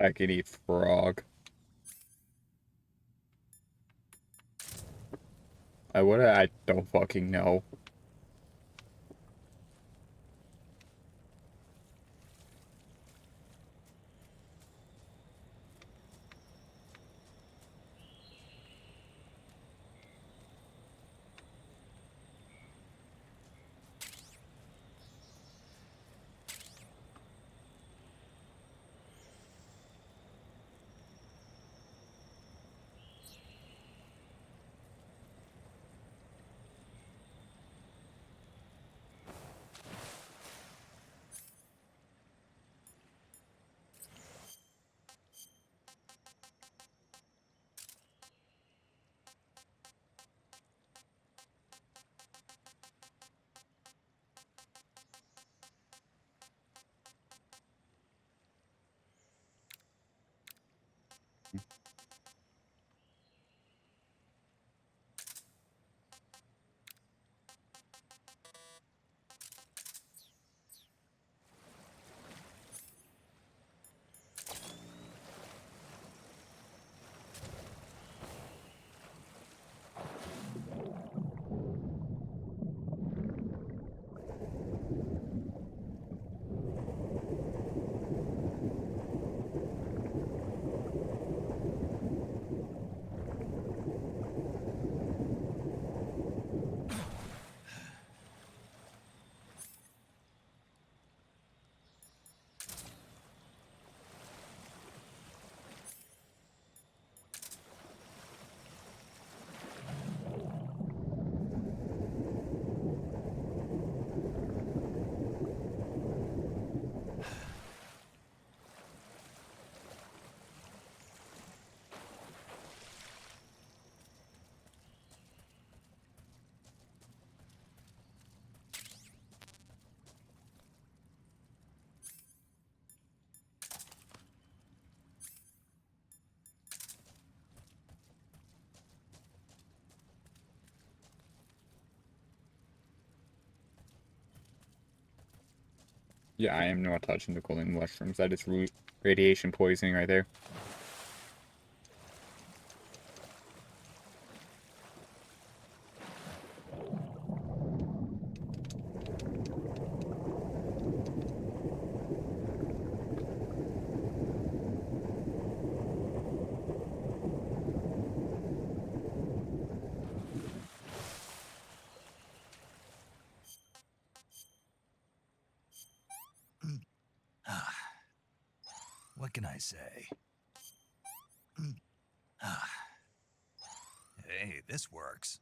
[SPEAKER 2] I could eat frog. I would. I don't fucking know. Yeah, I am not touching the cooling mushrooms. That is radiation poisoning right there.
[SPEAKER 1] What can I say? Hey, this works.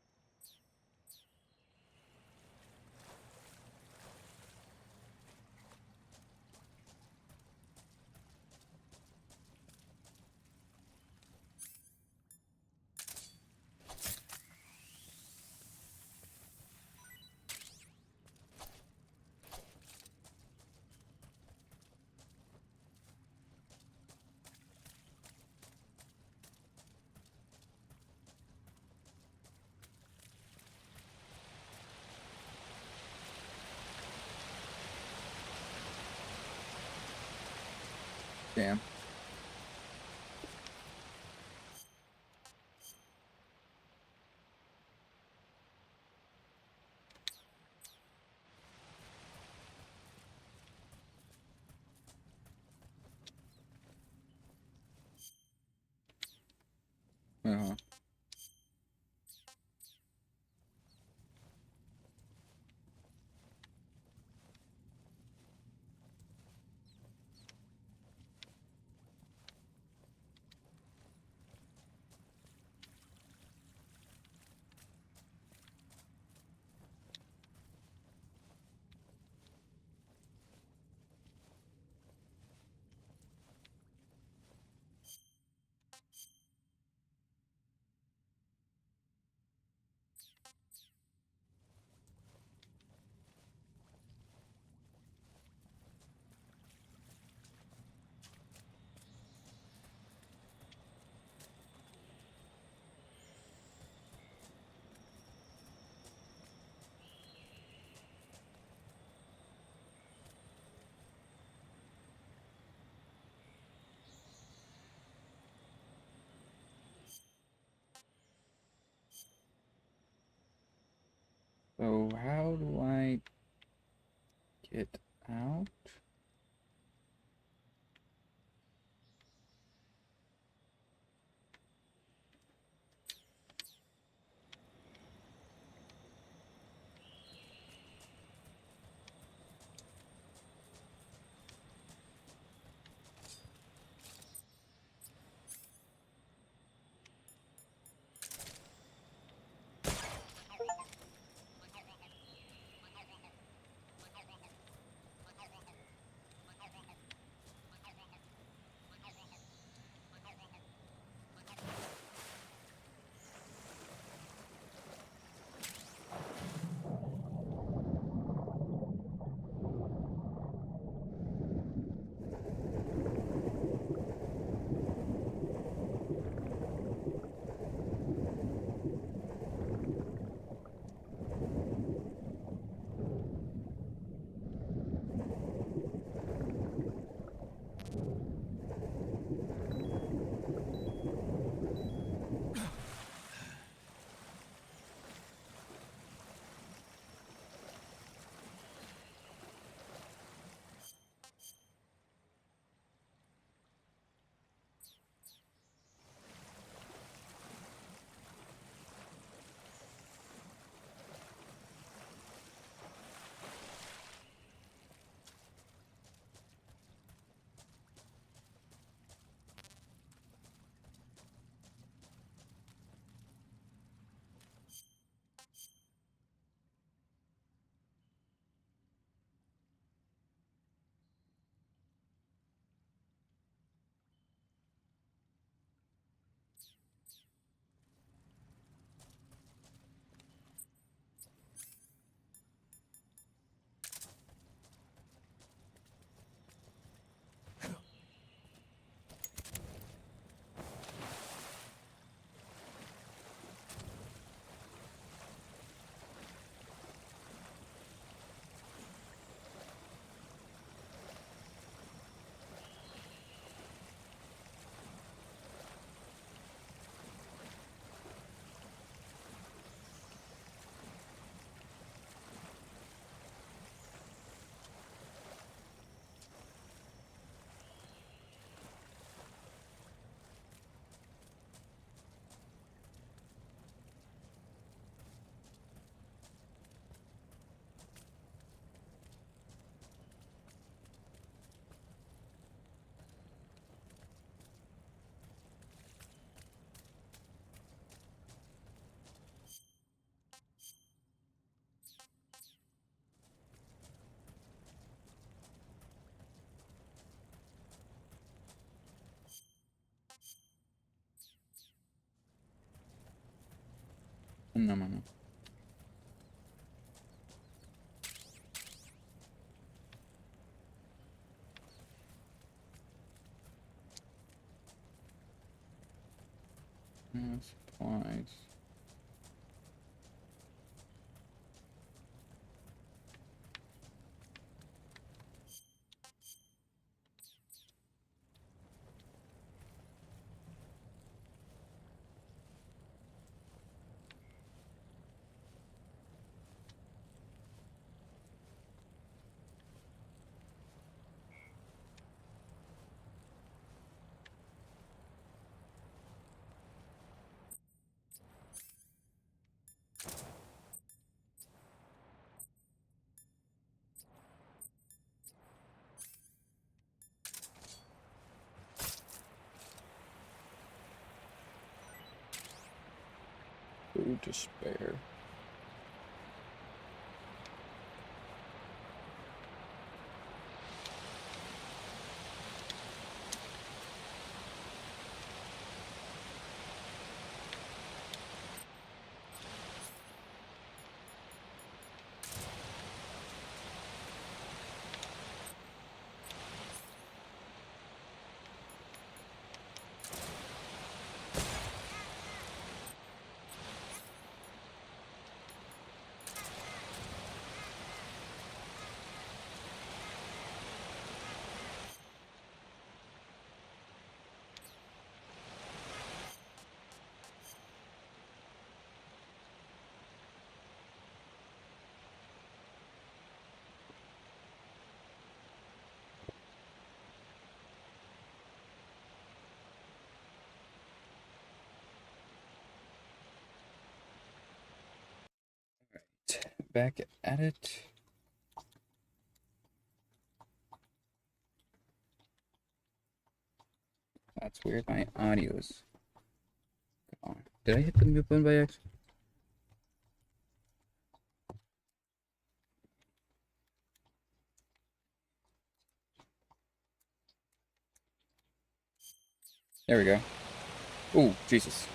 [SPEAKER 2] Damn. Uh-huh. So how do I get out? No, mano. Supplies. Food to spare. Back at it. That's weird. My audio's gone. Did I hit the mute button by accident? There we go. Ooh, Jesus.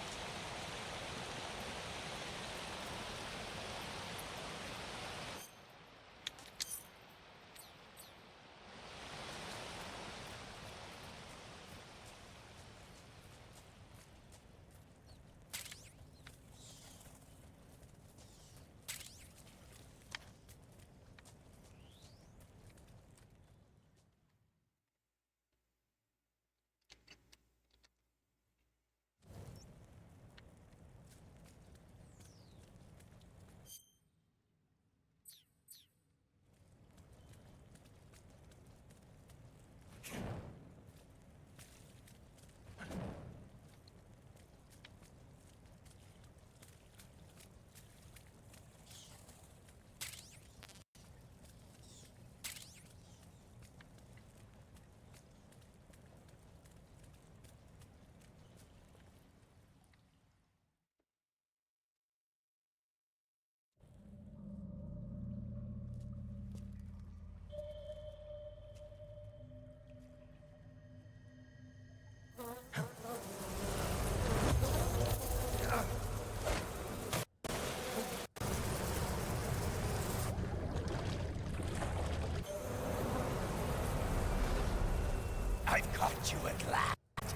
[SPEAKER 10] I've caught you at last.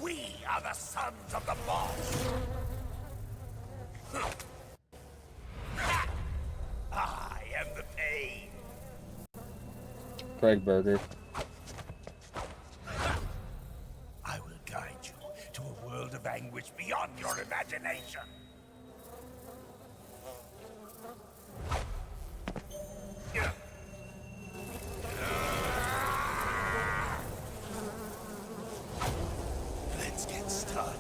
[SPEAKER 10] We are the sons of the boss. I am the pain.
[SPEAKER 2] Craig Burger.
[SPEAKER 10] I will guide you to a world of anguish beyond your imagination. Let's get started.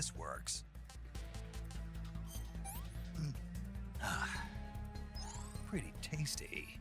[SPEAKER 1] this works. Ah, pretty tasty.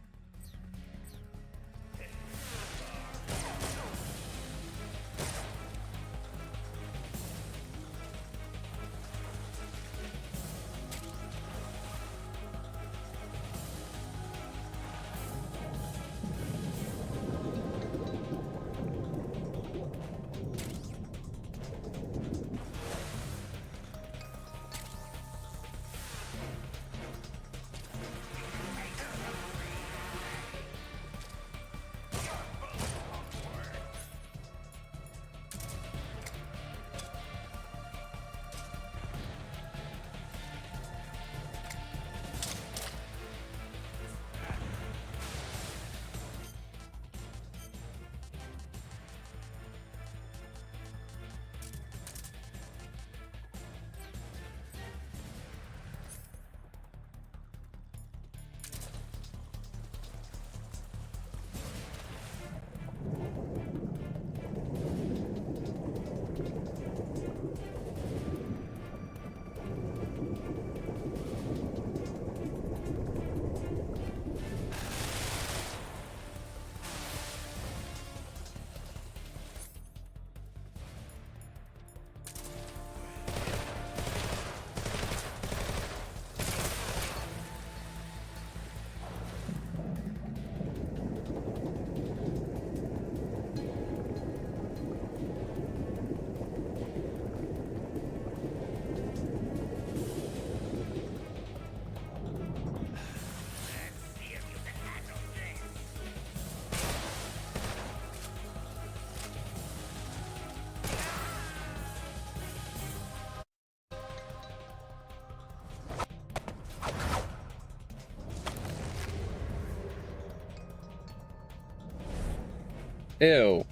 [SPEAKER 2] Ew.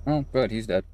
[SPEAKER 2] Oh, good, he's dead.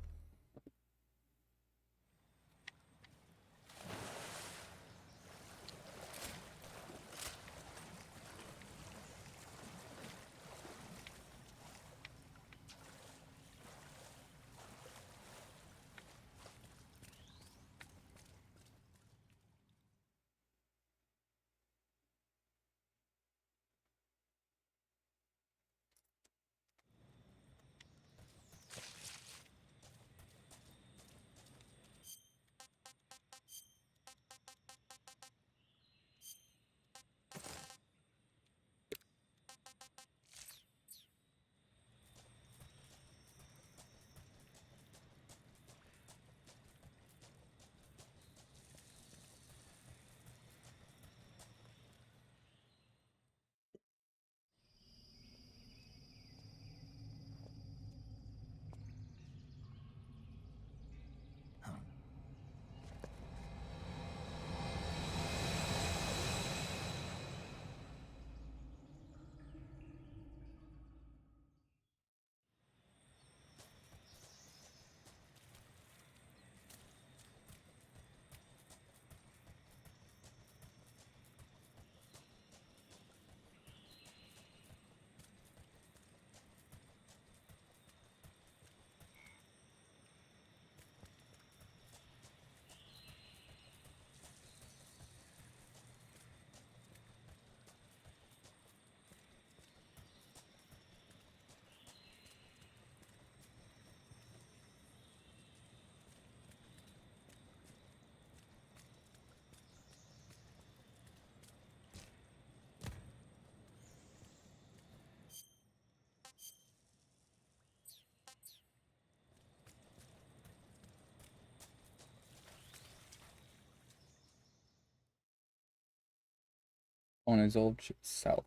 [SPEAKER 2] On his old ship south.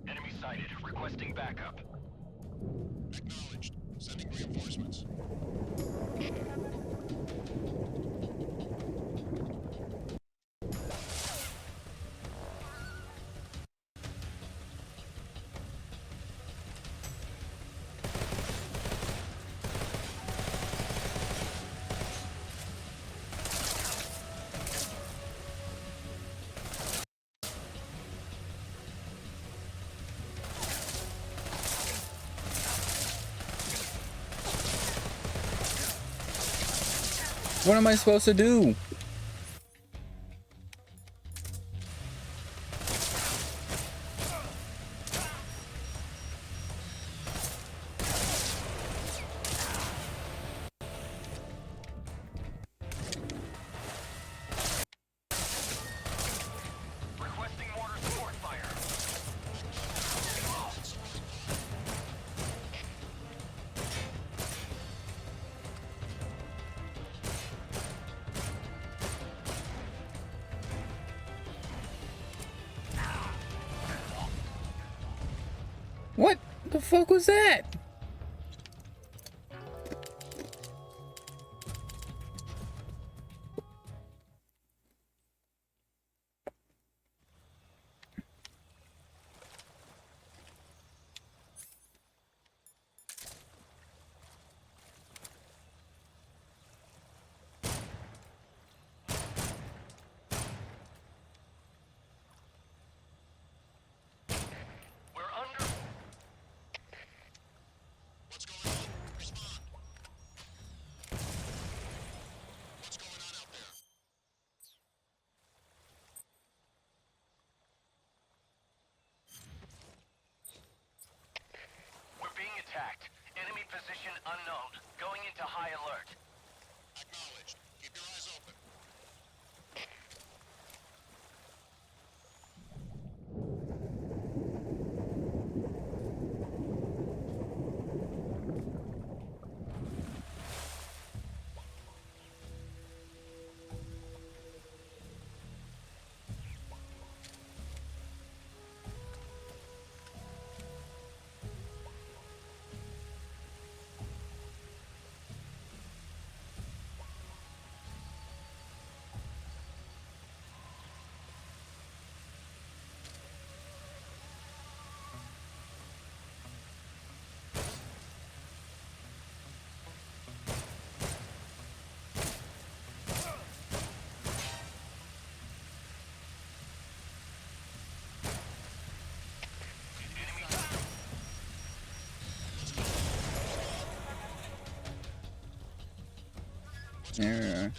[SPEAKER 4] Enemy sighted. Requesting backup. Acknowledged. Sending reinforcements.
[SPEAKER 2] What am I supposed to do?
[SPEAKER 4] Requesting mortar support fire.
[SPEAKER 2] What the fuck was that? We're being attacked. Enemy position unknown. Going into high alert. Acknowledged. Yeah.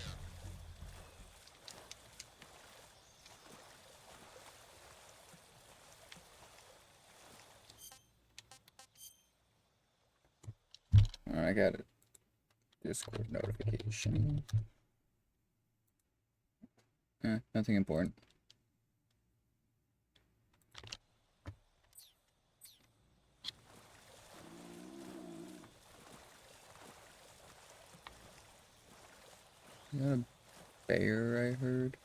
[SPEAKER 2] I got a Discord notification. Nothing important. Is that a bear I heard?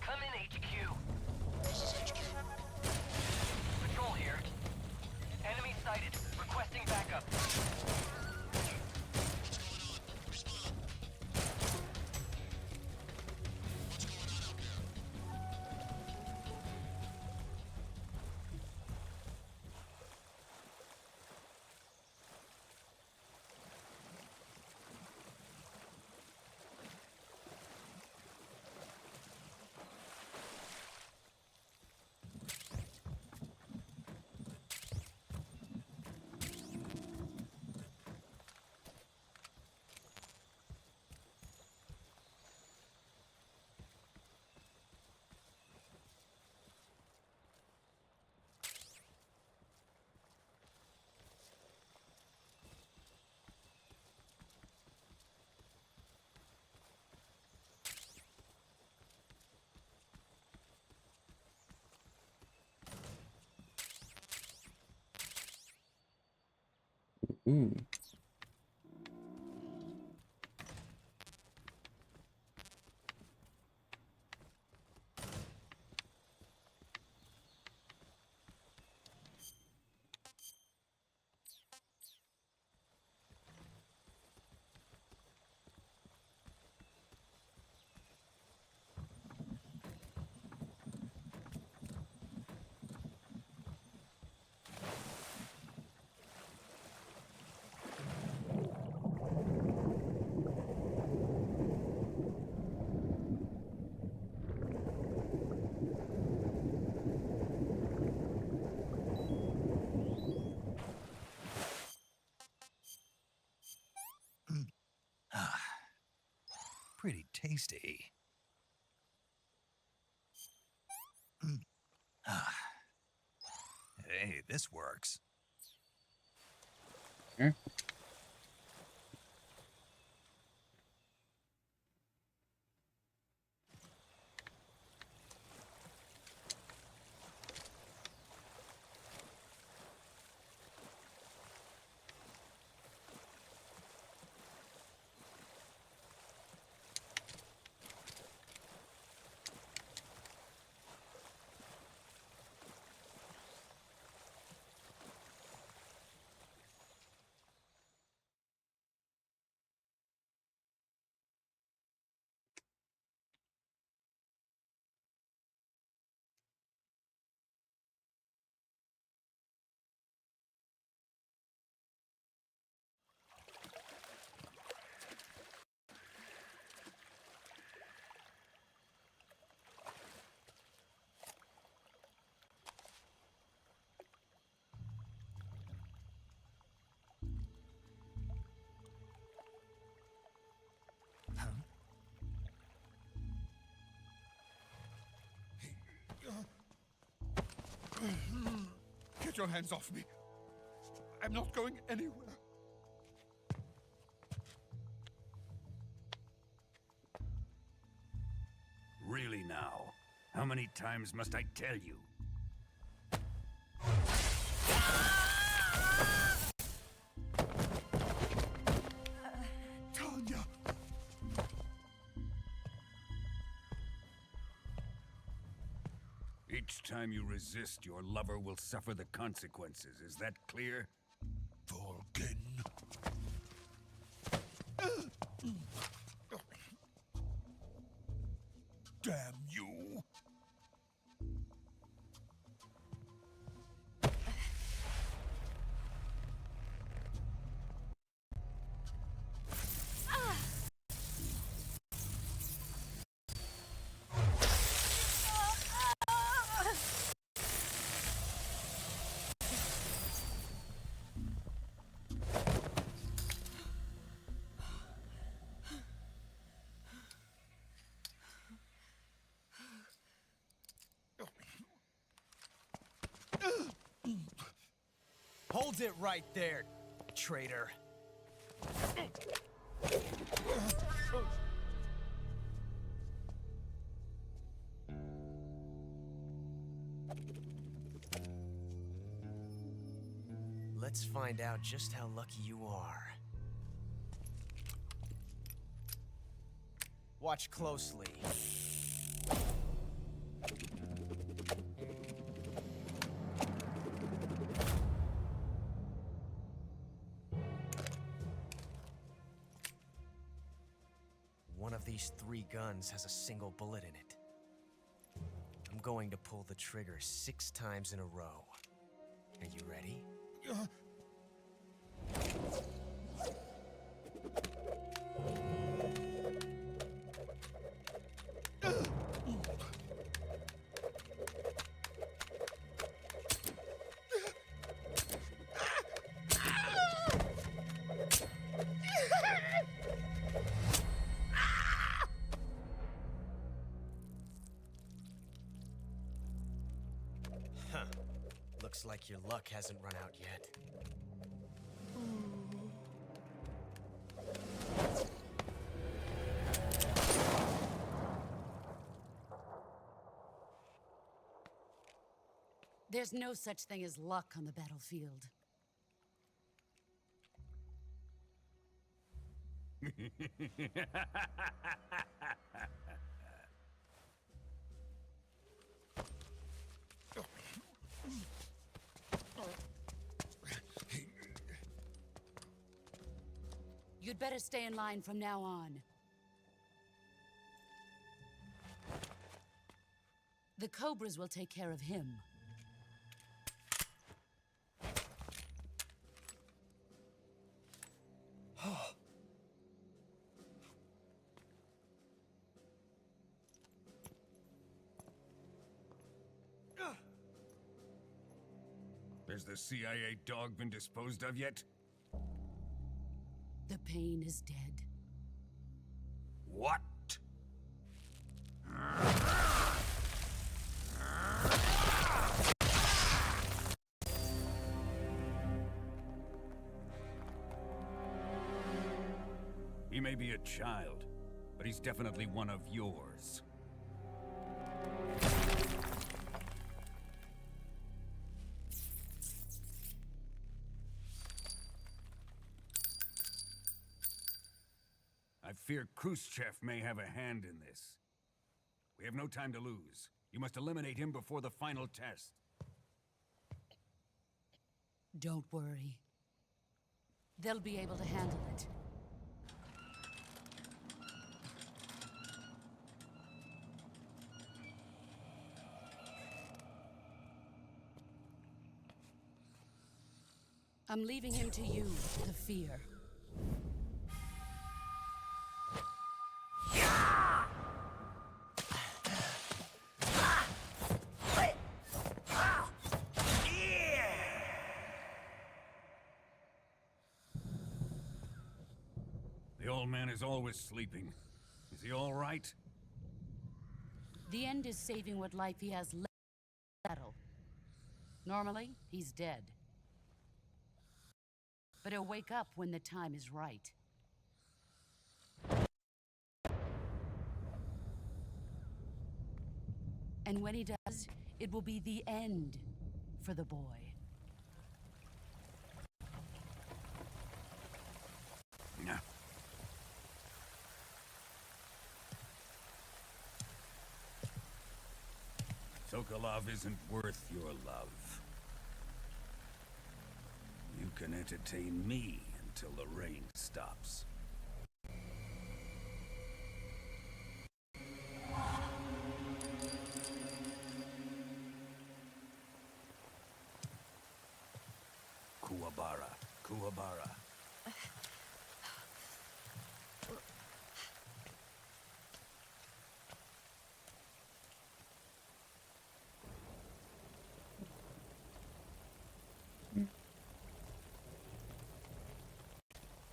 [SPEAKER 18] Come in, HQ. This is HQ. Patrol here. Enemy sighted. Requesting backup.
[SPEAKER 2] Ooh.
[SPEAKER 1] Pretty tasty. Hey, this works.
[SPEAKER 11] Get your hands off me. I'm not going anywhere.
[SPEAKER 10] Really now? How many times must I tell you?
[SPEAKER 11] Tanya!
[SPEAKER 10] Each time you resist, your lover will suffer the consequences. Is that clear?
[SPEAKER 11] Volgin.
[SPEAKER 10] Damn you!
[SPEAKER 12] Hold it right there, traitor. Let's find out just how lucky you are. Watch closely. One of these 3 guns has a single bullet in it. I'm going to pull the trigger 6 times in a row. Are you ready? Huh. Looks like your luck hasn't run out yet.
[SPEAKER 7] There's no such thing as luck on the battlefield. You'd better stay in line from now on. The Cobras will take care of him.
[SPEAKER 19] Has the CIA dog been disposed of yet?
[SPEAKER 7] The pain is dead.
[SPEAKER 19] What? He may be a child, but he's definitely one of yours. I fear Khrushchev may have a hand in this. We have no time to lose. You must eliminate him before the final test.
[SPEAKER 7] Don't worry. They'll be able to handle it. I'm leaving him to you, the fear.
[SPEAKER 19] The old man is always sleeping. Is he all right?
[SPEAKER 7] The end is saving what life he has left to battle. Normally, he's dead. But he'll wake up when the time is right. And when he does, it will be the end for the boy.
[SPEAKER 19] No. Sokolov isn't worth your love. You can entertain me until the rain stops.
[SPEAKER 10] Kuwabara. Kuwabara.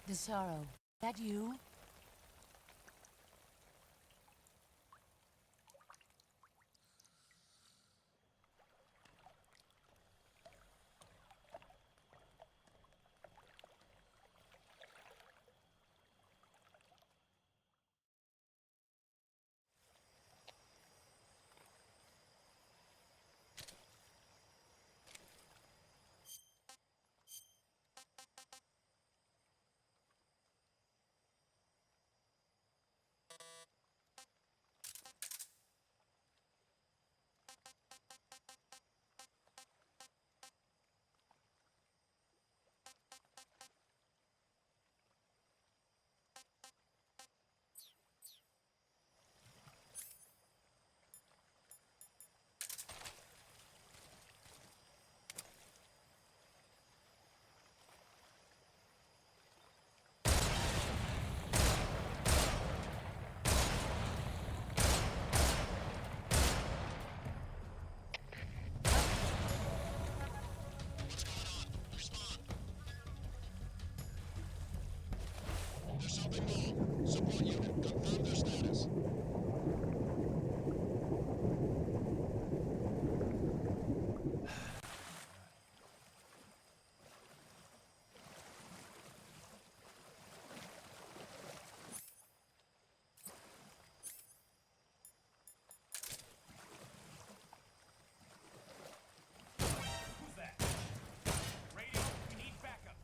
[SPEAKER 7] Desaro, that you?
[SPEAKER 4] There's something wrong. Support unit, confirm their status.
[SPEAKER 10] Who's that? Radio, we need backup.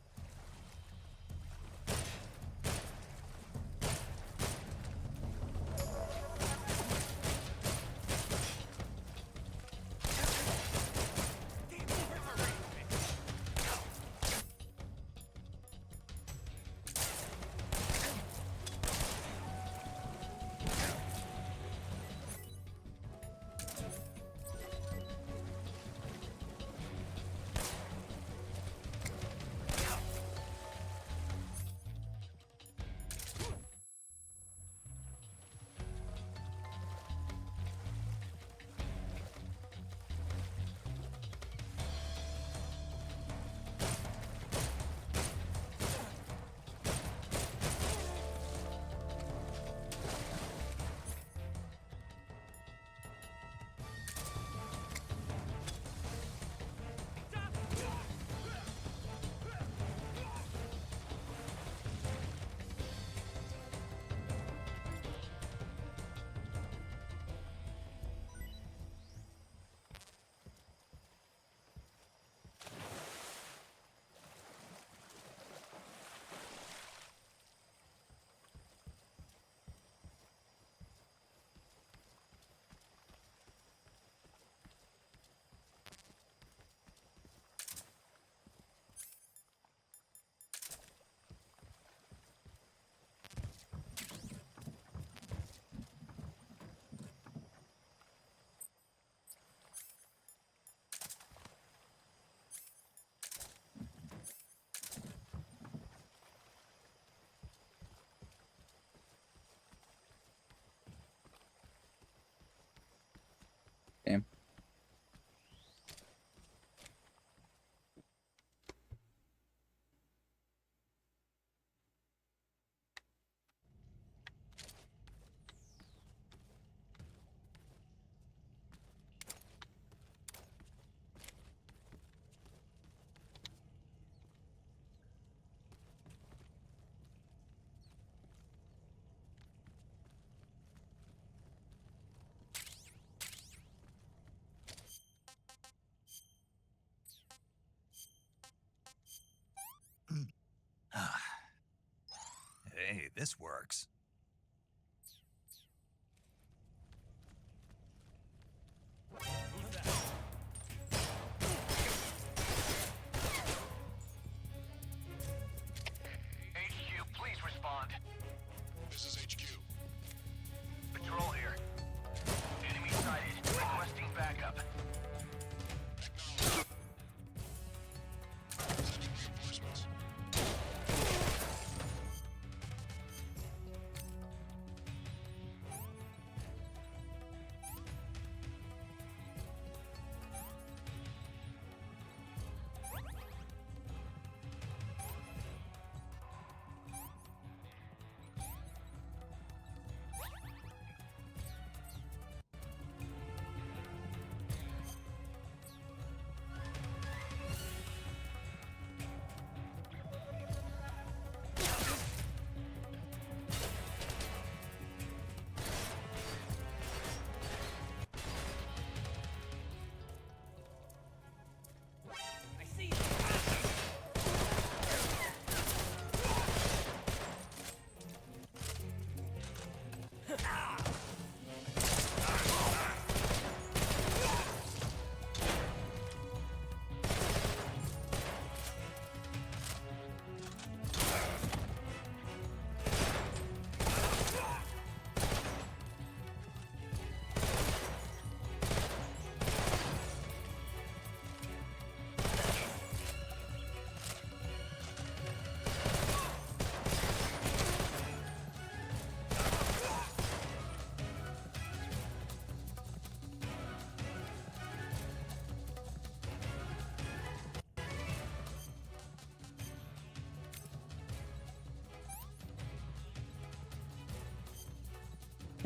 [SPEAKER 2] Damn.
[SPEAKER 1] Hey, this works.
[SPEAKER 18] HQ, please respond.
[SPEAKER 4] This is HQ.
[SPEAKER 18] Patrol here. Enemy sighted. Requesting backup.
[SPEAKER 4] Sending reinforcements.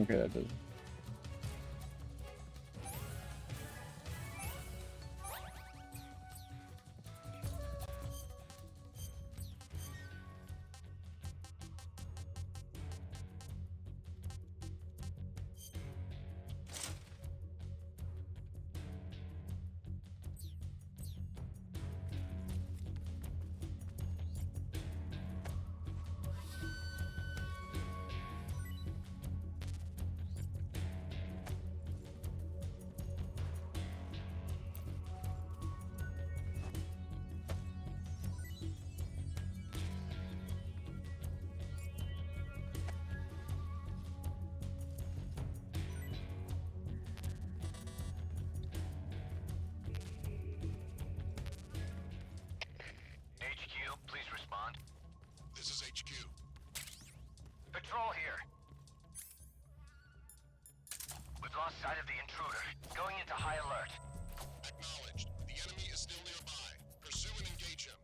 [SPEAKER 2] Okay, that does.
[SPEAKER 18] HQ, please respond.
[SPEAKER 11] This is HQ.
[SPEAKER 18] Patrol here. We've lost sight of the intruder. Going into high alert.
[SPEAKER 11] Acknowledged. The enemy is still nearby. Pursue and engage him.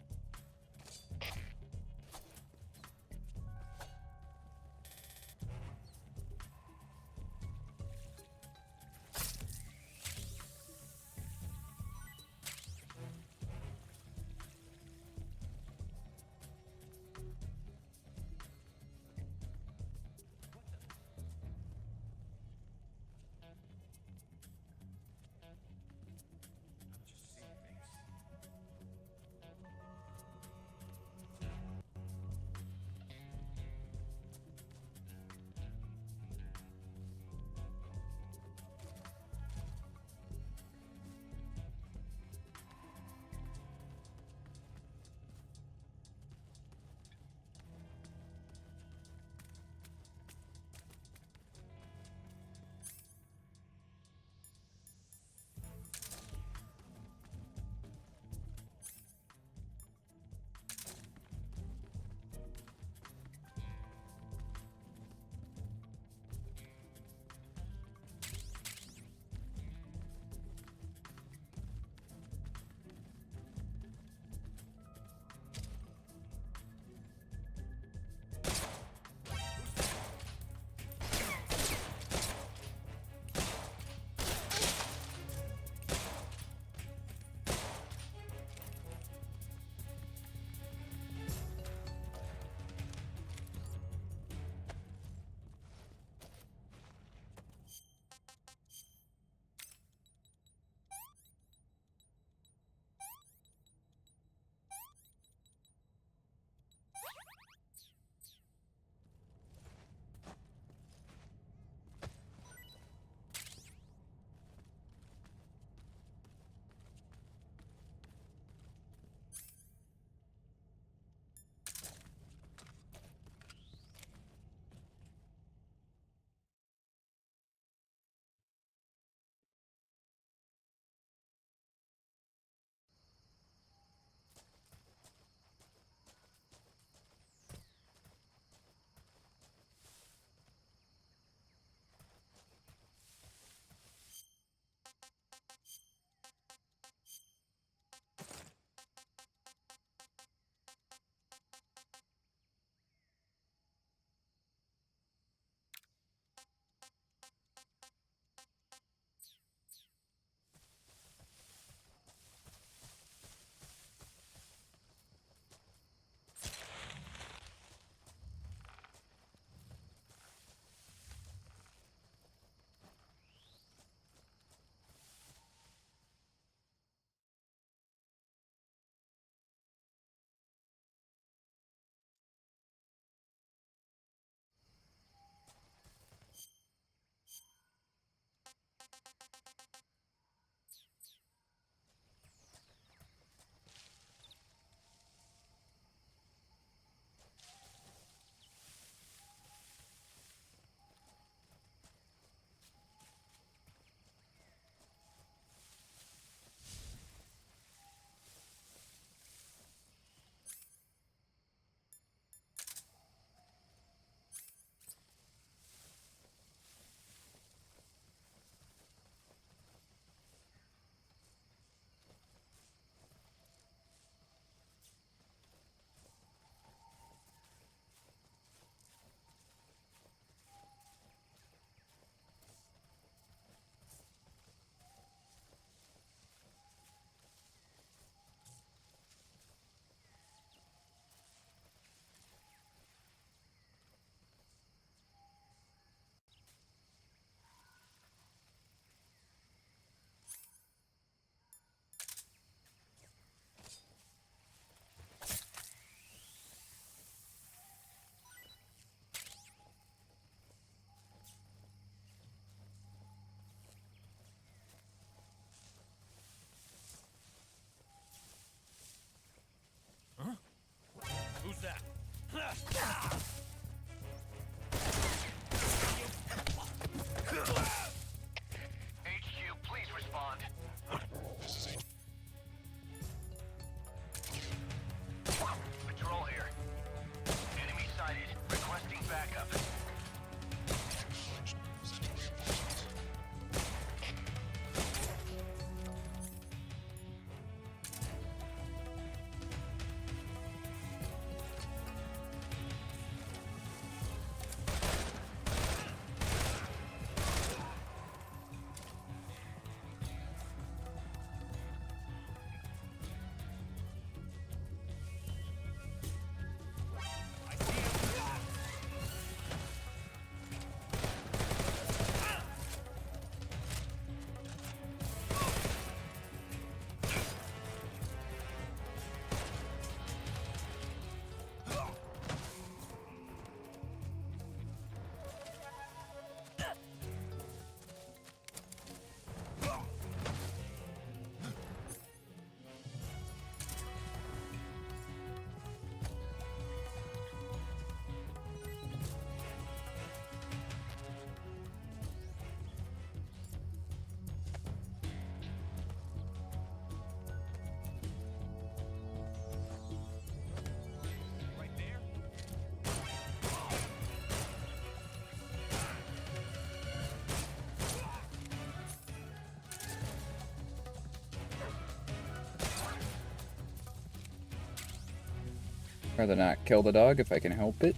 [SPEAKER 2] Rather not kill the dog if I can help it.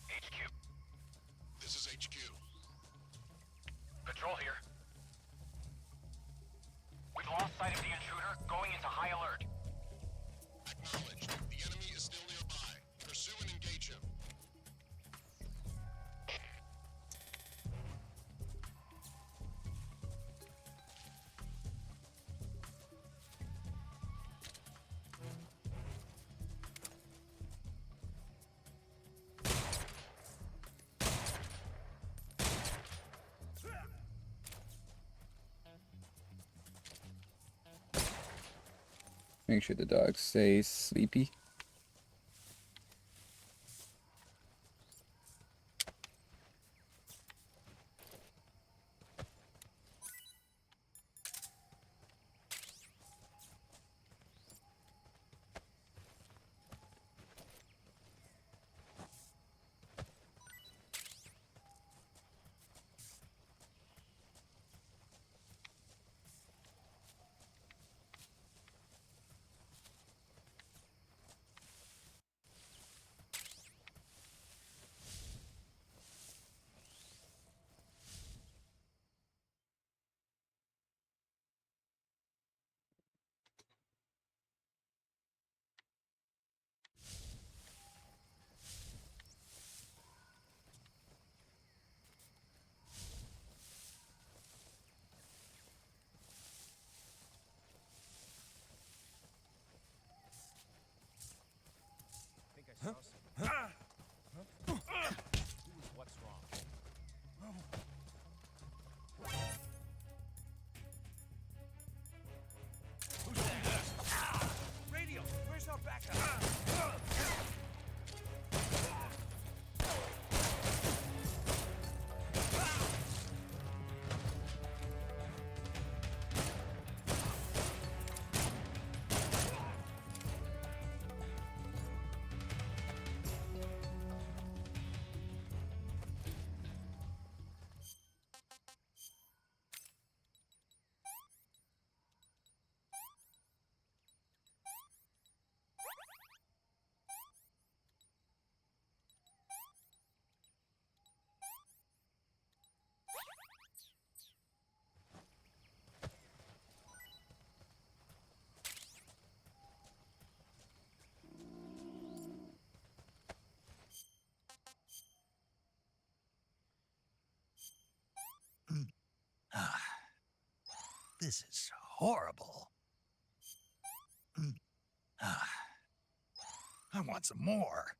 [SPEAKER 4] HQ. This is HQ. Patrol here. We've lost sight of the intruder, going into high alert. Acknowledged. The enemy is still nearby. Pursue and engage him.
[SPEAKER 2] Make sure the dog stays sleepy.
[SPEAKER 12] What's wrong? Radio, where's our backup?
[SPEAKER 1] This is horrible. I want some more.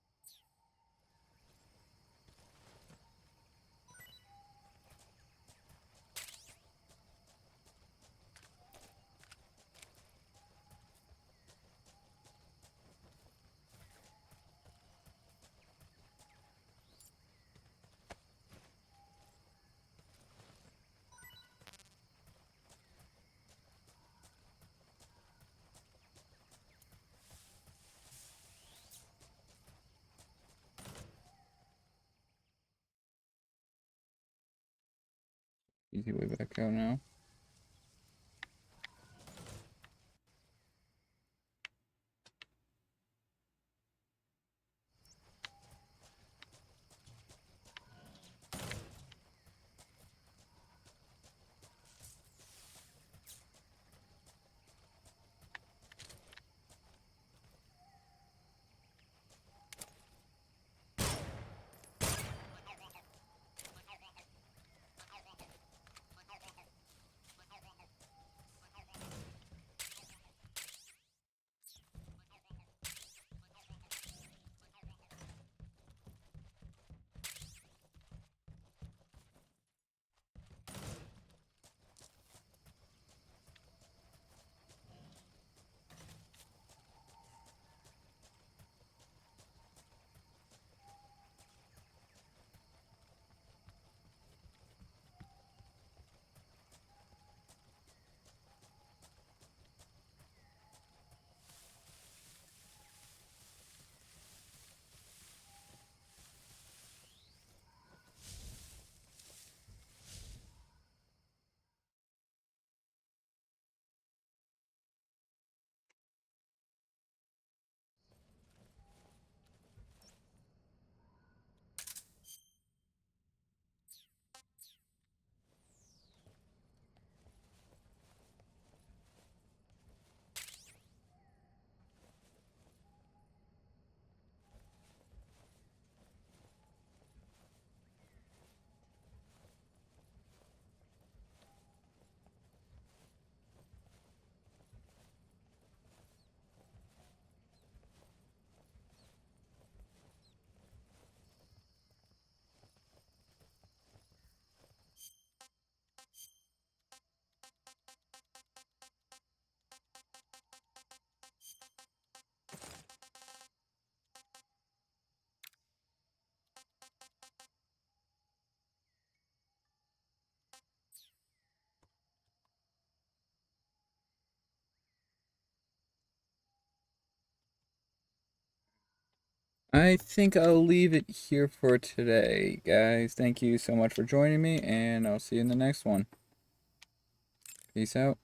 [SPEAKER 2] Easy way back out now. I think I'll leave it here for today, guys. Thank you so much for joining me, and I'll see you in the next one. Peace out.